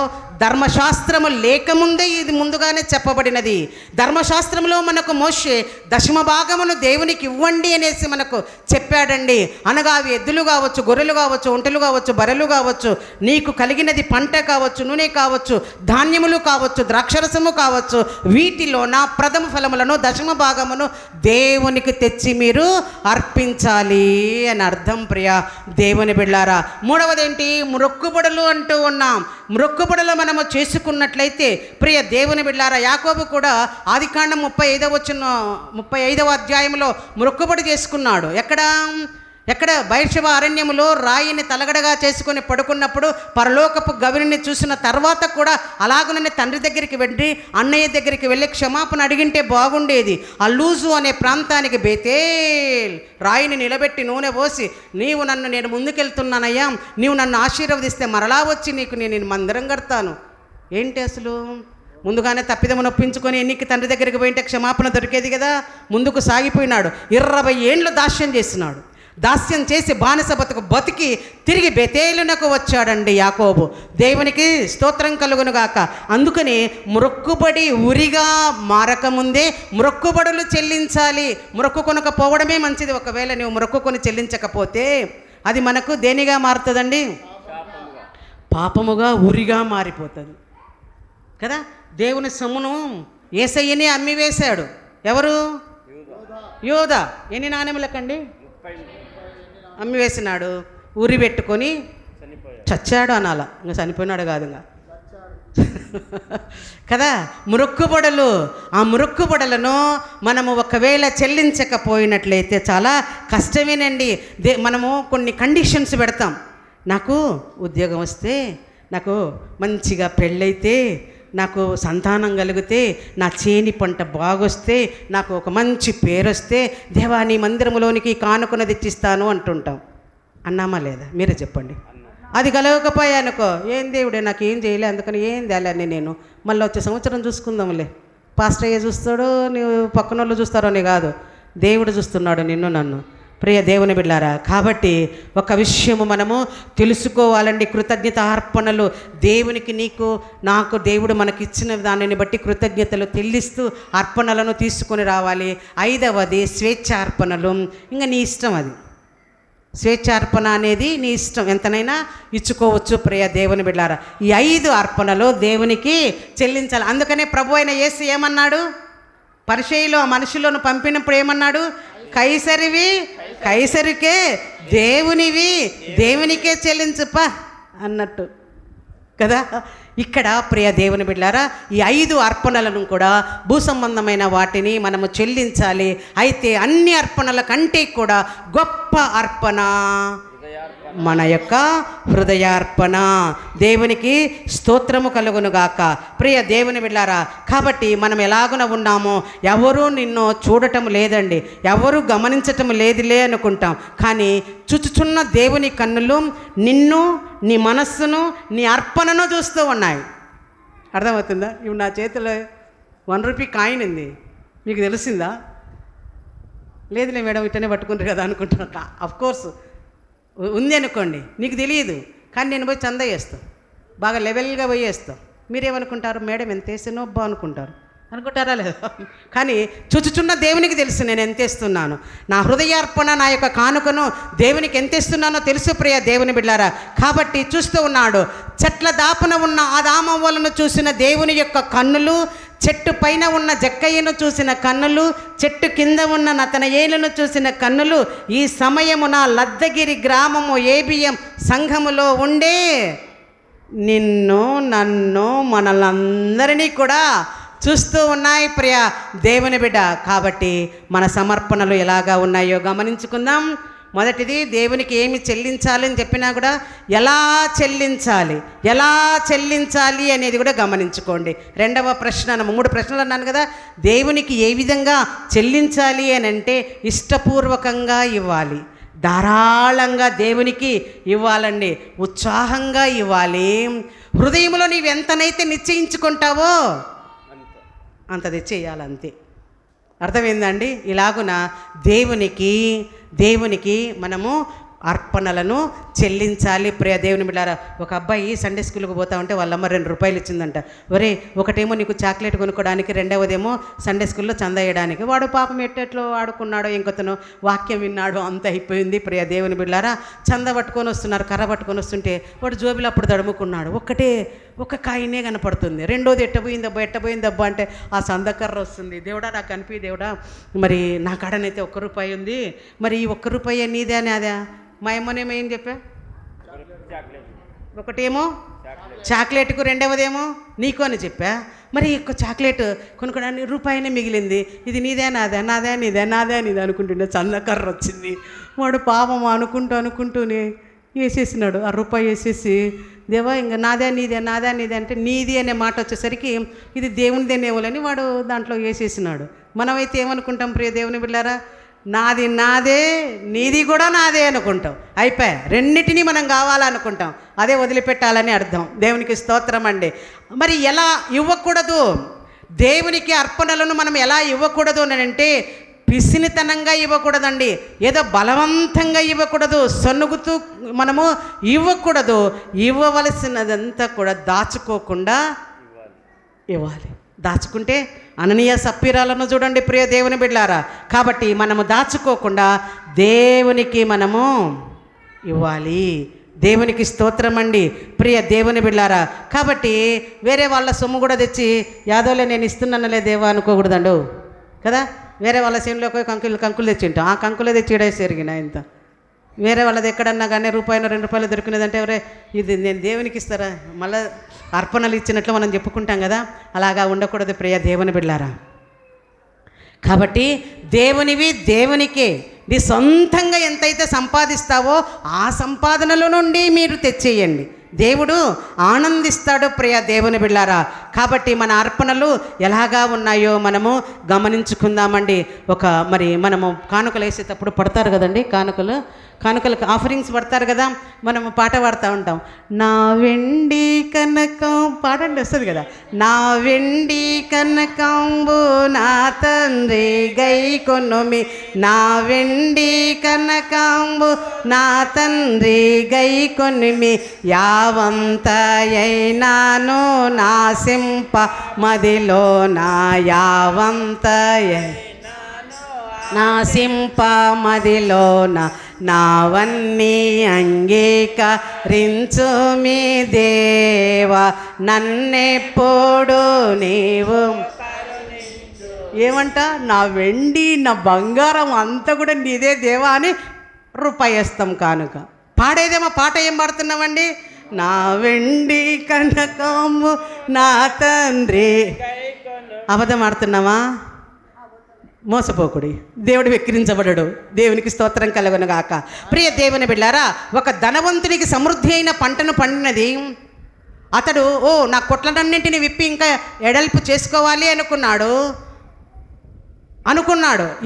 ధర్మశాస్త్రము లేకముందే ఇది ముందుగానే చెప్పబడినది. ధర్మశాస్త్రంలో మనకు మోషే దశమ భాగమును దేవునికి ఇవ్వండి అనేసి మనకు చెప్పాడండి. అనగా అవి ఎద్దులు కావచ్చు, గొర్రెలు కావచ్చు, ఒంటెలు కావచ్చు, బర్రెలు కావచ్చు, నీకు కలిగినది పంట కావచ్చు, నూనె కావచ్చు, ధాన్యములు కావచ్చు, ద్రాక్షరసము కావచ్చు, వీటిలో నా ప్రథమ ఫలములను దశమ భాగమును దేవునికి తెచ్చి మీరు అర్పించాలి అని అర్థం ప్రియ దేవుని బిడ్డారా. మూడవదేంటి? మొక్కుబడులు అంటూ ఉన్నాం. మొక్కుబడులు మనము చేసుకున్నట్లయితే ప్రియ దేవుని బిడ్డారా, యాకోబు కూడా ఆదికాండం 35వ అధ్యాయంలో మొక్కుబడి చేసుకున్నాడు. ఎక్కడ బయర్షెబ అరణ్యములో రాయిని తలగడగా చేసుకొని పడుకున్నప్పుడు పరలోకపు గవిని చూసిన తర్వాత కూడా అలాగనే తండ్రి దగ్గరికి వెళ్ళి, అన్నయ్య దగ్గరికి వెళ్ళి క్షమాపణ అడిగింటే బాగుండేది. ఆ లూజు అనే ప్రాంతానికి బేతేల్ రాయిని నిలబెట్టి నూనె పోసి, నేను ముందుకెళ్తున్నానయ్యా, నీవు నన్ను ఆశీర్వదిస్తే మరలా వచ్చి నీకు నేను మందిరం కడతాను. ఏంటి అసలు? ముందుగానే తప్పిదము నొప్పించుకొని ఎన్నికి తండ్రి దగ్గరికి పోయింటే క్షమాపణ దొరికేది కదా. ముందుకు సాగిపోయినాడు. 20 ఏండ్లు దాస్యం చేసినాడు. దాస్యం చేసి బానిస బతికి తిరిగి బెతేలునకు వచ్చాడండి యాకోబు. దేవునికి స్తోత్రం కలుగునుగాక. అందుకని మొక్కుబడి ఉరిగా మారకముందే మొక్కుబడులు చెల్లించాలి. మొక్కుకొనకపోవడమే మంచిది. ఒకవేళ నువ్వు మొక్కుకొని చెల్లించకపోతే అది మనకు దేనిగా మారుతుందండి? పాపముగా ఉరిగా మారిపోతుంది కదా. దేవుని సొమ్మును యేసయ్యని అమ్మివేశాడు. ఎవరు? యోధ. ఎన్ని నాణెములకండి? అమ్మివేసినాడు. ఉరి పెట్టుకొని చచ్చాడు అనాల, ఇంకా చనిపోయినాడు కాదు ఇంకా కదా. మొక్కుబడులు, ఆ మొక్కుబడులను మనము ఒకవేళ చెల్లించకపోయినట్లయితే చాలా కష్టమేనండి. మనము కొన్ని కండిషన్స్ పెడతాం. నాకు ఉద్యోగం వస్తే, నాకు మంచిగా పెళ్ళైతే, నాకు సంతానం కలిగితే, నా చేని పంట బాగొస్తే, నాకు ఒక మంచి పేరు వస్తే దేవా నీ మందిరంలోనికి కానుకను తెచ్చిస్తాను అంటుంటాం. అన్నామా లేదా? మీరే చెప్పండి. అది కలగకపోయానుకో, ఏం దేవుడే నాకు ఏం చేయలే, అందుకని ఏం తేలని నేను మళ్ళీ వచ్చే సంవత్సరం చూసుకుందాంలే. పాస్టర్ అయ్యే చూస్తాడో నువ్వు పక్కన వాళ్ళు చూస్తారో అని కాదు, దేవుడు చూస్తున్నాడు నిన్ను నన్ను. ప్రియ దేవుని బిడ్డారా, కాబట్టి ఒక విషయము మనము తెలుసుకోవాలండి. కృతజ్ఞత అర్పణలు దేవునికి, నీకు, నాకు దేవుడు మనకిచ్చిన దానిని బట్టి కృతజ్ఞతలు చెల్లిస్తూ అర్పణలను తీసుకొని రావాలి. 5వది స్వేచ్ఛార్పణలు. ఇంకా నీ ఇష్టం, అది స్వేచ్ఛార్పణ అనేది నీ ఇష్టం, ఎంతనైనా ఇచ్చుకోవచ్చు. ప్రియ దేవుని బిడ్డారా, ఈ 5 అర్పణలు దేవునికి చెల్లించాలి. అందుకనే ప్రభు అయిన యేసు ఏమన్నాడు? పరిసయ్యులు ఆ మనుషులను పంపినప్పుడు ఏమన్నాడు? కైసరివి కైసరికే, దేవునివి దేవునికే చెల్లించుపా అన్నట్టు కదా. ఇక్కడ ప్రియ దేవుని బిడ్డారా, ఈ 5 అర్పణలను కూడా భూ సంబంధమైన వాటిని మనము చెల్లించాలి. అయితే అన్ని అర్పణల కంటే కూడా గొప్ప అర్పణ మన యొక్క హృదయార్పణ. దేవునికి స్తోత్రము కలుగునుగాక. ప్రియ దేవుని బిడ్డారా, కాబట్టి మనం ఎలాగున ఉన్నామో ఎవరూ నిన్ను చూడటం లేదండి, ఎవరూ గమనించటం లేదులే అనుకుంటాం. కానీ చూచుచున్న దేవుని కన్నులు నిన్ను, నీ మనస్సును, నీ అర్పణను చూస్తూ ఉన్నాయి. అర్థమవుతుందా? ఇవి నా చేతిలో 1 రూపీ కాయిన్ ఉంది, మీకు తెలిసిందా? లేదులే మేడం ఇట్టనే పట్టుకుంటారు కదా అనుకుంటున్నా. అఫ్కోర్స్ ఉంది అనుకోండి, నీకు తెలియదు, కానీ నేను పోయి చందా చేస్తాను, బాగా లెవెల్గా పోయి వేస్తాం. మీరేమనుకుంటారు? మేడం ఎంత వేసానో అబ్బా అనుకుంటారా లేదా? కానీ చూచుచున్న దేవునికి తెలుసు నేను ఎంత వేస్తున్నాను. నా హృదయార్పణ, నా యొక్క కానుకను దేవునికి ఎంత ఇస్తున్నానో తెలుసు ప్రియ దేవుని బిడ్డారా. కాబట్టి చూస్తూ ఉన్నాడు. చెట్ల దాపున ఉన్న ఆదామవ్వలను చూసిన దేవుని యొక్క కన్నులు, చెట్టు పైన ఉన్న జక్కయ్యను చూసిన కన్నులు, చెట్టు కింద ఉన్న నతనయేలును చూసిన కన్నులు ఈ సమయమున లద్దగిరి గ్రామము ఏబిఎం సంఘములో ఉండే నిన్ను, నన్ను, మనలందరినీ కూడా చూస్తూ ఉన్నాయి ప్రియ దేవుని బిడ్డ. కాబట్టి మన సమర్పణలు ఎలాగా ఉన్నాయో గమనించుకుందాం. మొదటిది, దేవునికి ఏమి చెల్లించాలి అని చెప్పినా కూడా ఎలా చెల్లించాలి అనేది కూడా గమనించుకోండి. 2వ ప్రశ్న, 3 ప్రశ్నలు అన్నాను కదా. దేవునికి ఏ విధంగా చెల్లించాలి అని అంటే ఇష్టపూర్వకంగా ఇవ్వాలి, ధారాళంగా దేవునికి ఇవ్వాలండి, ఉత్సాహంగా ఇవ్వాలి. హృదయంలో నీవు ఎంతనైతే నిశ్చయించుకుంటావో అంత తెచ్చేయాలి, అంతే. అర్థమైందండి? ఇలాగున దేవునికి మనము అర్పణలను చెల్లించాలి ప్రియ దేవుని బిడ్డారా. ఒక అబ్బాయి సండే స్కూల్కి పోతా ఉంటే వాళ్ళమ్మ 2 రూపాయలు ఇచ్చిందంట. ఒరే, ఒకటేమో నీకు చాక్లెట్ కొనుక్కోవడానికి, 2వదేమో సండే స్కూల్లో చందా వేయడానికి. వాడు పాపం ఎట్టెట్లో ఆడుకున్నాడో ఇంకొతను వాక్యం విన్నాడు, అంత అయిపోయింది ప్రియ దేవుని బిడ్డారా. చందా పట్టుకొని వస్తున్నారు, కర్ర పట్టుకొని వస్తుంటే వాడు జోబిలో అప్పుడు తడుముకున్నాడు. ఒక కాయినే కనపడుతుంది. 2వది ఎట్టపోయిందబ్బా అంటే ఆ సందకర్ర వస్తుంది. దేవుడా నాకు కనిపి, దేవుడా మరి నా కాడనైతే 1 రూపాయి ఉంది, మరి ఈ 1 రూపాయి నీదే అని అదా? మా అమ్మనేమో ఏం చెప్పా? ఒకటేమో చాక్లెట్కు, 2వదేమో నీకు అని చెప్పా. మరి ఒక చాక్లెట్ కొనుక్కోడానికి రూపాయినే మిగిలింది. ఇది నీదే నాదే అనుకుంటుండే చందకర్ర వచ్చింది. వాడు పాపం అనుకుంటూనే వేసేసినాడు. ఆ రూపాయి వేసేసి, దేవా ఇంకా నాదే నీదే అంటే నీది అనే మాట వచ్చేసరికి ఇది దేవునిదేనేమోలని వాడు దాంట్లో వేసేసినాడు. మనమైతే ఏమనుకుంటాం ప్రియ దేవుని బిడ్డారా? నాది నాదే, నీది కూడా నాదే అనుకుంటాం. అయిపోయా, రెండింటినీ మనం కావాలనుకుంటాం. అదే వదిలిపెట్టాలని అర్థం. దేవునికి స్తోత్రం అండి. మరి ఎలా ఇవ్వకూడదు? దేవునికి అర్పణలను మనం ఎలా ఇవ్వకూడదు అని అంటే పిసినితనంగా ఇవ్వకూడదండి, ఏదో బలవంతంగా ఇవ్వకూడదు, సొనుగుతూ మనము ఇవ్వకూడదు. ఇవ్వవలసినదంతా కూడా దాచుకోకుండా ఇవ్వాలి. దాచుకుంటే అననీయ సప్పీరాలను చూడండి ప్రియ దేవుని బిడ్డలారా. కాబట్టి మనము దాచుకోకుండా దేవునికి మనము ఇవ్వాలి. దేవునికి స్తోత్రం అండి ప్రియ దేవుని బిడ్డలారా. కాబట్టి వేరే వాళ్ళ సొమ్ము కూడా తెచ్చి యాదోలే నేను ఇస్తున్నానులే దేవా అనుకోకూడదండు కదా. వేరే వాళ్ళ సేనులోకి కంకులు తెచ్చింటాం, ఆ కంకులే తెచ్చి ఇడేసరిగిన ఇంత. వేరే వాళ్ళది ఎక్కడన్నా కానీ రూపాయలు 2 రూపాయలు దొరికినదంటే ఎవరే ఇది నేను దేవునికి ఇస్తారా, మళ్ళీ అర్పణలు ఇచ్చినట్లు మనం చెప్పుకుంటాం కదా. అలాగా ఉండకూడదు ప్రియ దేవుని బిడ్డలారా. కాబట్టి దేవునివి దేవునికే. నీ సొంతంగా ఎంతైతే సంపాదిస్తావో ఆ సంపాదనలో నుండి మీరు తెచ్చేయండి, దేవుడు ఆనందిస్తాడు ప్రియ దేవుని బిడ్డలారా. కాబట్టి మన అర్పణలు ఎలాగా ఉన్నాయో మనము గమనించుకుందామండి. మరి మనము కానుకలు వేసేటప్పుడు పడతారు కదండి, కానుకలకు ఆఫరింగ్స్ పడతారు కదా. మనము పాట పాడుతూ ఉంటాం, నా వెండి కనకం పాడండి వస్తుంది కదా. నా వెండి కనకంబు నా తండ్రి గై కొనుమి, నా వెండి కనకంబు నా తండ్రి గై కొనుమి, యావంతయైనాను నాసింప మదిలో నా యావంతయ నాసింప మదిలోన నావన్నీ అంగీకరించు మీ దేవ, నన్నెప్పుడు నీవు ఏమంట, నా వెండి నా బంగారం అంతా కూడా నీదే దేవా అని రూపాయి వేస్తాం కానుక. పాడేదేమో పాట ఏం పాడుతున్నామండి, నా వెండి కనకము నా తండ్రి. అబద్ధం ఆడుతున్నావా? మోసపోకుడి, దేవుడు వెక్కిరించబడడు. దేవునికి స్తోత్రం కలుగునుగాక. ప్రియ దేవుని బిడ్డారా, ఒక ధనవంతునికి సమృద్ధి అయిన పంటను పండినది. అతడు నా కొట్లనన్నింటిని విప్పి ఇంకా ఎడల్పు చేసుకోవాలి అనుకున్నాడు.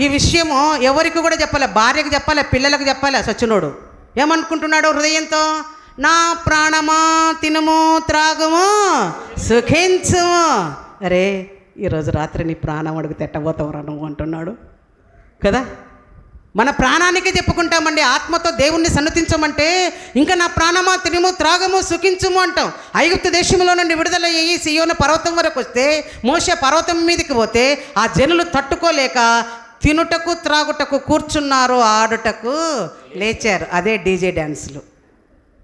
ఈ విషయము ఎవరికి కూడా చెప్పాలి, భార్యకు చెప్పాలి, పిల్లలకు చెప్పాలి. సచ్చినోడు ఏమనుకుంటున్నాడు హృదయంతో, నా ప్రాణమా తినుము త్రాగుము సుఖించుము. అరే ఈరోజు రాత్రి నీ ప్రాణం అడుగు తెట్టబోతావురా నువ్వు అంటున్నాడు కదా. మన ప్రాణానికే చెప్పుకుంటామండి, ఆత్మతో దేవుణ్ణి సన్నతించమంటే ఇంకా నా ప్రాణమా తినుము త్రాగము సుఖించుము అంటాం. ఐగుప్తు దేశంలో నుండి విడుదల అయ్యి సియోను పర్వతం వరకు వస్తే, మోషే పర్వతం మీదకి పోతే ఆ జనులు తట్టుకోలేక తినుటకు త్రాగుటకు కూర్చున్నారు, ఆడుటకు లేచారు. అదే డీజే డ్యాన్సులు.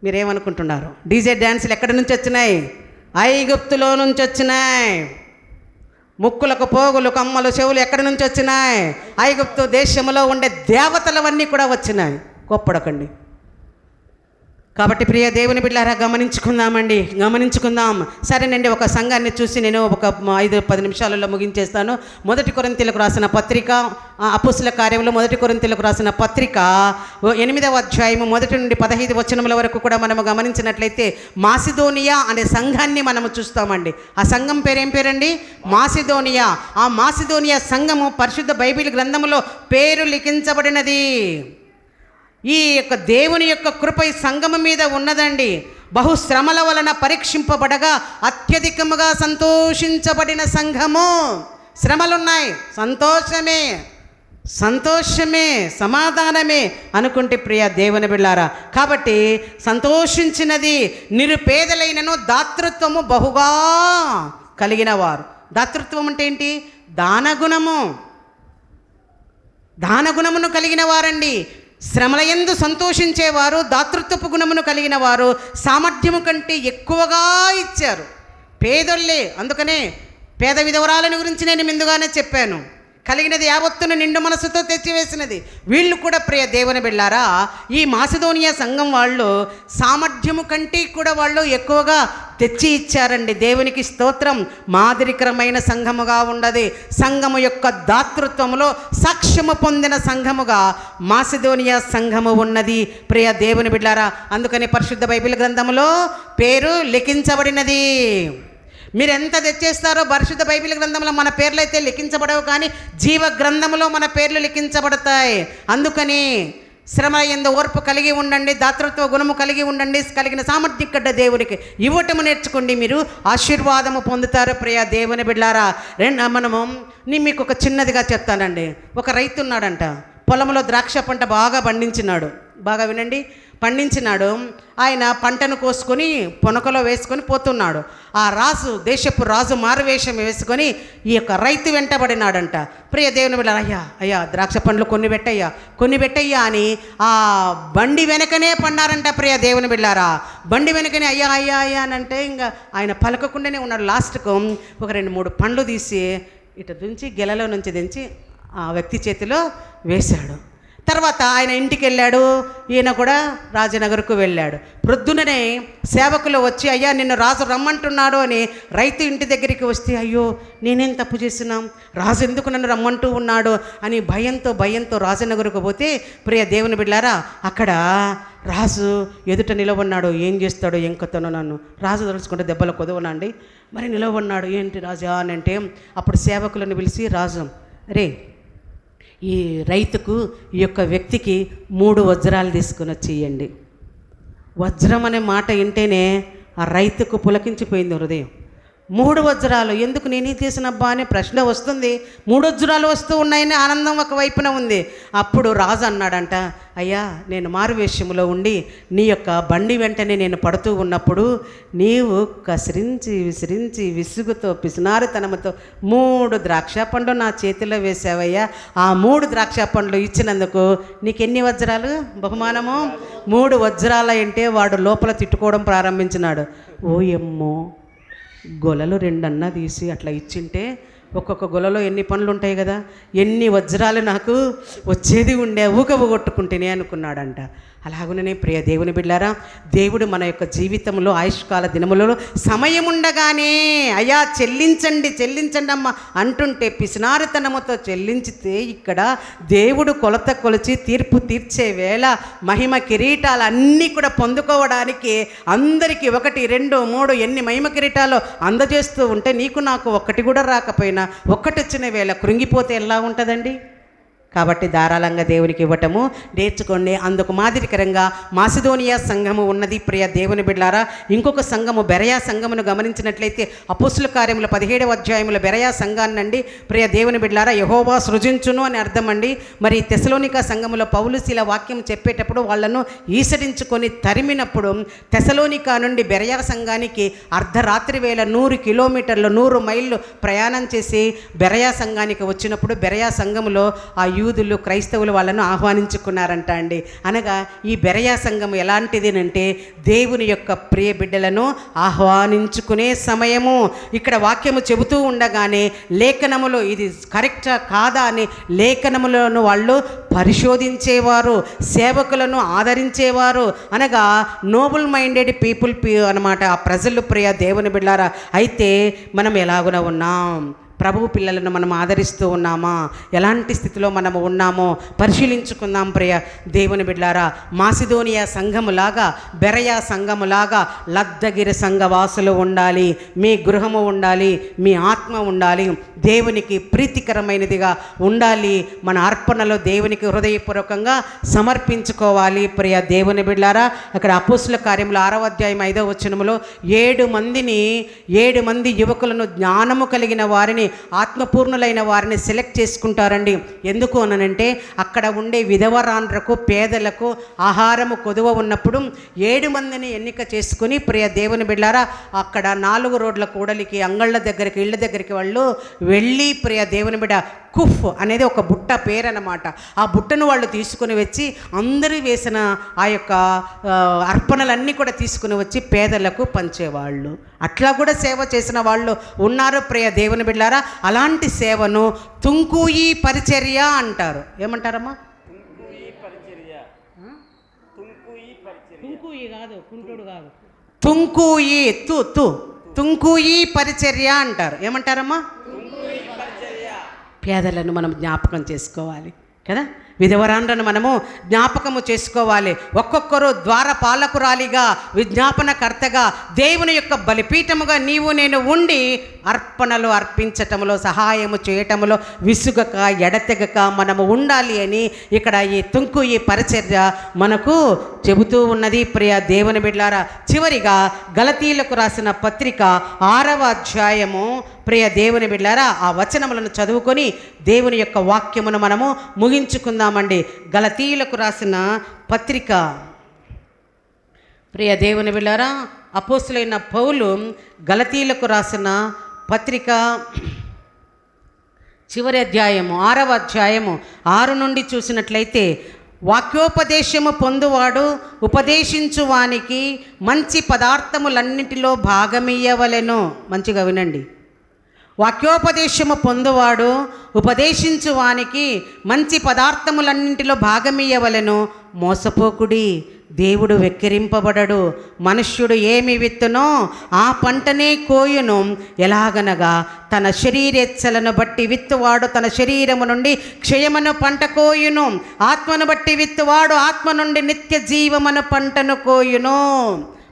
మీరేమనుకుంటున్నారు? డీజే డ్యాన్సులు ఎక్కడి నుంచి వచ్చినాయి? ఐగుప్తులో నుంచి వచ్చినాయి. ముక్కులకు పోగులు కమ్మలు చెవులు ఎక్కడి నుంచి వచ్చినాయి? ఐగుప్తు దేశంలో ఉండే దేవతలవన్నీ కూడా వచ్చినాయి. కోప్పడకండి. కాబట్టి ప్రియ దేవుని బిడ్డలారా గమనించుకుందాం. సరేనండి, ఒక సంఘాన్ని చూసి నేను ఒక 5-10 నిమిషాలలో ముగించేస్తాను. 1 కొరింథీయులకు రాసిన పత్రిక, అపోస్తుల కార్యములు 1 కొరింథీయులకు రాసిన పత్రిక 8వ అధ్యాయము 1 నుండి 15 వచనముల వరకు కూడా మనము గమనించినట్లయితే మాసిదోనియా అనే సంఘాన్ని మనము చూస్తామండి. ఆ సంఘం పేరు ఏం పేరండి? మాసిదోనియా. ఆ మాసిదోనియా సంఘము పరిశుద్ధ బైబిల్ గ్రంథములో పేరు లిఖించబడినది. ఈ యొక్క దేవుని యొక్క కృప ఈ సంఘము మీద ఉన్నదండి. బహుశ్రమల వలన పరీక్షింపబడగా అత్యధికముగా సంతోషించబడిన సంఘము. శ్రమలున్నాయి, సంతోషమే సమాధానమే అనుకుంటే ప్రియ దేవుని బిడ్డలారా. కాబట్టి సంతోషించినది నిరుపేదలైనను దాతృత్వము బహుగా కలిగిన వారు. దాతృత్వం అంటే ఏంటి? దానగుణమును కలిగిన వారండి. శ్రమలయందు సంతోషించేవారు, దాతృత్వపు గుణమును కలిగిన వారు, సామర్థ్యము కంటే ఎక్కువగా ఇచ్చారు. పేదోళ్ళే. అందుకనే పేద విధవరాలని గురించి నేను ముందుగానే చెప్పాను. కలిగినది యావత్తును నిండు మనసుతో తెచ్చివేసినది. వీళ్ళు కూడా ప్రియ దేవుని బిడ్డలారా, ఈ మాసిదోనియా సంఘం వాళ్ళు సామర్థ్యము కంటే కూడా వాళ్ళు ఎక్కువగా తెచ్చి ఇచ్చారండి. దేవునికి స్తోత్రం. మాదిరికరమైన సంఘముగా ఉన్నది. సంఘము యొక్క దాతృత్వములో సాక్ష్యము పొందిన సంఘముగా మాసిదోనియా సంఘము ఉన్నది ప్రియ దేవుని బిడ్డలారా. అందుకని పరిశుద్ధ బైబిల్ గ్రంథములో పేరు లిఖించబడినది. మీరు ఎంత తెచ్చేస్తారో పరిశుద్ధ బైబిల్ గ్రంథంలో మన పేర్లు అయితే లిఖించబడవు, కానీ జీవ గ్రంథంలో మన పేర్లు లిఖించబడతాయి. అందుకని శ్రమ యందు ఓర్పు కలిగి ఉండండి, దాతృత్వ గుణము కలిగి ఉండండి, కలిగిన సామర్థ్యం కడ్డ దేవునికి ఇవ్వటము నేర్చుకోండి, మీరు ఆశీర్వాదము పొందుతారు. ప్రియ దేవుని బిడ్డారా, మనము మీకు ఒక చిన్నదిగా చెప్తానండి. ఒక రైతు ఉన్నాడంట, పొలంలో ద్రాక్ష పంట బాగా పండించినాడు. బాగా వినండి, పండించినాడు. ఆయన పంటను కోసుకొని పొనకలో వేసుకొని పోతున్నాడు. ఆ రాజు, దేశపు రాజు మారువేషం వేసుకొని ఈ యొక్క రైతు వెంటబడినాడంట. ప్రియ దేవుని బిడ్డ, అయ్యా ద్రాక్ష పండ్లు కొన్ని పెట్టయ్యా అని ఆ బండి వెనకనే పన్నారంట. ప్రియ దేవుని బిడ్డారా, బండి వెనకనే అయ్యా అని అంటే ఇంకా ఆయన పలకకుండానే ఉన్నాడు. లాస్ట్కు ఒక 2-3 పండ్లు తీసి ఇటు దించి గెలలో నుంచి దించి ఆ వ్యక్తి చేతిలో వేశాడు. తర్వాత ఆయన ఇంటికి వెళ్ళాడు. ఈయన కూడా రాజనగర్కు వెళ్ళాడు. ప్రొద్దుననే సేవకులు వచ్చి అయ్యా నిన్ను రాజు రమ్మంటున్నాడు అని రైతు ఇంటి దగ్గరికి వస్తే, అయ్యో నేనేం తప్పు చేసినాం, రాజు ఎందుకు నన్ను రమ్మంటూ ఉన్నాడు అని భయంతో రాజనగర్కు పోతే, ప్రియ దేవుని బిడ్డారా, అక్కడ రాజు ఎదుట నిలబడినాడు. ఏం చేస్తాడో ఏం కథనో నన్ను రాజు తలుచుకుంటే దెబ్బలు కొదవనండి. మరి నిలబడినాడు. ఏంటి రాజా అని అంటే అప్పుడు సేవకులను పిలిచి, రాజు రే ఈ రైతుకు ఈ యొక్క వ్యక్తికి 3 వజ్రాలు తీసుకుని వచ్చి ఇవ్వండి. వజ్రం అనే మాట వింటేనే ఆ రైతుకు పులకించిపోయింది హృదయం. 3 వజ్రాలు ఎందుకు నేనే చేసినబ్బా అనే ప్రశ్న వస్తుంది. 3 వజ్రాలు వస్తూ ఉన్నాయని ఆనందం ఒకవైపున ఉంది. అప్పుడు రాజు అన్నాడంట, అయ్యా నేను మారువేషములో ఉండి నీ యొక్క బండి వెంటనే నేను పడుతూ ఉన్నప్పుడు నీవు విసిరించి విసుగుతో పిసినారితనముతో 3 ద్రాక్ష పండ్లు నా చేతిలో వేసావయ్యా. ఆ 3 ద్రాక్ష పండ్లు ఇచ్చినందుకు నీకెన్ని వజ్రాలు బహుమానము? 3 వజ్రాలు అంటే వాడు లోపల తిట్టుకోవడం ప్రారంభించినాడు. ఓయమ్మో, గొలలు 2 తీసి అట్లా ఇచ్చింటే ఒక్కొక్క గొలలో ఎన్ని పనులు ఉంటాయి కదా, ఎన్ని వజ్రాలు నాకు వచ్చేది ఉండే, ఊగబొగొట్టుకుంటేనే అనుకున్నాడంట. అలాగుననే ప్రియ దేవుని బిడ్డారా, దేవుడు మన యొక్క జీవితంలో ఆయుష్కాల దినములలో సమయం ఉండగానే అయ్యా చెల్లించండి అమ్మ అంటుంటే పిసినారితనముతో చెల్లించితే ఇక్కడ దేవుడు కొలత కొలిచి తీర్పు తీర్చే వేళ మహిమ కిరీటాలు అన్నీ కూడా పొందుకోవడానికి అందరికీ 1, 2, 3 ఎన్ని మహిమ కిరీటాలు అందజేస్తూ ఉంటే నీకు నాకు ఒక్కటి కూడా రాకపోయినా ఒక్కటి వచ్చిన వేళ కృంగిపోతే ఎలా ఉంటుందండి? కాబట్టి ధారాళంగా దేవునికి ఇవ్వటము నేర్చుకోండి. అందుకు మాదిరికరంగా మాసిదోనియా సంఘము ఉన్నది. ప్రియ దేవుని బిడ్డారా, ఇంకొక సంఘము బెరయా సంఘమును గమనించినట్లయితే అపోస్తుల కార్యముల 17వ అధ్యాయముల బెరయా సంఘాన్నండి ప్రియ దేవుని బిడ్డారా యెహోవా సృజించును అని అర్థం అండి. మరి తెసలోనికా సంఘములో పౌలు శీల వాక్యం చెప్పేటప్పుడు వాళ్ళను ఈసడించుకొని తరిమినప్పుడు తెసలోనికా నుండి బెరయా సంఘానికి అర్ధరాత్రి వేళ 100 కిలోమీటర్లు 100 మైళ్ళు ప్రయాణం చేసి బెరయా సంఘానికి వచ్చినప్పుడు బెరయా సంఘములో ఆ యూదులు క్రైస్తవులు వాళ్ళను ఆహ్వానించుకున్నారంట అండి. అనగా ఈ బెరయా సంఘం ఎలాంటిదేనంటే దేవుని యొక్క ప్రియ బిడ్డలను ఆహ్వానించుకునే సమయము. ఇక్కడ వాక్యము చెబుతూ ఉండగానే లేఖనములో ఇది కరెక్టా కాదా అని లేఖనములను వాళ్ళు పరిశోధించేవారు, సేవకులను ఆదరించేవారు. అనగా నోబుల్ మైండెడ్ పీపుల్ అనమాట ఆ ప్రజలు. ప్రియ దేవుని బిడ్డారా, అయితే మనం ఎలాగున ఉన్నాం? ప్రభువు పిల్లలను మనం ఆదరిస్తూ ఉన్నామా? ఎలాంటి స్థితిలో మనము ఉన్నామో పరిశీలించుకుందాం. ప్రియ దేవుని బిడ్డారా, మాసిదోనియా సంఘములాగా బెరయా సంఘములాగా లద్దగిరి సంఘవాసులు ఉండాలి. మీ గృహము ఉండాలి, మీ ఆత్మ ఉండాలి, దేవునికి ప్రీతికరమైనదిగా ఉండాలి. మన అర్పణలో దేవునికి హృదయపూర్వకంగా సమర్పించుకోవాలి. ప్రియ దేవుని బిడ్డారా, అక్కడ అపోస్తుల కార్యములు 6వ అధ్యాయం 5వ వచనములో 7 మంది యువకులను జ్ఞానము కలిగిన వారిని ఆత్మపూర్ణులైన వారిని సెలెక్ట్ చేసుకుంటారండి. ఎందుకు అనంటే అక్కడ ఉండే విధవరాండ్రకు పేదలకు ఆహారము కొదువ ఉన్నప్పుడు 7 మందిని ఎన్నిక చేసుకుని ప్రియ దేవుని బిడ్డారా అక్కడ 4 రోడ్ల కూడలికి అంగళ్ళ దగ్గరికి ఇళ్ళ దగ్గరికి వాళ్ళు వెళ్ళి ప్రియ దేవుని బిడ్డ కుఫ్ అనేది ఒక బుట్ట పేరనమాట. ఆ బుట్టను వాళ్ళు తీసుకుని వచ్చి అందరూ వేసిన ఆ యొక్క అర్పణలన్నీ కూడా తీసుకుని వచ్చి పేదలకు పంచేవాళ్ళు. అట్లా కూడా సేవ చేసిన వాళ్ళు ఉన్నారు ప్రియ దేవుని బిడ్డారా. అలాంటి సేవను తుంకుయి పరిచర్య అంటారు. ఏమంటారమ్మా? తుంకుయి కాదు, కుంటుడు కాదు, తుంకుయి తుంకుయి పరిచర్య అంటారు. ఏమంటారమ్మా? పేదలను మనం జ్ఞాపకం చేసుకోవాలి కదా. విధవరాండ్రను మనము జ్ఞాపకము చేసుకోవాలి. ఒక్కొక్కరు ద్వారపాలకురాలిగా, విజ్ఞాపనకర్తగా, దేవుని యొక్క బలిపీఠముగా నీవు నేను ఉండి అర్పణలు అర్పించటంలో, సహాయము చేయటంలో విసుగక ఎడతెగక మనము ఉండాలి అని ఇక్కడ ఈ పరిచర్య మనకు చెబుతూ ఉన్నది. ప్రియ దేవుని బిడ్డలారా, చివరిగా గలతీయులకు రాసిన పత్రిక 6వ అధ్యాయము, ప్రియ దేవుని బిడ్డలారా, ఆ వచనములను చదువుకొని దేవుని యొక్క వాక్యమును మనము ముగించుకుందామండి. గలతీయులకు రాసిన పత్రిక, ప్రియ దేవుని బిడ్డలారా, అపోస్తులైన పౌలు గలతీయులకు రాసిన పత్రిక చివరి అధ్యాయము 6వ అధ్యాయము 6 నుండి చూసినట్లయితే, వాక్యోపదేశము పొందువాడు ఉపదేశించువానికి మంచి పదార్థములన్నిటిలో భాగమియ్యవలెను. మంచిగా వినండి. వాక్యోపదేశము పొందువాడు ఉపదేశించువానికి మంచి పదార్థములన్నింటిలో భాగమియ్యవలెను. మోసపోకుడి, దేవుడు వెక్కిరింపబడడు. మనుష్యుడు ఏమి విత్తునో ఆ పంటనే కోయును. ఎలాగనగా తన శరీరేచ్ఛలను బట్టి విత్తువాడు తన శరీరము నుండి క్షయమును పంట కోయును. ఆత్మను బట్టి విత్తువాడు ఆత్మ నుండి నిత్య జీవమును పంటను కోయును.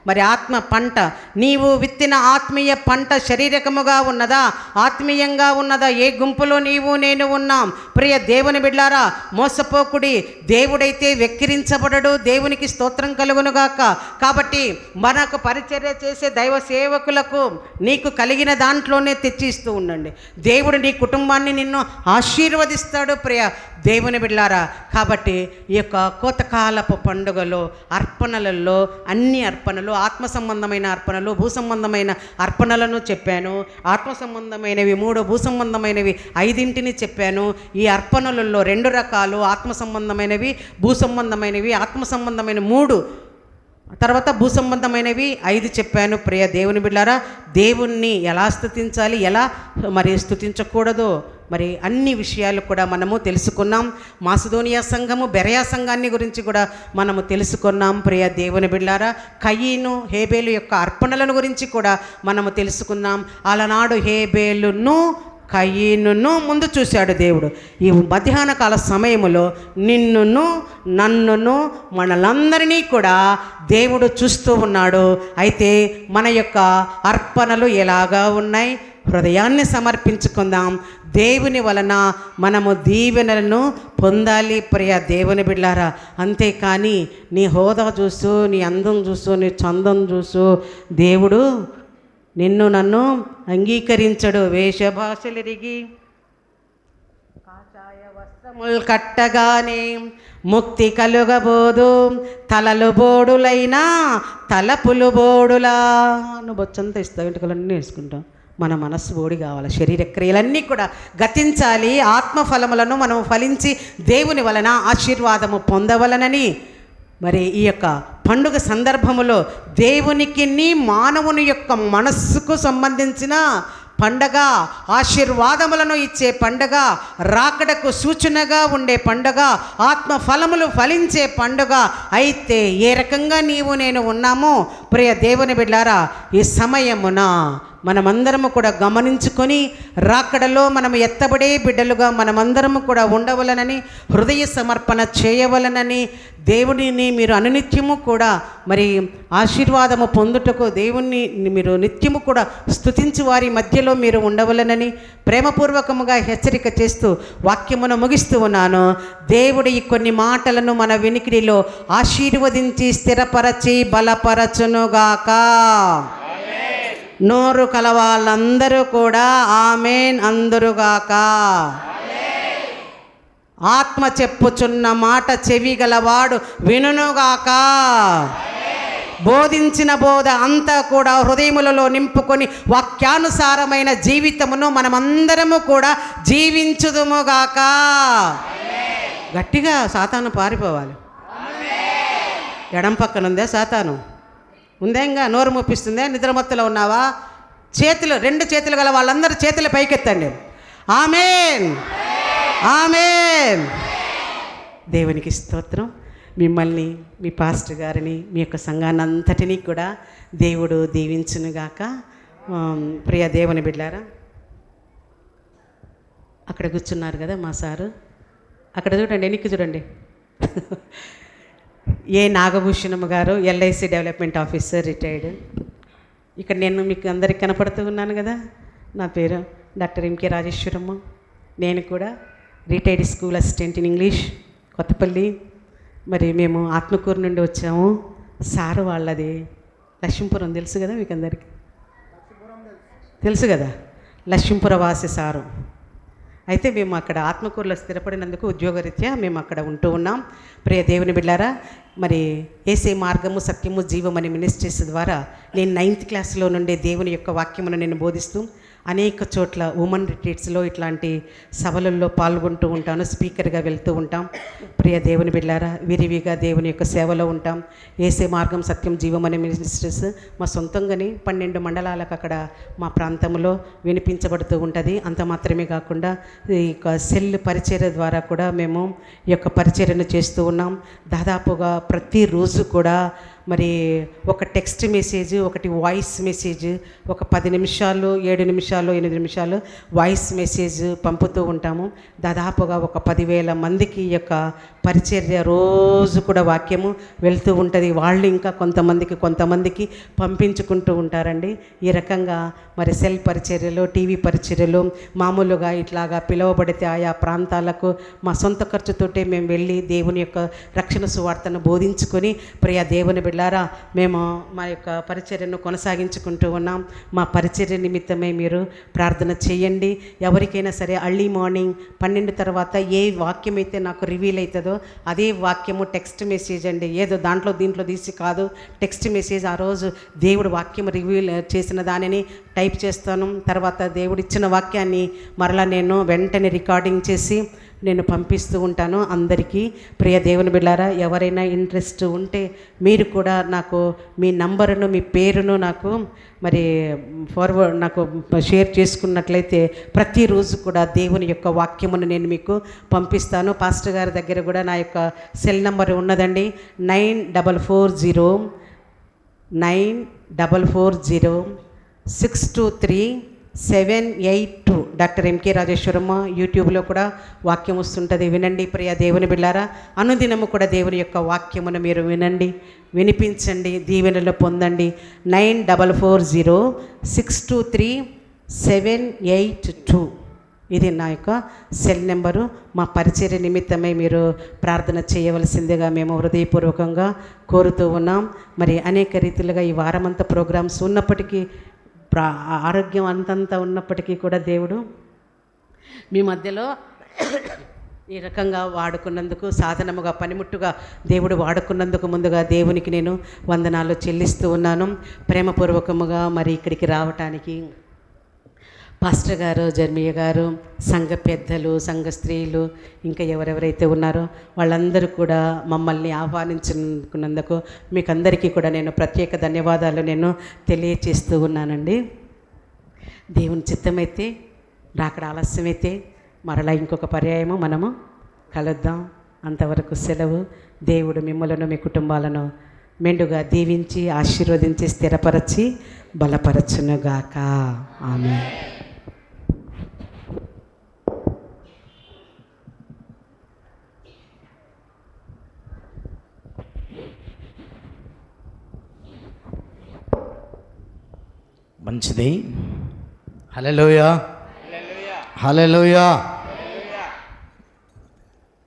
మరి ఆత్మ పంట, నీవు విత్తిన ఆత్మీయ పంట శారీరకముగా ఉన్నదా, ఆత్మీయంగా ఉన్నదా? ఏ గుంపులో నీవు నేను ఉన్నాం? ప్రియ దేవుని బిడ్లారా, మోసపోకుడి. దేవుడైతే వెక్కిరించబడడు. దేవునికి స్తోత్రం కలుగునుగాక. కాబట్టి మనకు పరిచర్య చేసే దైవ సేవకులకు నీకు కలిగిన దాంట్లోనే తెచ్చిస్తూ ఉండండి. దేవుడు నీ కుటుంబాన్ని నిన్ను ఆశీర్వదిస్తాడు. ప్రియ దేవుని బిడ్లారా, కాబట్టి ఈ యొక్క కోతకాలపు పండుగలో అర్పణలలో అన్ని అర్పణలు, ఆత్మ సంబంధమైన అర్పణలు, భూ సంబంధమైన అర్పణలను చెప్పాను. ఆత్మ సంబంధమైనవి 3, భూ సంబంధమైనవి 5 చెప్పాను. ఈ అర్పణలలో 2 రకాలు, ఆత్మ సంబంధమైనవి, భూ సంబంధమైనవి. ఆత్మ సంబంధమైన 3, తర్వాత భూ సంబంధమైనవి 5 చెప్పాను. ప్రియ దేవుని బిడ్డారా, దేవుణ్ణి ఎలా స్తుతించాలి, ఎలా మరి స్తుతించకూడదో మరి అన్ని విషయాలు కూడా మనము తెలుసుకున్నాం. మాసిదోనియా సంఘము, బెరయా సంఘాన్ని గురించి కూడా మనము తెలుసుకున్నాం. ప్రియ దేవుని బిడ్డారా, కయీను హేబేలు యొక్క అర్పణలను గురించి కూడా మనము తెలుసుకున్నాం. అలనాడు హేబేలును కయీనును ముందు చూశాడు దేవుడు. ఈ మధ్యాహ్న కాల సమయములో నిన్నును నన్నును మనలందరినీ కూడా దేవుడు చూస్తూ ఉన్నాడు. అయితే మన యొక్క అర్పణలు ఎలాగా ఉన్నాయి? హృదయాన్ని సమర్పించుకుందాం. దేవుని వలన మనము దీవెనలను పొందాలి. ప్రియ దేవుని బిడ్డారా, అంతేకాని నీ హోదా చూస్తూ, నీ అందం చూస్తూ, నీ చందం చూస్తూ దేవుడు నిన్ను నన్ను అంగీకరించడు. వేషభాషలెరిగి కాషాయ వస్త్రములు కట్టగానే ముక్తి కలుగబోదు. తలలు బోడులైనా తలపులు బోడులా. నువ్వు బొచ్చంతా ఇస్తావు, వెంట్రుకలన్నీ వేసుకుంటాం. మన మనస్సు బోడి కావాలి. శరీర క్రియలన్నీ కూడా గతించాలి. ఆత్మఫలములను మనం ఫలించి దేవుని వలన ఆశీర్వాదము పొందవలనని మరి ఈ యొక్క పండుగ సందర్భములో దేవునికి మానవుని యొక్క మనస్సుకు సంబంధించిన పండగ, ఆశీర్వాదములను ఇచ్చే పండగ, రాకడకు సూచనగా ఉండే పండగ, ఆత్మ ఫలములు ఫలించే పండుగ. అయితే ఏ రకంగా నీవు నేను ఉన్నామో ప్రియ దేవుని బిడ్డారా, ఈ సమయమున మనమందరము కూడా గమనించుకొని రాకడలో మనం ఎత్తబడే బిడ్డలుగా మనమందరము కూడా ఉండవలనని, హృదయ సమర్పణ చేయవలనని, దేవుడిని మీరు అనునిత్యము కూడా మరి ఆశీర్వాదము పొందుటకు దేవుణ్ణి మీరు నిత్యము కూడా స్తుతించి వారి మధ్యలో మీరు ఉండవలనని ప్రేమపూర్వకముగా హెచ్చరిక చేస్తూ వాక్యమును ముగిస్తూ ఉన్నాను. దేవుడు ఈ కొన్ని మాటలను మన వినికిడిలో ఆశీర్వదించి స్థిరపరచి బలపరచునుగాక. నోరు కలవాళ్ళందరూ కూడా ఆమేన్ అందురుగాక. ఆత్మ చెప్పుచున్న మాట చెవి గలవాడు వినుగాక. బోధించిన బోధ అంతా కూడా హృదయములలో నింపుకొని వాక్యానుసారమైన జీవితమును మనమందరము కూడా జీవించుదుముగాక. గట్టిగా సాతాను పారిపోవాలి. ఎడం పక్కన ఉందా సాతాను? ఉందా? ఇంకా నోరు ముప్పిస్తుందా? నిద్రమత్తులో ఉన్నావా? చేతులు, 2 చేతులు గల వాళ్ళందరూ చేతులు పైకెత్తండి. ఆమేన్, ఆమేన్. దేవునికి స్తోత్రం. మిమ్మల్ని, మీ పాస్టర్ గారిని, మీ యొక్క సంఘాన్ని అంతటినీ కూడా దేవుడు దీవించునుగాక. ప్రియ దేవుని బిడ్డారా, అక్కడ కూర్చున్నారు కదా మా సారు, అక్కడ చూడండి, వెనక్కి చూడండి. ఏ నాగభూషణమ్మ గారు, ఎల్ఐసి డెవలప్మెంట్ ఆఫీసర్, రిటైర్డ్. ఇక్కడ నేను మీకు అందరికి కనపడుతూ ఉన్నాను కదా. నా పేరు డాక్టర్ ఎంకే రాజేశ్వరమ్మ. నేను కూడా retired school assistant in English, Kothapalli. మరి మేము ఆత్మకూరు నుండి వచ్చాము. సారు వాళ్ళది లక్ష్మీపురం తెలుసు కదా మీకు అందరికీ, తెలుసు కదా, లక్ష్మీపుర వాసి సారు. అయితే మేము అక్కడ ఆత్మకూరులో స్థిరపడినందుకు ఉద్యోగరీత్యా మేము అక్కడ ఉంటూ ఉన్నాం. ప్రియ దేవుని బిడ్డారా, మరి ఏసే మార్గము సత్యము జీవం అనే మినిస్ట్రీస్ ద్వారా నేను 9th క్లాస్లో నుండి దేవుని యొక్క వాక్యమును నేను బోధిస్తూ అనేక చోట్ల ఉమెన్ రిట్రీట్స్లో ఇట్లాంటి సభలలో పాల్గొంటూ ఉంటాను, స్పీకర్గా వెళ్తూ ఉంటాం. ప్రియ దేవుని బిడ్డారా, విరివిగా దేవుని యొక్క సేవలో ఉంటాం. ఏసే మార్గం సత్యం జీవం అనే మినిస్ట్రీస్ మా సొంతంగానే 12 మండలాలకు అక్కడ మా ప్రాంతంలో వినిపించబడుతూ ఉంటుంది. అంత మాత్రమే కాకుండా ఈ యొక్క సెల్ పరిచర్య ద్వారా కూడా మేము ఈ యొక్క పరిచర్యను చేస్తూ ఉన్నాం. దాదాపుగా ప్రతిరోజు కూడా మరి ఒక టెక్స్ట్ మెసేజ్, ఒకటి వాయిస్ మెసేజ్, ఒక 10 నిమిషాలు, 7 నిమిషాలు, 8 నిమిషాలు వాయిస్ మెసేజ్ పంపుతూ ఉంటాము. దాదాపుగా ఒక 10,000 మందికి ఈ యొక్క పరిచర్య రోజు కూడా వాక్యము వెళ్తూ ఉంటుంది. వాళ్ళు ఇంకా కొంతమందికి పంపించుకుంటూ ఉంటారండి. ఈ రకంగా మరి సెల్ పరిచర్యలు, టీవీ పరిచర్యలు మామూలుగా ఇట్లాగా పిలువబడితే ఆయా ప్రాంతాలకు మా సొంత ఖర్చుతోటే మేము వెళ్ళి దేవుని యొక్క రక్షణ సువార్తను బోధించుకొని ప్రియ దేవుని బిడ్డారా మేము మా యొక్క పరిచర్యను కొనసాగించుకుంటూ ఉన్నాం. మా పరిచర్య నిమిత్తమే మీరు ప్రార్థన చేయండి. ఎవరికైనా సరే అర్లీ మార్నింగ్ 12 తర్వాత ఏ వాక్యం అయితే నాకు రివీల్ అవుతుందో అదే వాక్యము టెక్స్ట్ మెసేజ్ అండి. ఏదో దీంట్లో తీసి కాదు, టెక్స్ట్ మెసేజ్. ఆ రోజు దేవుడు వాక్యం రివీల్ చేసిన దానిని టైప్ చేస్తాను. తర్వాత దేవుడు ఇచ్చిన వాక్యాన్ని మరలా నేను వెంటనే రికార్డింగ్ చేసి నేను పంపిస్తూ ఉంటాను అందరికీ. ప్రియ దేవుని బిడ్డారా, ఎవరైనా ఇంట్రెస్ట్ ఉంటే మీరు కూడా నాకు మీ నంబరును, మీ పేరును నాకు మరి నాకు షేర్ చేసుకున్నట్లయితే ప్రతిరోజు కూడా దేవుని యొక్క వాక్యమును నేను మీకు పంపిస్తాను. పాస్టర్ గారి దగ్గర కూడా నా యొక్క సెల్ నెంబర్ ఉన్నదండి, 9440623782. Doctor MK Rajeswaramma. యూట్యూబ్లో కూడా వాక్యం వస్తుంటుంది, వినండి. ప్రియ దేవుని బిడ్డారా, అనుదినము కూడా దేవుని యొక్క వాక్యమును మీరు వినండి, వినిపించండి, దీవెనలు పొందండి. 9440623782 ఇది నా యొక్క సెల్ నెంబరు. మా పరిచర్య నిమిత్తమై మీరు ప్రార్థన చేయవలసిందిగా మేము హృదయపూర్వకంగా కోరుతూ ఉన్నాం. మరి అనేక రీతిలుగా ఈ వారమంతా ప్రోగ్రామ్స్ ఉన్నప్పటికీ, ఆరోగ్యం అంతంతా ఉన్నప్పటికీ కూడా దేవుడు మీ మధ్యలో ఈ రకంగా వాడుకున్నందుకు, సాధనముగా పనిముట్టుగా దేవుడు వాడుకున్నందుకు ముందుగా దేవునికి నేను వందనాలు చెల్లిస్తూ ఉన్నాను. ప్రేమపూర్వకముగా మరి ఇక్కడికి రావటానికి పాస్టర్ గారు, జర్మియ గారు, సంఘ పెద్దలు, సంఘ స్త్రీలు, ఇంకా ఎవరెవరైతే ఉన్నారో వాళ్ళందరూ కూడా మమ్మల్ని ఆహ్వానించుకున్నందుకు మీకు అందరికీ కూడా నేను ప్రత్యేక ధన్యవాదాలు నేను తెలియచేస్తూ ఉన్నానండి. దేవుని చిత్తమైతే, రాకడ ఆలస్యమైతే మరలా ఇంకొక పర్యాయము మనము కలుద్దాం. అంతవరకు సెలవు. దేవుడు మిమ్మలను, మీ కుటుంబాలను మెండుగా దీవించి, ఆశీర్వదించి, స్థిరపరచి, బలపరచునుగాక. ఆమేన్. మంచిది. హల్లెలూయా, హల్లెలూయా.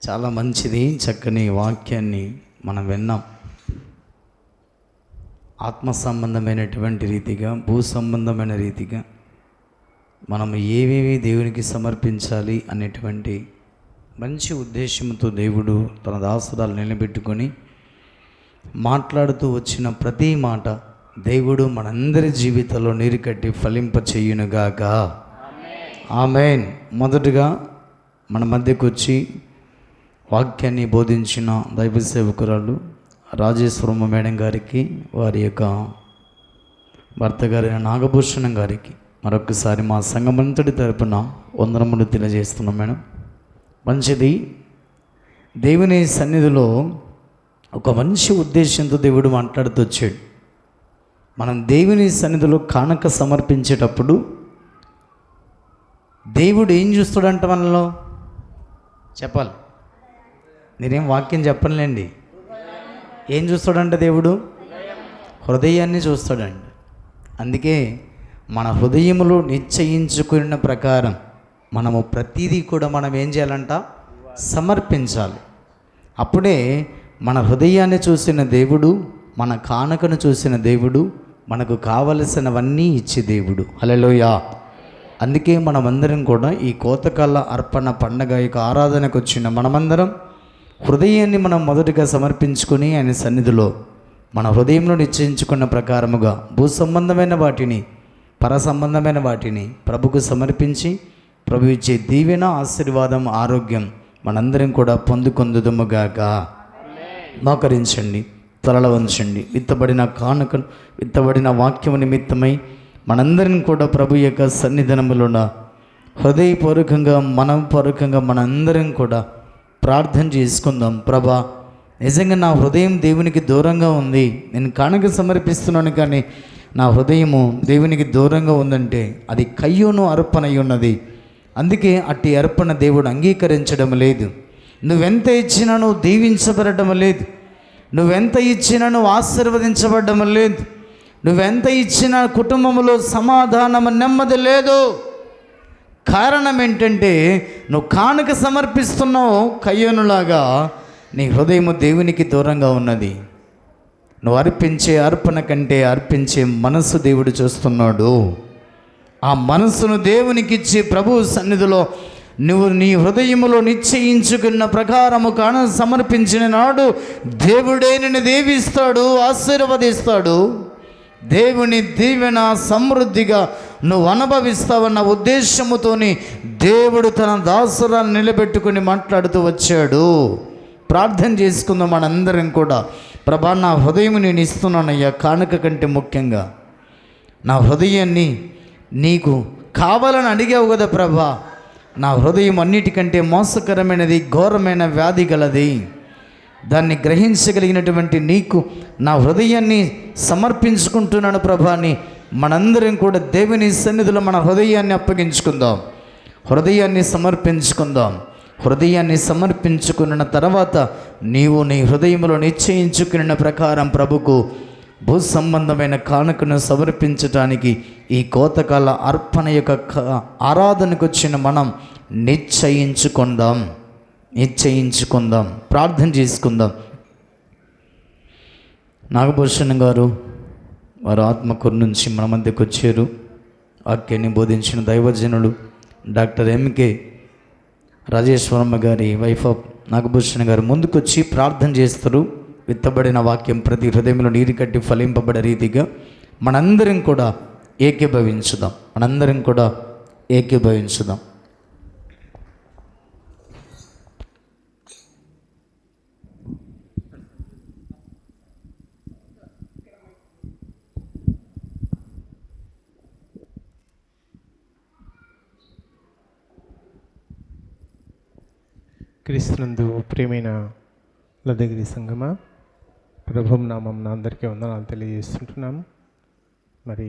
చాలా మంచిది. చక్కని వాక్యాన్ని మనం విన్నాం. ఆత్మ సంబంధమైనటువంటి రీతిగా, భూ సంబంధమైన రీతిగా మనం ఏవేవి దేవునికి సమర్పించాలి అనేటువంటి మంచి ఉద్దేశంతో దేవుడు తన దాసురాలు నిలబెట్టుకొని మాట్లాడుతూ వచ్చిన ప్రతి మాట దేవుడు మనందరి జీవితంలో నీరు కట్టి ఫలింప చేయునుగాక. ఆమేన్. మొదటగా మన మధ్యకు వచ్చి వాక్యాన్ని బోధించిన దైవ సేవకురాలు రాజేశ్వరమ్మ మేడం గారికి, వారి యొక్క భర్త గారైన నాగభూషణం గారికి మరొకసారి మా సంఘమంతటి తరపున వందనములు తెలియజేస్తున్నాం మేడం. మంచిది. దేవుని సన్నిధిలో ఒక మంచి ఉద్దేశంతో దేవుడు మాట్లాడుతూ వచ్చాడు. మనం దేవుని సన్నిధిలో కానుక సమర్పించేటప్పుడు దేవుడు ఏం చూస్తాడంట మనలో? చెప్పాలి. నేనేం వాక్యం చెప్పనులేండి. ఏం చూస్తాడంట దేవుడు? హృదయాన్ని చూస్తాడండి. అందుకే మన హృదయములో నిశ్చయించుకున్న ప్రకారం మనము ప్రతిదీ కూడా మనం ఏం చేయాలంట? సమర్పించాలి. అప్పుడే మన హృదయాన్ని చూసిన దేవుడు, మన కానుకను చూసిన దేవుడు, మనకు కావలసినవన్నీ ఇచ్చే దేవుడు. హల్లెలూయా. అందుకే మనమందరం కూడా ఈ కోతకాల అర్పణ పండగ యొక్క ఆరాధనకు వచ్చిన మనమందరం హృదయాన్ని మనం మొదటిగా సమర్పించుకొని ఆయన సన్నిధిలో మన హృదయంలో నిశ్చయించుకున్న ప్రకారముగా భూ సంబంధమైన వాటిని, పర సంబంధమైన వాటిని ప్రభుకు సమర్పించి ప్రభు ఇచ్చే దీవెన, ఆశీర్వాదం, ఆరోగ్యం మనందరం కూడా పొందుకొందుదుముగాక. మోకరించండి, తలల వంచండి. విత్తబడిన కానుకను, విత్తబడిన వాక్యము నిమిత్తమై మనందరం కూడా ప్రభు యొక్క సన్నిధానములోన హృదయపూర్వకంగా, మనపూర్వకంగా మనందరం కూడా ప్రార్థన చేసుకుందాం. ప్రభా, నిజంగా నా హృదయం దేవునికి దూరంగా ఉంది, నేను కానుక సమర్పిస్తున్నాను కానీ నా హృదయము దేవునికి దూరంగా ఉందంటే అది కయ్యూను అర్పణ అయి ఉన్నది. అందుకే అట్టి అర్పణ దేవుడు అంగీకరించడం లేదు. నువ్వెంత ఇచ్చినా నువ్వు దీవించబడడం లేదు, నువ్వెంత ఇచ్చినా నువ్వు ఆశీర్వదించబడడం లేదు, నువ్వెంత ఇచ్చినా కుటుంబంలో సమాధానం, నెమ్మది లేదు. కారణం ఏంటంటే నువ్వు కానుక సమర్పిస్తున్నావు కయ్యూనులాగా, నీ హృదయము దేవునికి దూరంగా ఉన్నది. నువ్వు అర్పించే అర్పణ కంటే అర్పించే మనసు దేవుడు చూస్తున్నాడు. ఆ మనసును దేవునికి ఇచ్చి ప్రభు సన్నిధిలో నువ్వు నీ హృదయములో నిశ్చయించుకున్న ప్రకారము కానుక సమర్పించిన నాడు దేవుడే నిన్ను దీవిస్తాడు, ఆశీర్వదిస్తాడు. దేవుని దీవెన సమృద్ధిగా నువ్వు అనుభవిస్తావన్న ఉద్దేశముతోని దేవుడు తన దాసురాలను నిలబెట్టుకుని మాట్లాడుతూ వచ్చాడు. ప్రార్థన చేసుకుందాం మనందరం కూడా. ప్రభా, నా హృదయం నేను ఇస్తున్నానయ్యా, కానుక కంటే ముఖ్యంగా నా హృదయాన్ని నీకు కావాలని అడిగావు కదా ప్రభా. నా హృదయం అన్నిటికంటే మోసకరమైనది, ఘోరమైన వ్యాధి గలది. దాన్ని గ్రహించగలిగినటువంటి నీకు నా హృదయాన్ని సమర్పించుకుంటున్నాను ప్రభా అని మనందరం కూడా దేవుని సన్నిధిలో మన హృదయాన్ని అప్పగించుకుందాం, హృదయాన్ని సమర్పించుకుందాం. హృదయాన్ని సమర్పించుకున్న తర్వాత నీవు నీ హృదయంలో నిశ్చయించుకున్న ప్రకారం ప్రభుకు భూ సంబంధమైన కానుకను సమర్పించటానికి ఈ కోతకాల అర్పణ యొక్క ఆరాధనకు వచ్చిన మనం నిశ్చయించుకుందాం. ప్రార్థన చేసుకుందాం. నాగభూషణ్ గారు వారు ఆత్మకూరు నుంచి మన మధ్యకు వచ్చారు. వాక్యాన్ని బోధించిన దైవజనులు డాక్టర్ ఎంకే రాజేశ్వరమ్మ గారి వైఫ్ ఆఫ్ నాగభూషణ్ గారు ముందుకొచ్చి ప్రార్థన చేస్తారు. విత్తబడిన వాక్యం ప్రతి హృదయంలో నీరు కట్టి ఫలింపబడే రీతిగా మనందరం కూడా ఏకీభవించుదాం. క్రీస్తునందు ప్రియమైన లదగిరి సంగమా, ప్రభువు నామం అందరికీ వందనాలు తెలియజేస్తుంటున్నాము. మరి